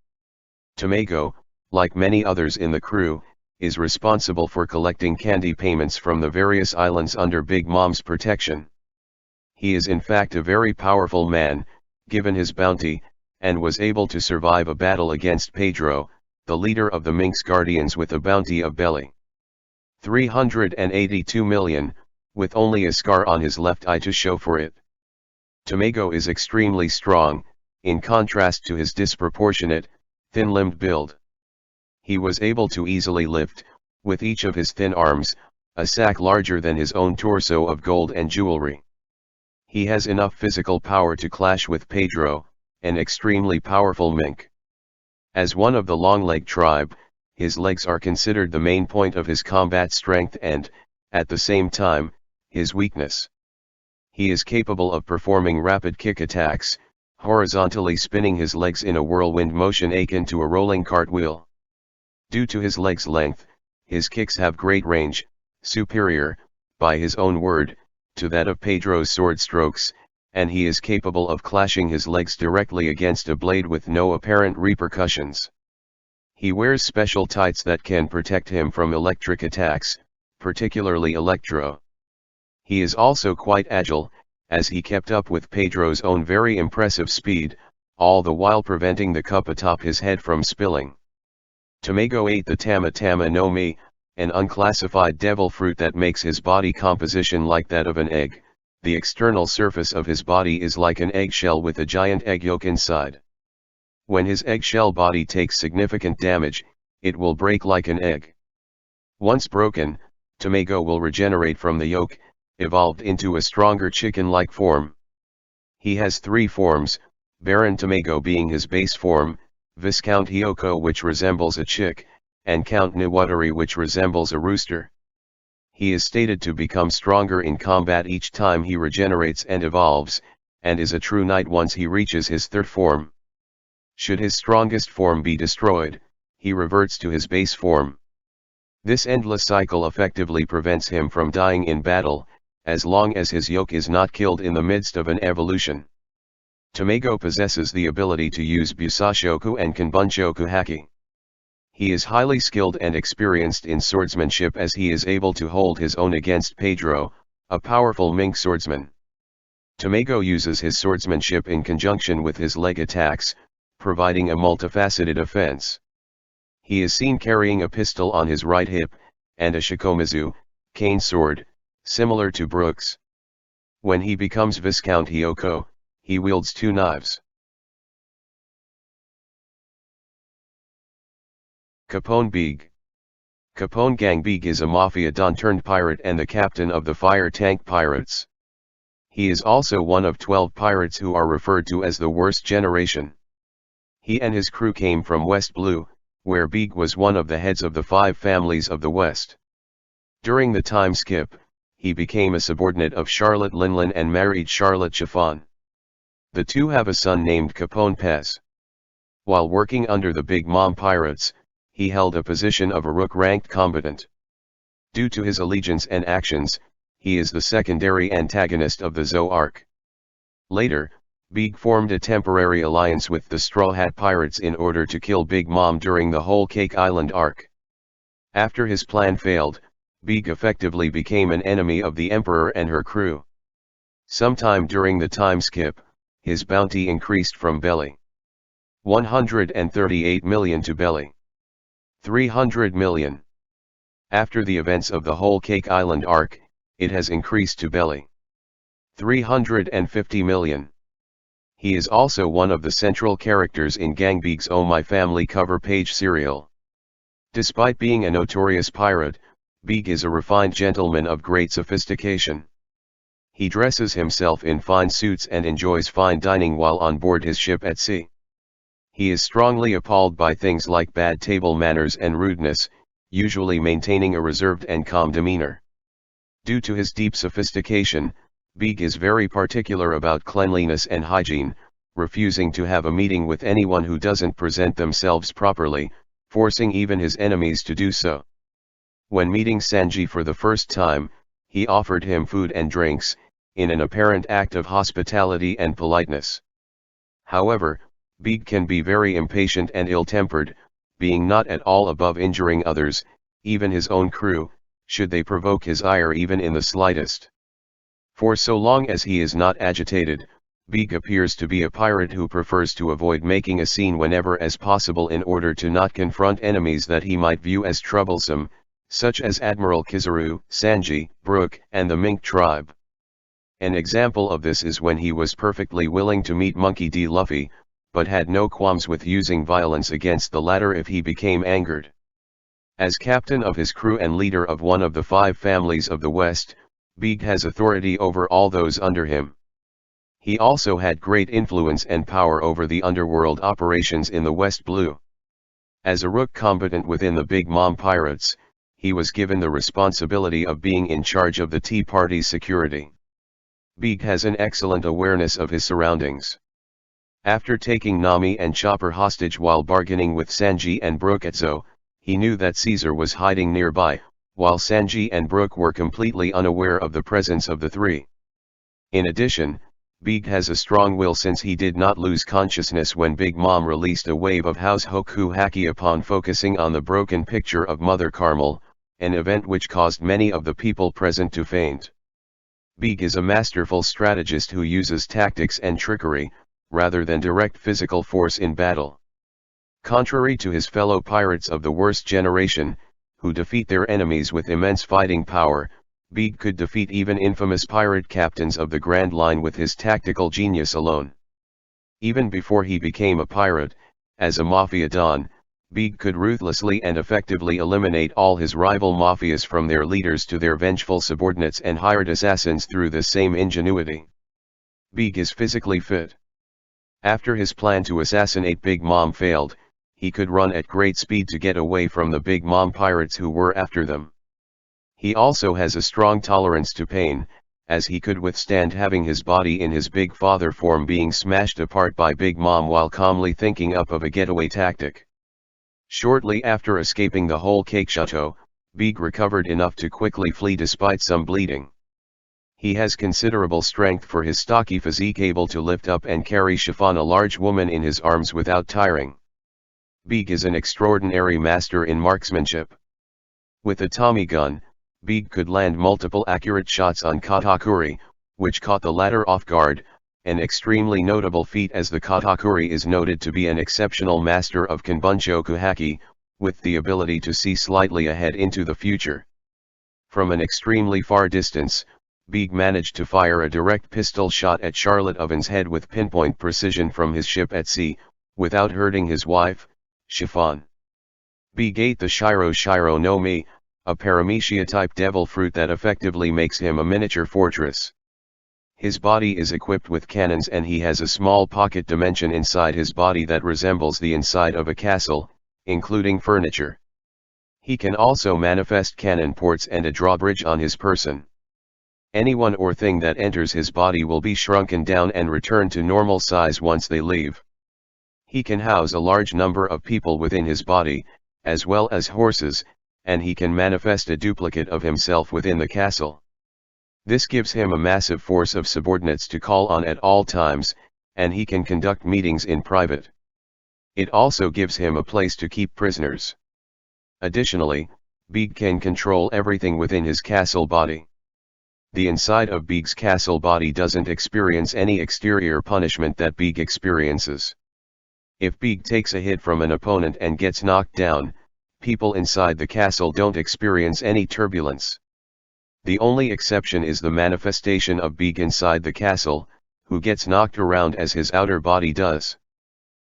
Tomago, like many others in the crew, is responsible for collecting candy payments from the various islands under Big Mom's protection. He is in fact a very powerful man, given his bounty, and was able to survive a battle against Pedro, the leader of the Minx Guardians, with a bounty of belly 382 million, with only a scar on his left eye to show for it. Tomago is extremely strong, in contrast to his disproportionate, thin-limbed build. He was able to easily lift, with each of his thin arms, a sack larger than his own torso of gold and jewelry. He has enough physical power to clash with Pedro, an extremely powerful mink. As one of the Longleg tribe, his legs are considered the main point of his combat strength and, at the same time, his weakness. He is capable of performing rapid kick attacks, horizontally spinning his legs in a whirlwind motion akin to a rolling cartwheel. Due to his legs' length, his kicks have great range, superior, by his own word, to that of Pedro's sword strokes, and he is capable of clashing his legs directly against a blade with no apparent repercussions. He wears special tights that can protect him from electric attacks, particularly electro. He is also quite agile, as he kept up with Pedro's own very impressive speed, all the while preventing the cup atop his head from spilling. Tomago ate the tama tama no mi, an unclassified devil fruit that makes his body composition like that of an egg. The external surface of his body is like an eggshell with a giant egg yolk inside. When his eggshell body takes significant damage, it will break like an egg. Once broken, Tomago will regenerate from the yolk, evolved into a stronger chicken-like form. He has three forms, Baron Tomago being his base form, Viscount Hyoko which resembles a chick, and Count Niwatari which resembles a rooster. He is stated to become stronger in combat each time he regenerates and evolves, and is a true knight once he reaches his third form. Should his strongest form be destroyed, he reverts to his base form. This endless cycle effectively prevents him from dying in battle, as long as his yolk is not killed in the midst of an evolution. Tomago possesses the ability to use Busashoku and Kanbunshoku haki. He is highly skilled and experienced in swordsmanship, as he is able to hold his own against Pedro, a powerful mink swordsman. Tomago uses his swordsmanship in conjunction with his leg attacks, providing a multifaceted offense. He is seen carrying a pistol on his right hip, and a shikomizu, cane sword, similar to Brooks. When he becomes Viscount Hyoko, he wields two knives. Capone Beeg. Capone Gang Beeg is a mafia don turned pirate and the captain of the Fire Tank Pirates. He is also one of 12 pirates who are referred to as the Worst Generation. He and his crew came from West Blue, where Beeg was one of the heads of the 5 families of the West. During the time skip, he became a subordinate of Charlotte Linlin and married Charlotte Chiffon. The two have a son named Capone Pez. While working under the Big Mom Pirates, he held a position of a rook-ranked combatant. Due to his allegiance and actions, he is the secondary antagonist of the Zo arc. Later, Big formed a temporary alliance with the Straw Hat Pirates in order to kill Big Mom during the whole Cake Island arc. After his plan failed, Big effectively became an enemy of the Emperor and her crew. Sometime during the time skip, his bounty increased from belly 138 million to belly 300 million. After the events of the whole Cake Island arc, it has increased to belly 350 million. He is also one of the central characters in Gang Big's Oh My Family cover page serial. Despite being a notorious pirate, Big is a refined gentleman of great sophistication. He dresses himself in fine suits and enjoys fine dining while on board his ship at sea. He is strongly appalled by things like bad table manners and rudeness, usually maintaining a reserved and calm demeanor. Due to his deep sophistication, Big is very particular about cleanliness and hygiene, refusing to have a meeting with anyone who doesn't present themselves properly, forcing even his enemies to do so. When meeting Sanji for the first time, he offered him food and drinks, in an apparent act of hospitality and politeness. However, Big can be very impatient and ill-tempered, being not at all above injuring others, even his own crew, should they provoke his ire even in the slightest. For so long as he is not agitated, Big appears to be a pirate who prefers to avoid making a scene whenever as possible in order to not confront enemies that he might view as troublesome, such as Admiral Kizaru, Sanji, Brook, and the Mink tribe. An example of this is when he was perfectly willing to meet Monkey D. Luffy, but had no qualms with using violence against the latter if he became angered. As captain of his crew and leader of one of the 5 families of the West, Big has authority over all those under him. He also had great influence and power over the underworld operations in the West Blue. As a rook combatant within the Big Mom Pirates, he was given the responsibility of being in charge of the Tea Party's security. Big has an excellent awareness of his surroundings. After taking Nami and Chopper hostage while bargaining with Sanji and Brook at Zoo, he knew that Caesar was hiding nearby, while Sanji and Brook were completely unaware of the presence of the three. In addition, Big has a strong will since he did not lose consciousness when Big Mom released a wave of House Hoku Haki upon focusing on the broken picture of Mother Carmel, an event which caused many of the people present to faint. Big is a masterful strategist who uses tactics and trickery, rather than direct physical force in battle. Contrary to his fellow pirates of the worst generation, who defeat their enemies with immense fighting power, Big could defeat even infamous pirate captains of the Grand Line with his tactical genius alone. Even before he became a pirate, as a mafia don, Big could ruthlessly and effectively eliminate all his rival mafias from their leaders to their vengeful subordinates and hired assassins through the same ingenuity. Big is physically fit. After his plan to assassinate Big Mom failed, he could run at great speed to get away from the Big Mom pirates who were after them. He also has a strong tolerance to pain, as he could withstand having his body in his Big Father form being smashed apart by Big Mom while calmly thinking up of a getaway tactic. Shortly after escaping the whole Cake Chateau, Big recovered enough to quickly flee despite some bleeding. He has considerable strength for his stocky physique, able to lift up and carry Chiffon, a large woman, in his arms without tiring. Big is an extraordinary master in marksmanship. With a Tommy gun, Big could land multiple accurate shots on Katakuri, which caught the latter off guard, an extremely notable feat as the Katakuri is noted to be an exceptional master of Kanbunchoku Haki, with the ability to see slightly ahead into the future. From an extremely far distance, Big managed to fire a direct pistol shot at Charlotte Oven's head with pinpoint precision from his ship at sea, without hurting his wife, Chiffon. Big ate the Shiro no Mi, a paramecia-type devil fruit that effectively makes him a miniature fortress. His body is equipped with cannons and he has a small pocket dimension inside his body that resembles the inside of a castle, including furniture. He can also manifest cannon ports and a drawbridge on his person. Anyone or thing that enters his body will be shrunken down and return to normal size once they leave. He can house a large number of people within his body, as well as horses, and he can manifest a duplicate of himself within the castle. This gives him a massive force of subordinates to call on at all times, and he can conduct meetings in private. It also gives him a place to keep prisoners. Additionally, Big can control everything within his castle body. The inside of Big's castle body doesn't experience any exterior punishment that Big experiences. If Big takes a hit from an opponent and gets knocked down, people inside the castle don't experience any turbulence. The only exception is the manifestation of Big inside the castle, who gets knocked around as his outer body does.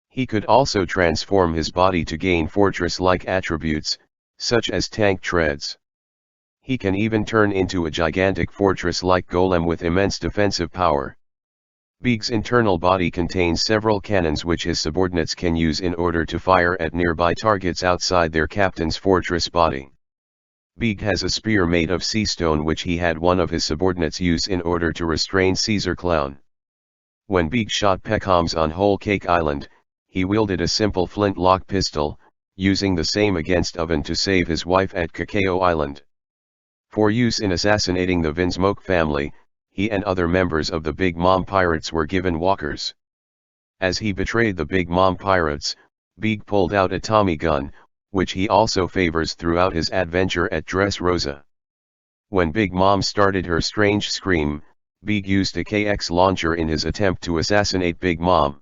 He could also transform his body to gain fortress-like attributes, such as tank treads. He can even turn into a gigantic fortress-like golem with immense defensive power. Big's internal body contains several cannons which his subordinates can use in order to fire at nearby targets outside their captain's fortress body. Big has a spear made of sea stone which he had one of his subordinates use in order to restrain Caesar Clown. When Big shot Peckham's on Whole Cake Island, he wielded a simple flintlock pistol, using the same against Oven to save his wife at Cacao Island. For use in assassinating the Vinsmoke family, he and other members of the Big Mom Pirates were given walkers. As he betrayed the Big Mom Pirates, Big pulled out a Tommy gun, which he also favors throughout his adventure at Dressrosa. When Big Mom started her strange scream, Big used a KX launcher in his attempt to assassinate Big Mom.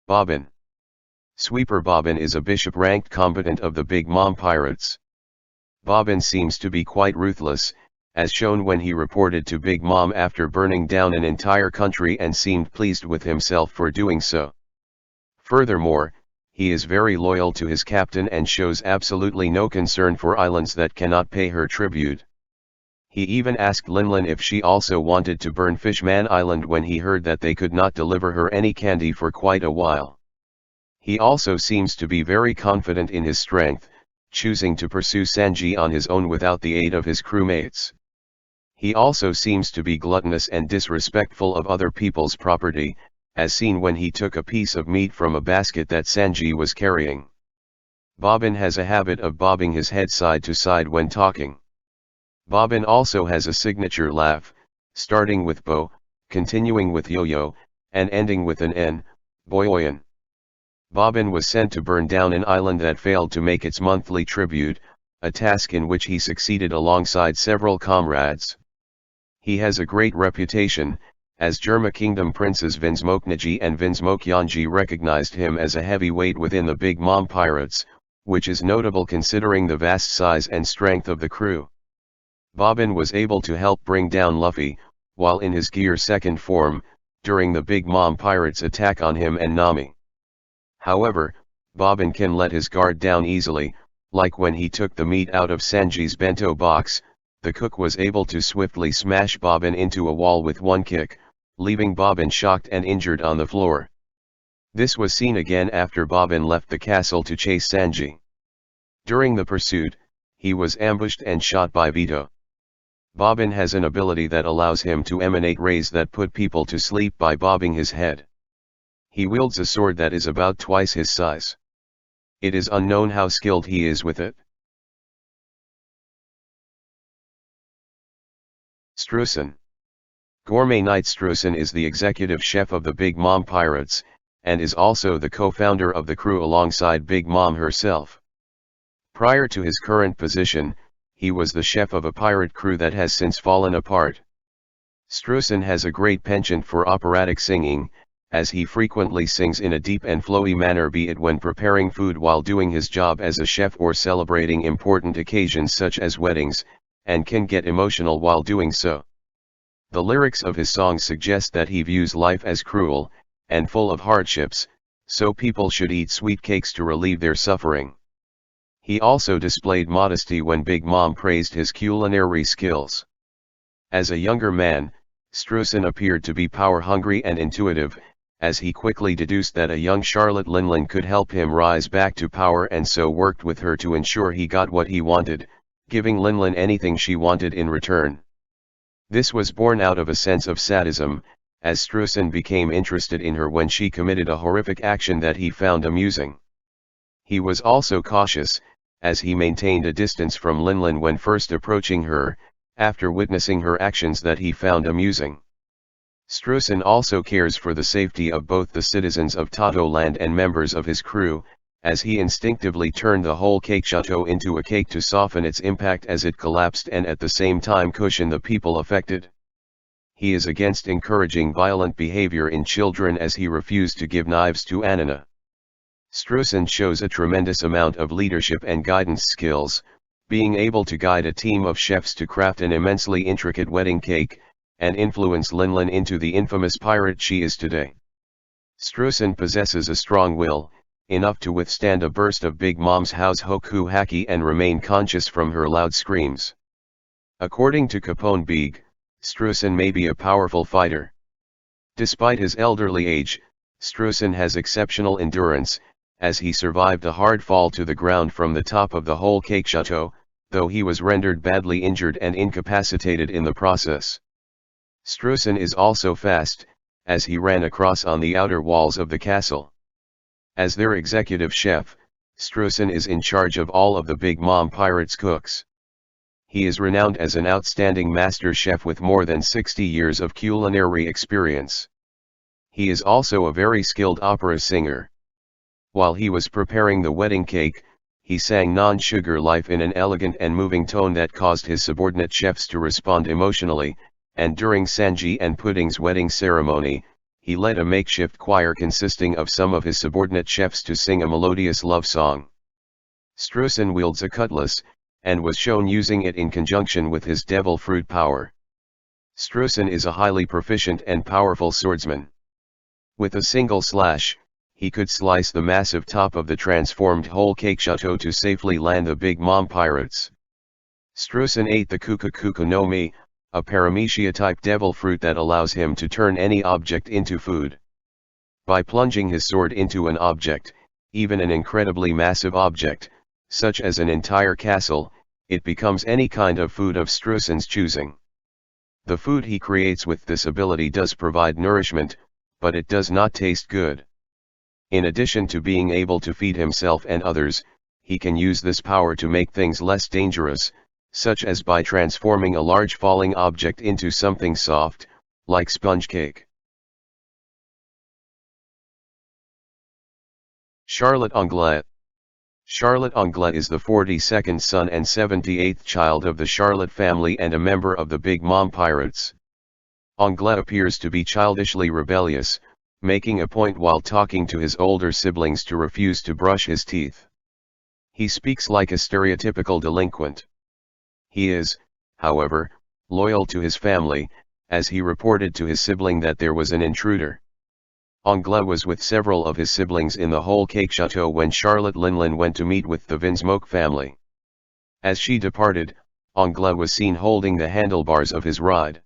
Bobbin. Sweeper Bobbin is a bishop-ranked combatant of the Big Mom Pirates. Bobbin seems to be quite ruthless, as shown when he reported to Big Mom after burning down an entire country and seemed pleased with himself for doing so. Furthermore, he is very loyal to his captain and shows absolutely no concern for islands that cannot pay her tribute. He even asked Linlin if she also wanted to burn Fishman Island when he heard that they could not deliver her any candy for quite a while. He also seems to be very confident in his strength, choosing to pursue Sanji on his own without the aid of his crewmates. He also seems to be gluttonous and disrespectful of other people's property, as seen when he took a piece of meat from a basket that Sanji was carrying. Bobbin has a habit of bobbing his head side to side when talking. Bobbin also has a signature laugh, starting with Bo, continuing with Yo-Yo, and ending with an N, Boyoyan. Bobbin was sent to burn down an island that failed to make its monthly tribute, a task in which he succeeded alongside several comrades. He has a great reputation, as Germa Kingdom princes Vinsmokenaji and Vinsmokeyanji recognized him as a heavyweight within the Big Mom Pirates, which is notable considering the vast size and strength of the crew. Bobbin was able to help bring down Luffy, while in his Gear 2nd form, during the Big Mom Pirates' attack on him and Nami. However, Bobbin can let his guard down easily, like when he took the meat out of Sanji's bento box. The cook was able to swiftly smash Bobbin into a wall with one kick, leaving Bobbin shocked and injured on the floor. This was seen again after Bobbin left the castle to chase Sanji. During the pursuit, he was ambushed and shot by Vito. Bobbin has an ability that allows him to emanate rays that put people to sleep by bobbing his head. He wields a sword that is about twice his size. It is unknown how skilled he is with it. Streusen. Gourmet Knight Streusen is the executive chef of the Big Mom Pirates, and is also the co-founder of the crew alongside Big Mom herself. Prior to his current position, he was the chef of a pirate crew that has since fallen apart. Streusen has a great penchant for operatic singing, as he frequently sings in a deep and flowy manner, be it when preparing food while doing his job as a chef or celebrating important occasions such as weddings, and can get emotional while doing so. The lyrics of his songs suggest that he views life as cruel, and full of hardships, so people should eat sweet cakes to relieve their suffering. He also displayed modesty when Big Mom praised his culinary skills. As a younger man, Streusen appeared to be power-hungry and intuitive, as he quickly deduced that a young Charlotte Linlin could help him rise back to power, and so worked with her to ensure he got what he wanted, giving Linlin anything she wanted in return. This was born out of a sense of sadism, as Streusen became interested in her when she committed a horrific action that he found amusing. He was also cautious, as he maintained a distance from Linlin when first approaching her, after witnessing her actions that he found amusing. Strusen also cares for the safety of both the citizens of Totto Land and members of his crew, as he instinctively turned the whole cake chateau into a cake to soften its impact as it collapsed and at the same time cushion the people affected. He is against encouraging violent behavior in children as he refused to give knives to Annina. Strusen shows a tremendous amount of leadership and guidance skills, being able to guide a team of chefs to craft an immensely intricate wedding cake, and influence Linlin into the infamous pirate she is today. Strusen possesses a strong will, enough to withstand a burst of Big Mom's house hoku haki and remain conscious from her loud screams. According to Capone Beeg, Strusen may be a powerful fighter. Despite his elderly age, Strusen has exceptional endurance, as he survived a hard fall to the ground from the top of the whole cake chateau, though he was rendered badly injured and incapacitated in the process. Strusen is also fast, as he ran across on the outer walls of the castle. As their executive chef, Strusen is in charge of all of the Big Mom Pirates cooks. He is renowned as an outstanding master chef with more than 60 years of culinary experience. He is also a very skilled opera singer. While he was preparing the wedding cake, he sang Non-Sugar Life in an elegant and moving tone that caused his subordinate chefs to respond emotionally, and during Sanji and Pudding's wedding ceremony, he led a makeshift choir consisting of some of his subordinate chefs to sing a melodious love song. Strusen wields a cutlass, and was shown using it in conjunction with his devil fruit power. Strusen is a highly proficient and powerful swordsman. With a single slash, he could slice the massive top of the transformed whole cake chateau to safely land the Big Mom pirates. Strusen ate the Kuku no Mi, a paramecia-type devil fruit that allows him to turn any object into food. By plunging his sword into an object, even an incredibly massive object, such as an entire castle, it becomes any kind of food of Strusen's choosing. The food he creates with this ability does provide nourishment, but it does not taste good. In addition to being able to feed himself and others, he can use this power to make things less dangerous, such as by transforming a large falling object into something soft, like sponge cake. Charlotte Anglet. Charlotte Anglet is the 42nd son and 78th child of the Charlotte family and a member of the Big Mom Pirates. Anglet appears to be childishly rebellious, making a point while talking to his older siblings to refuse to brush his teeth. He speaks like a stereotypical delinquent. He is, however, loyal to his family, as he reported to his sibling that there was an intruder. Anglet was with several of his siblings in the whole cake chateau when Charlotte Linlin went to meet with the Vinsmoke family. As she departed, Anglet was seen holding the handlebars of his ride.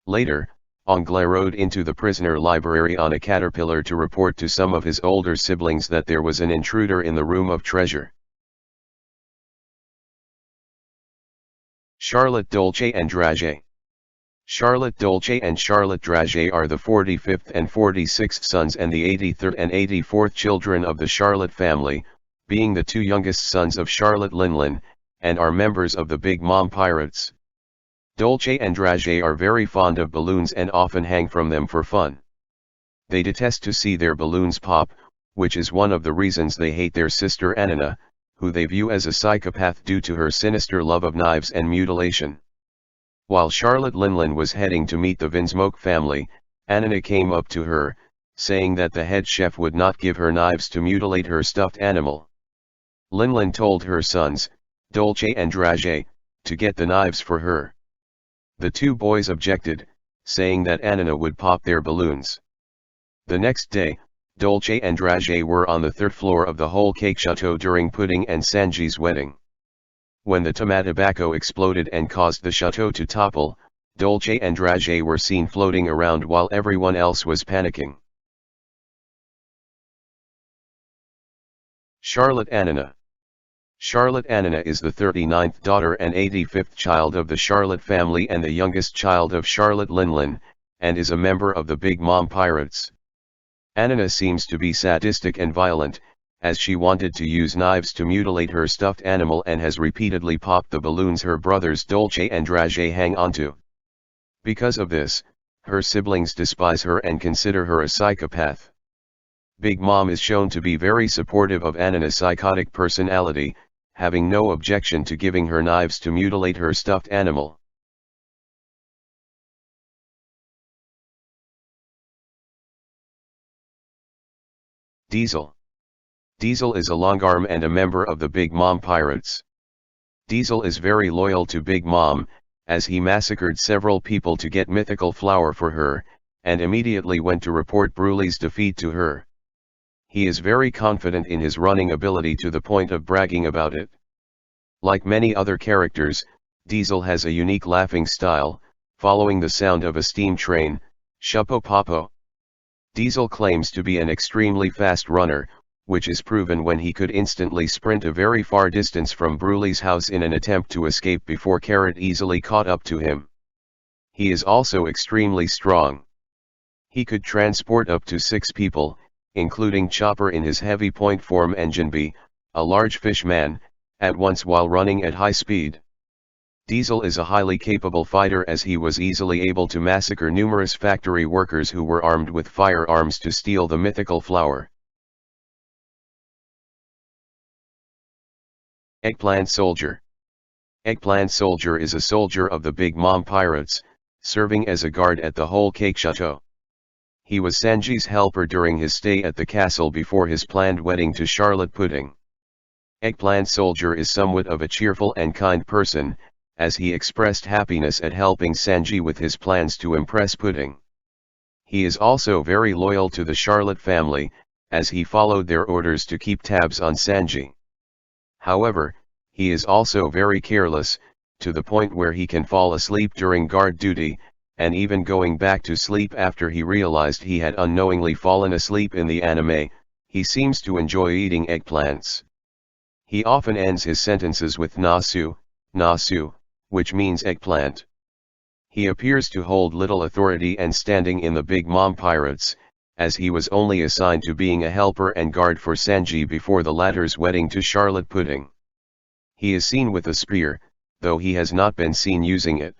Later, Anglet rode into the prisoner library on a caterpillar to report to some of his older siblings that there was an intruder in the room of treasure. Charlotte Dolce and Drage. Charlotte Dolce and Charlotte Drage are the 45th and 46th sons and the 83rd and 84th children of the Charlotte family, being the two youngest sons of Charlotte Linlin, and are members of the Big Mom Pirates. Dolce and Drage are very fond of balloons and often hang from them for fun. They detest to see their balloons pop, which is one of the reasons they hate their sister Annina, who they view as a psychopath due to her sinister love of knives and mutilation. While Charlotte Linlin was heading to meet the Vinsmoke family, Annina came up to her, saying that the head chef would not give her knives to mutilate her stuffed animal. Linlin told her sons, Dolce and Drage, to get the knives for her. The two boys objected, saying that Annina would pop their balloons. The next day, Dolce and Drage were on the third floor of the whole cake chateau during Pudding and Sanji's wedding. When the tobacco exploded and caused the chateau to topple, Dolce and Drage were seen floating around while everyone else was panicking. Charlotte Annina. Charlotte Annina is the 39th daughter and 85th child of the Charlotte family and the youngest child of Charlotte Linlin, and is a member of the Big Mom Pirates. Annina seems to be sadistic and violent, as she wanted to use knives to mutilate her stuffed animal and has repeatedly popped the balloons her brothers Dolce and Dragé hang onto. Because of this, her siblings despise her and consider her a psychopath. Big Mom is shown to be very supportive of Anna's psychotic personality, having no objection to giving her knives to mutilate her stuffed animal. Diesel. Diesel is a longarm and a member of the Big Mom Pirates. Diesel is very loyal to Big Mom, as he massacred several people to get mythical flour for her, and immediately went to report Brulee's defeat to her. He is very confident in his running ability to the point of bragging about it. Like many other characters, Diesel has a unique laughing style, following the sound of a steam train, Shupo Popo. Diesel claims to be an extremely fast runner, which is proven when he could instantly sprint a very far distance from Brulee's house in an attempt to escape before Carrot easily caught up to him. He is also extremely strong. He could transport up to 6 people, including Chopper in his heavy point form and Jinbe, a large fish man, at once while running at high speed. Diesel is a highly capable fighter as he was easily able to massacre numerous factory workers who were armed with firearms to steal the mythical flour. Eggplant Soldier. Eggplant Soldier is a soldier of the Big Mom Pirates, serving as a guard at the Whole Cake Chateau. He was Sanji's helper during his stay at the castle before his planned wedding to Charlotte Pudding. Eggplant Soldier is somewhat of a cheerful and kind person, as he expressed happiness at helping Sanji with his plans to impress Pudding. He is also very loyal to the Charlotte family, as he followed their orders to keep tabs on Sanji. However, he is also very careless, to the point where he can fall asleep during guard duty, and even going back to sleep after he realized he had unknowingly fallen asleep in the anime. He seems to enjoy eating eggplants. He often ends his sentences with nasu, nasu, which means eggplant. He appears to hold little authority and standing in the Big Mom Pirates, as he was only assigned to being a helper and guard for Sanji before the latter's wedding to Charlotte Pudding. He is seen with a spear, though he has not been seen using it.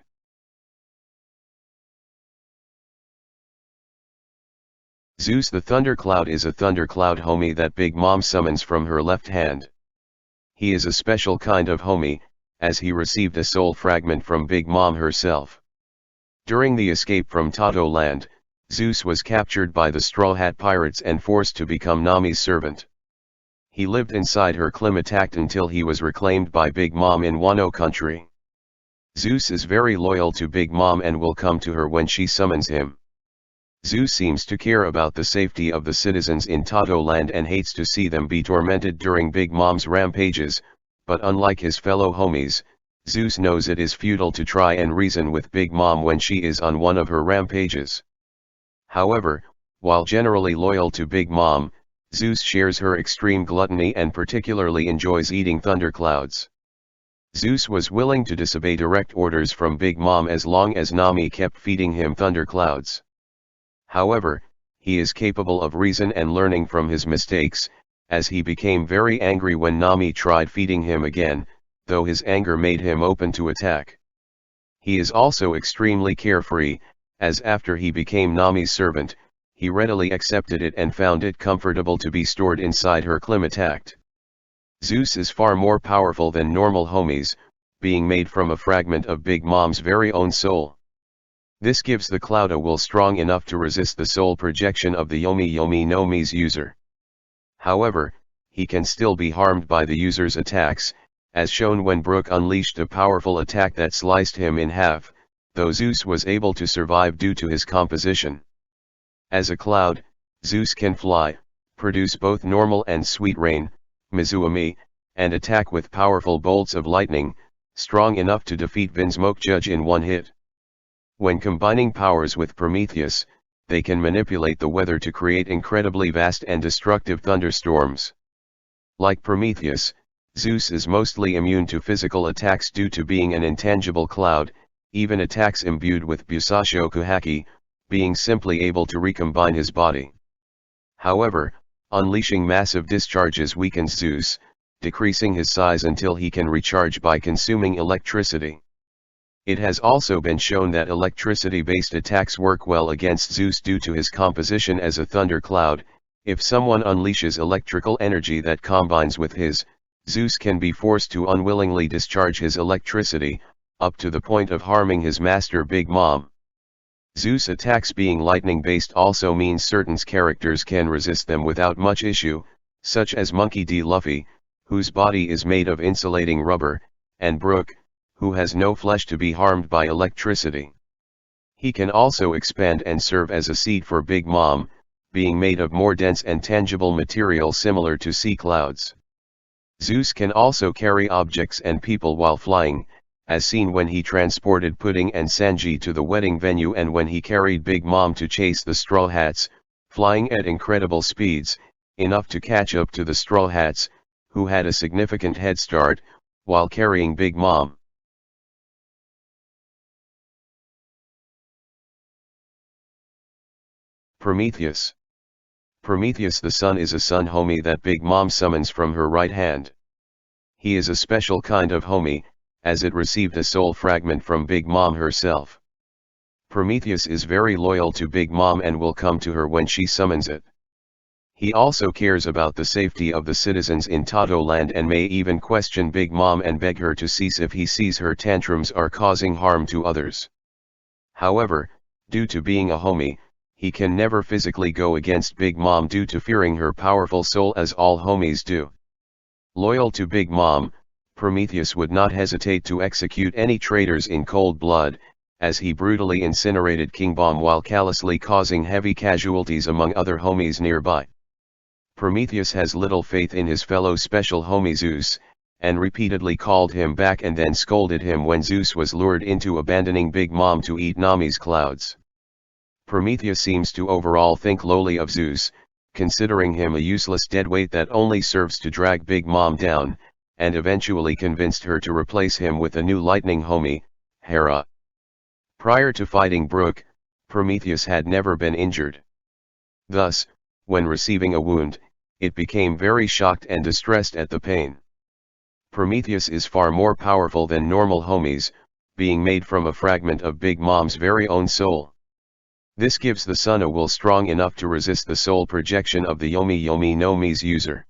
Zeus the Thundercloud is a thundercloud homie that Big Mom summons from her left hand. He is a special kind of homie, as he received a soul fragment from Big Mom herself. During the escape from Totto Land, Zeus was captured by the Straw Hat Pirates and forced to become Nami's servant. He lived inside her Klimatact until he was reclaimed by Big Mom in Wano country. Zeus is very loyal to Big Mom and will come to her when she summons him. Zeus seems to care about the safety of the citizens in Totto Land and hates to see them be tormented during Big Mom's rampages, but unlike his fellow homies, Zeus knows it is futile to try and reason with Big Mom when she is on one of her rampages. However, while generally loyal to Big Mom, Zeus shares her extreme gluttony and particularly enjoys eating thunderclouds. Zeus was willing to disobey direct orders from Big Mom as long as Nami kept feeding him thunderclouds. However, he is capable of reason and learning from his mistakes, as he became very angry when Nami tried feeding him again, though his anger made him open to attack. He is also extremely carefree, as after he became Nami's servant, he readily accepted it and found it comfortable to be stored inside her Klimatact. Zeus is far more powerful than normal homies, being made from a fragment of Big Mom's very own soul. This gives the cloud a will strong enough to resist the soul projection of the Yomi Yomi no Mi's user. However, he can still be harmed by the user's attacks, as shown when Brook unleashed a powerful attack that sliced him in half, though Zeus was able to survive due to his composition. As a cloud, Zeus can fly, produce both normal and sweet rain, Mizuami, and attack with powerful bolts of lightning, strong enough to defeat Vinsmoke Judge in one hit. When combining powers with Prometheus, they can manipulate the weather to create incredibly vast and destructive thunderstorms. Like Prometheus, Zeus is mostly immune to physical attacks due to being an intangible cloud, even attacks imbued with Busashoku Haki, being simply able to recombine his body. However, Unleashing massive discharges weakens Zeus, decreasing his size until he can recharge by consuming electricity. It has also been shown that electricity-based attacks work well against Zeus due to his composition as a thundercloud. If someone unleashes electrical energy that combines with his, Zeus can be forced to unwillingly discharge his electricity, up to the point of harming his master Big Mom. Zeus attacks being lightning-based also means certain characters can resist them without much issue, such as Monkey D. Luffy, whose body is made of insulating rubber, and Brook, who has no flesh to be harmed by electricity. He can also expand and serve as a seed for Big Mom, being made of more dense and tangible material similar to sea clouds. Zeus can also carry objects and people while flying, as seen when he transported Pudding and Sanji to the wedding venue and when he carried Big Mom to chase the Straw Hats, flying at incredible speeds, enough to catch up to the Straw Hats, who had a significant head start, while carrying Big Mom. Prometheus. Prometheus the sun is a sun homie that Big Mom summons from her right hand. He is a special kind of homie, as it received a soul fragment from Big Mom herself. Prometheus is very loyal to Big Mom and will come to her when she summons it. He also cares about the safety of the citizens in Totto Land and may even question Big Mom and beg her to cease if he sees her tantrums are causing harm to others. However, due to being a homie, he can never physically go against Big Mom due to fearing her powerful soul as all homies do. Loyal to Big Mom, Prometheus would not hesitate to execute any traitors in cold blood, as he brutally incinerated King Bomb while callously causing heavy casualties among other homies nearby. Prometheus has little faith in his fellow special homie Zeus, and repeatedly called him back and then scolded him when Zeus was lured into abandoning Big Mom to eat Nami's clouds. Prometheus seems to overall think lowly of Zeus, considering him a useless deadweight that only serves to drag Big Mom down, and eventually convinced her to replace him with a new lightning homie, Hera. Prior to fighting Brook, Prometheus had never been injured. Thus, when receiving a wound, it became very shocked and distressed at the pain. Prometheus is far more powerful than normal homies, being made from a fragment of Big Mom's very own soul. This gives the sun a will strong enough to resist the soul projection of the Yomi Yomi no Mi's user.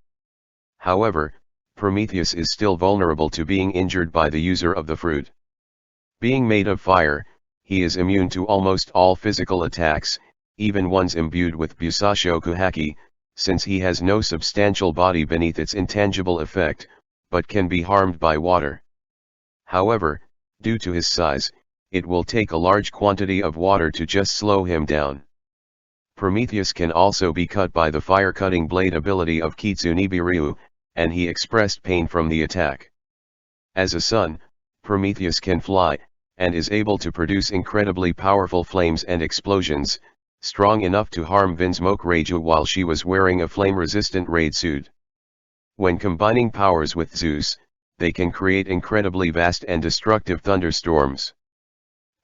However, Prometheus is still vulnerable to being injured by the user of the fruit. Being made of fire, he is immune to almost all physical attacks, even ones imbued with Busashoku Haki, since he has no substantial body beneath its intangible effect, but can be harmed by water. However, due to his size, it will take a large quantity of water to just slow him down. Prometheus can also be cut by the fire-cutting blade ability of Kitsunibiryu, and he expressed pain from the attack. As a sun, Prometheus can fly, and is able to produce incredibly powerful flames and explosions, strong enough to harm Vinsmoke Reiju while she was wearing a flame-resistant raid suit. When combining powers with Zeus, they can create incredibly vast and destructive thunderstorms.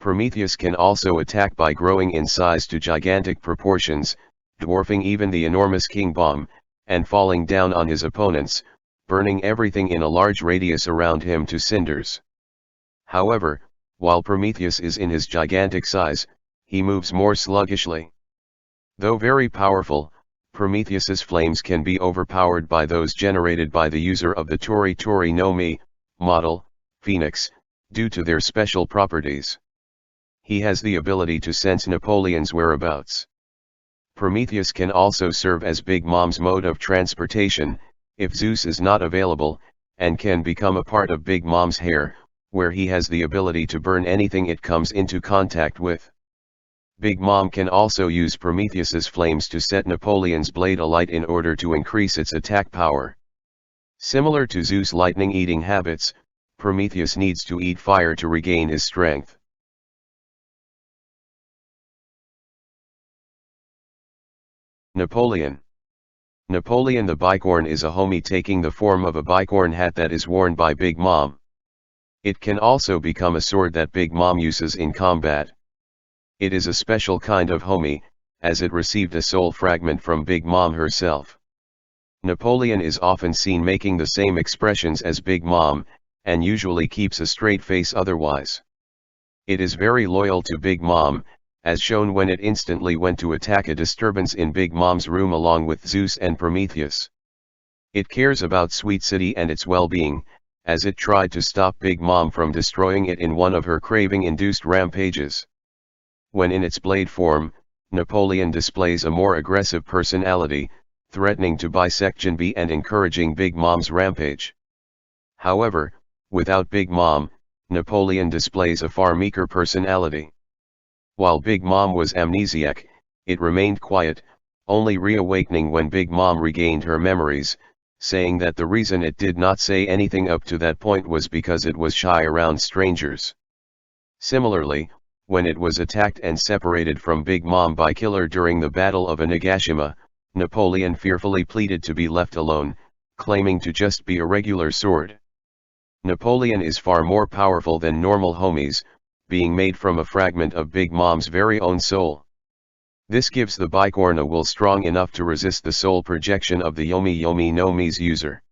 Prometheus can also attack by growing in size to gigantic proportions, dwarfing even the enormous King Bomb, and falling down on his opponents, burning everything in a large radius around him to cinders. However, while Prometheus is in his gigantic size, he moves more sluggishly. Though very powerful, Prometheus's flames can be overpowered by those generated by the user of the Tori Tori no Mi model, Phoenix, due to their special properties. He has the ability to sense Napoleon's whereabouts. Prometheus can also serve as Big Mom's mode of transportation, if Zeus is not available, and can become a part of Big Mom's hair, where he has the ability to burn anything it comes into contact with. Big Mom can also use Prometheus's flames to set Napoleon's blade alight in order to increase its attack power. Similar to Zeus' lightning-eating habits, Prometheus needs to eat fire to regain his strength. Napoleon. Napoleon the bicorn is a homie taking the form of a bicorn hat that is worn by Big Mom. It can also become a sword that Big Mom uses in combat. It is a special kind of homie, as it received a soul fragment from Big Mom herself. Napoleon is often seen making the same expressions as Big Mom, and usually keeps a straight face otherwise. It is very loyal to Big Mom, as shown when it instantly went to attack a disturbance in Big Mom's room along with Zeus and Prometheus. It cares about Sweet City and its well-being, as it tried to stop Big Mom from destroying it in one of her craving-induced rampages. When in its blade form, Napoleon displays a more aggressive personality, threatening to bisect Jinbe and encouraging Big Mom's rampage. However, without Big Mom, Napoleon displays a far meeker personality. While Big Mom was amnesiac, it remained quiet, only reawakening when Big Mom regained her memories, saying that the reason it did not say anything up to that point was because it was shy around strangers. Similarly, when it was attacked and separated from Big Mom by Killer during the Battle of Onigashima, Napoleon fearfully pleaded to be left alone, claiming to just be a regular sword. Napoleon is far more powerful than normal homies, being made from a fragment of Big Mom's very own soul. This gives the bicorn a will strong enough to resist the soul projection of the Yomi Yomi no Mi's user.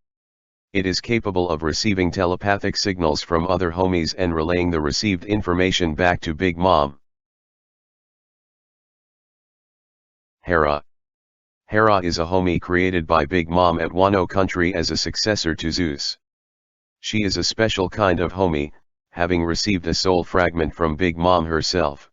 It is capable of receiving telepathic signals from other homies and relaying the received information back to Big Mom. Hera. Hera is a homie created by Big Mom at Wano country as a successor to Zeus. She is a special kind of homie, having received a soul fragment from Big Mom herself.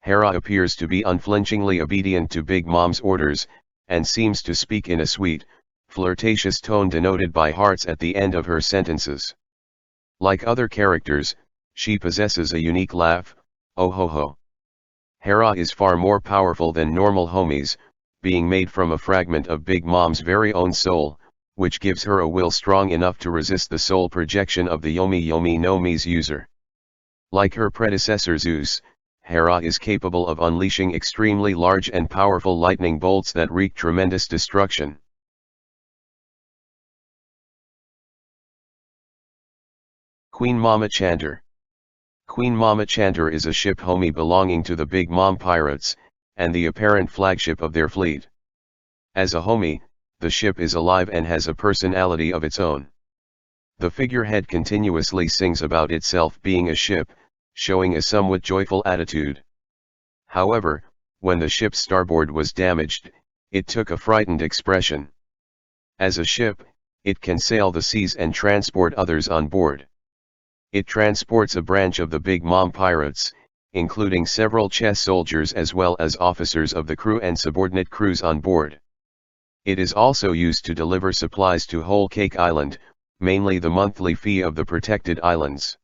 Hera appears to be unflinchingly obedient to Big Mom's orders, and seems to speak in a sweet, flirtatious tone denoted by hearts at the end of her sentences. Like other characters, she possesses a unique laugh, oh ho ho. Hera is far more powerful than normal homies, being made from a fragment of Big Mom's very own soul, which gives her a will strong enough to resist the soul projection of the Yomi Yomi no Mi's user. Like her predecessor Zeus, Hera is capable of unleashing extremely large and powerful lightning bolts that wreak tremendous destruction. Queen Mama Chanter. Queen Mama Chanter is a ship homie belonging to the Big Mom pirates, and the apparent flagship of their fleet. As a homie, the ship is alive and has a personality of its own. The figurehead continuously sings about itself being a ship, showing a somewhat joyful attitude. However, when the ship's starboard was damaged, it took a frightened expression. As a ship, it can sail the seas and transport others on board. It transports a branch of the Big Mom pirates, including several chess soldiers as well as officers of the crew and subordinate crews on board. It is also used to deliver supplies to Whole Cake Island, mainly the monthly fee of the protected islands.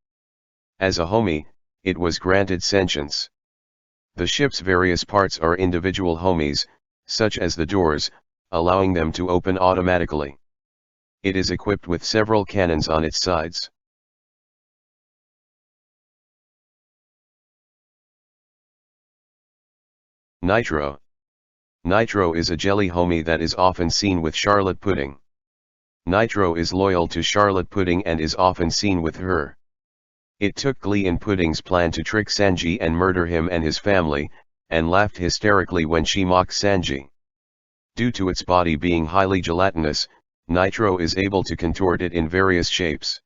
As a homie, it was granted sentience. The ship's various parts are individual homies, such as the doors, allowing them to open automatically. It is equipped with several cannons on its sides. Nitro. Nitro is a jelly homie that is often seen with Charlotte Pudding. Nitro is loyal to Charlotte Pudding and is often seen with her. It took glee in Pudding's plan to trick Sanji and murder him and his family, and laughed hysterically when she mocked Sanji. Due to its body being highly gelatinous, Nitro is able to contort it in various shapes.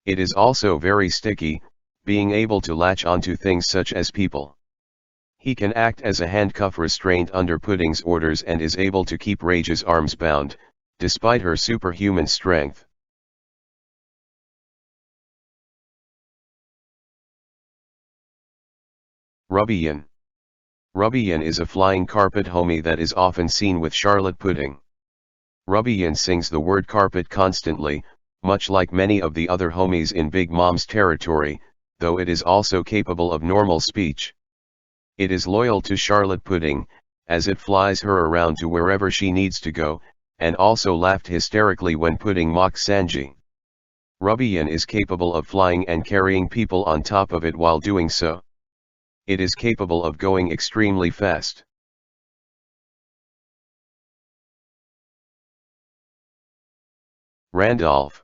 It is also very sticky, being able to latch onto things such as people. He can act as a handcuff restraint under Pudding's orders and is able to keep Rage's arms bound, despite her superhuman strength. Rubian. Rubian is a flying carpet homie that is often seen with Charlotte Pudding. Rubian sings the word carpet constantly, much like many of the other homies in Big Mom's territory, though it is also capable of normal speech. It is loyal to Charlotte Pudding, as it flies her around to wherever she needs to go, and also laughed hysterically when Pudding mocked Sanji. Rubian is capable of flying and carrying people on top of it while doing so. It is capable of going extremely fast. Randolph.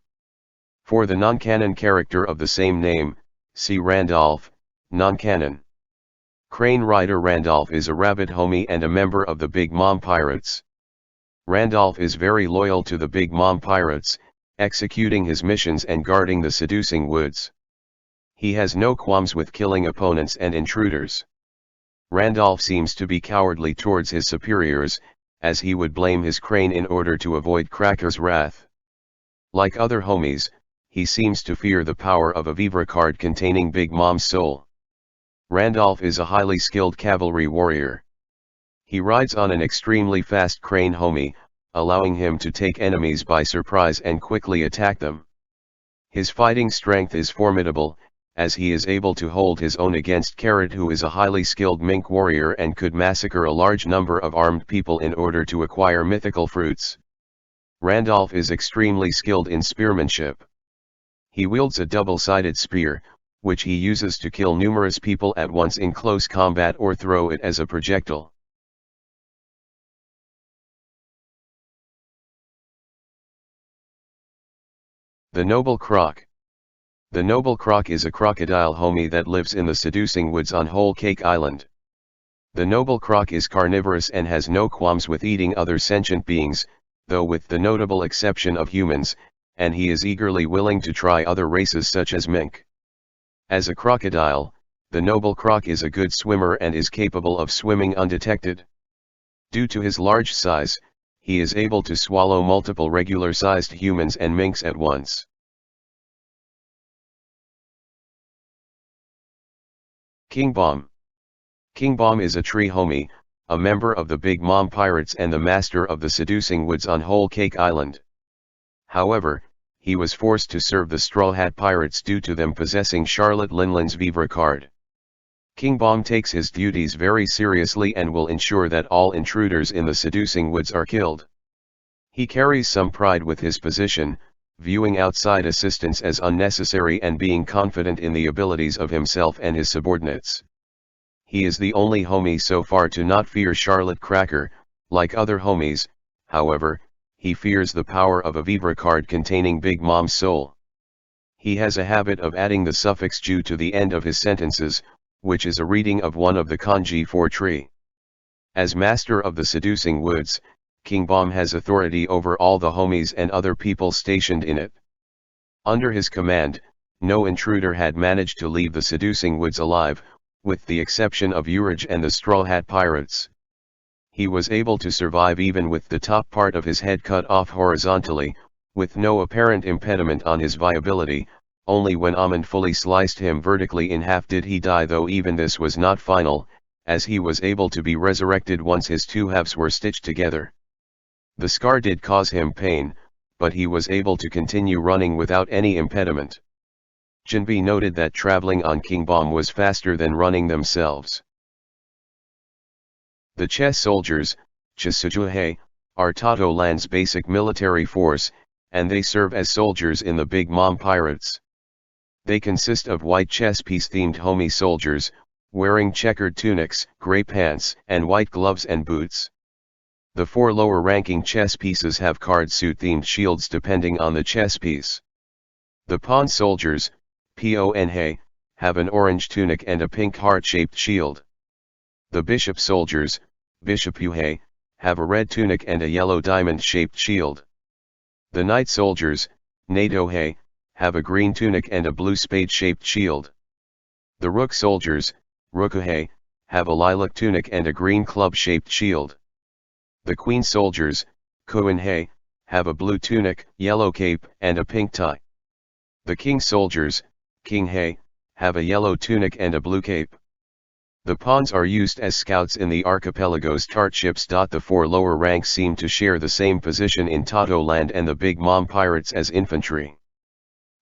For the non-canon character of the same name, see Randolph, non-canon. Crane Rider Randolph is a rabbit homie and a member of the Big Mom Pirates. Randolph is very loyal to the Big Mom pirates, executing his missions and guarding the seducing woods. He has no qualms with killing opponents and intruders. Randolph seems to be cowardly towards his superiors, as he would blame his crane in order to avoid Cracker's wrath. Like other homies, he seems to fear the power of a Vivre card containing Big Mom's soul. Randolph is a highly skilled cavalry warrior. He rides on an extremely fast crane homie, allowing him to take enemies by surprise and quickly attack them. His fighting strength is formidable, as he is able to hold his own against Carrot, who is a highly skilled mink warrior and could massacre a large number of armed people in order to acquire mythical fruits. Randolph is extremely skilled in spearmanship. He wields a double-sided spear, which he uses to kill numerous people at once in close combat or throw it as a projectile. The Noble Croc. The Noble Croc is a crocodile homie that lives in the seducing woods on Whole Cake Island. The Noble Croc is carnivorous and has no qualms with eating other sentient beings, though with the notable exception of humans, and he is eagerly willing to try other races such as mink. As a crocodile, the Noble Croc is a good swimmer and is capable of swimming undetected. Due to his large size, he is able to swallow multiple regular-sized humans and minks at once. King Bomb. King Bomb is a tree homie, a member of the Big Mom Pirates and the master of the seducing woods on Whole Cake Island. However, he was forced to serve the Straw Hat Pirates due to them possessing Charlotte Linlin's Vivre card. King Bomb takes his duties very seriously and will ensure that all intruders in the seducing woods are killed. He carries some pride with his position, viewing outside assistance as unnecessary and being confident in the abilities of himself and his subordinates. He is the only homie so far to not fear Charlotte Cracker. Like other homies, however, he fears the power of a Vivre card containing Big Mom's soul. He has a habit of adding the suffix "ju" to the end of his sentences, which is a reading of one of the kanji for tree. As master of the seducing woods, King Bomb has authority over all the homies and other people stationed in it. Under his command, no intruder had managed to leave the seducing woods alive, with the exception of Urge and the Straw Hat Pirates. He was able to survive even with the top part of his head cut off horizontally, with no apparent impediment on his viability. Only when Amon fully sliced him vertically in half did he die, though even this was not final, as he was able to be resurrected once his two halves were stitched together. The scar did cause him pain, but he was able to continue running without any impediment. Jinbi noted that traveling on King Bomb was faster than running themselves. The Chess Soldiers, Chisujuhe, are Totto Land's basic military force, and they serve as soldiers in the Big Mom Pirates. They consist of white chess piece-themed homie soldiers, wearing checkered tunics, grey pants, and white gloves and boots. The four lower-ranking chess pieces have card-suit-themed shields depending on the chess piece. The Pawn Soldiers, Ponhe, have an orange tunic and a pink heart-shaped shield. The Bishop Soldiers, Bishopuhe, have a red tunic and a yellow diamond-shaped shield. The Knight Soldiers, Natohe, have a green tunic and a blue spade-shaped shield. The Rook Soldiers, Rukuhe, have a lilac tunic and a green club-shaped shield. The Queen Soldiers, Kuinhe, have a blue tunic, yellow cape, and a pink tie. The King Soldiers, Kinghe, have a yellow tunic and a blue cape. The pawns are used as scouts in the archipelago's tart ships. The four lower ranks seem to share the same position in Totto Land and the Big Mom Pirates as infantry.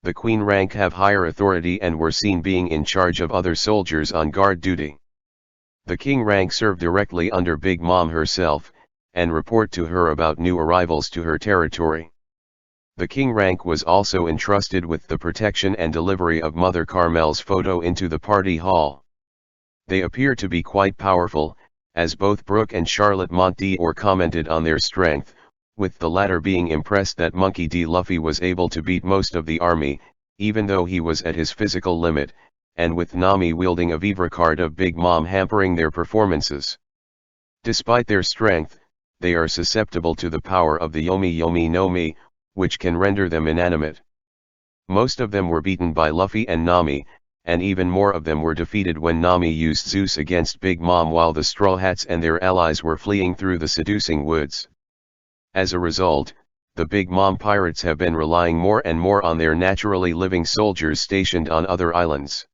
The Queen rank have higher authority and were seen being in charge of other soldiers on guard duty. The King rank serve directly under Big Mom herself, and report to her about new arrivals to her territory. The King rank was also entrusted with the protection and delivery of Mother Carmel's photo into the party hall. They appear to be quite powerful, as both Brooke and Charlotte Montdior commented on their strength, with the latter being impressed that Monkey D. Luffy was able to beat most of the army, even though he was at his physical limit, and with Nami wielding a Vivre card of Big Mom hampering their performances. Despite their strength, they are susceptible to the power of the Yomi Yomi no Mi, which can render them inanimate. Most of them were beaten by Luffy and Nami, and even more of them were defeated when Nami used Zeus against Big Mom while the Straw Hats and their allies were fleeing through the seducing woods. As a result, the Big Mom pirates have been relying more and more on their naturally living soldiers stationed on other islands.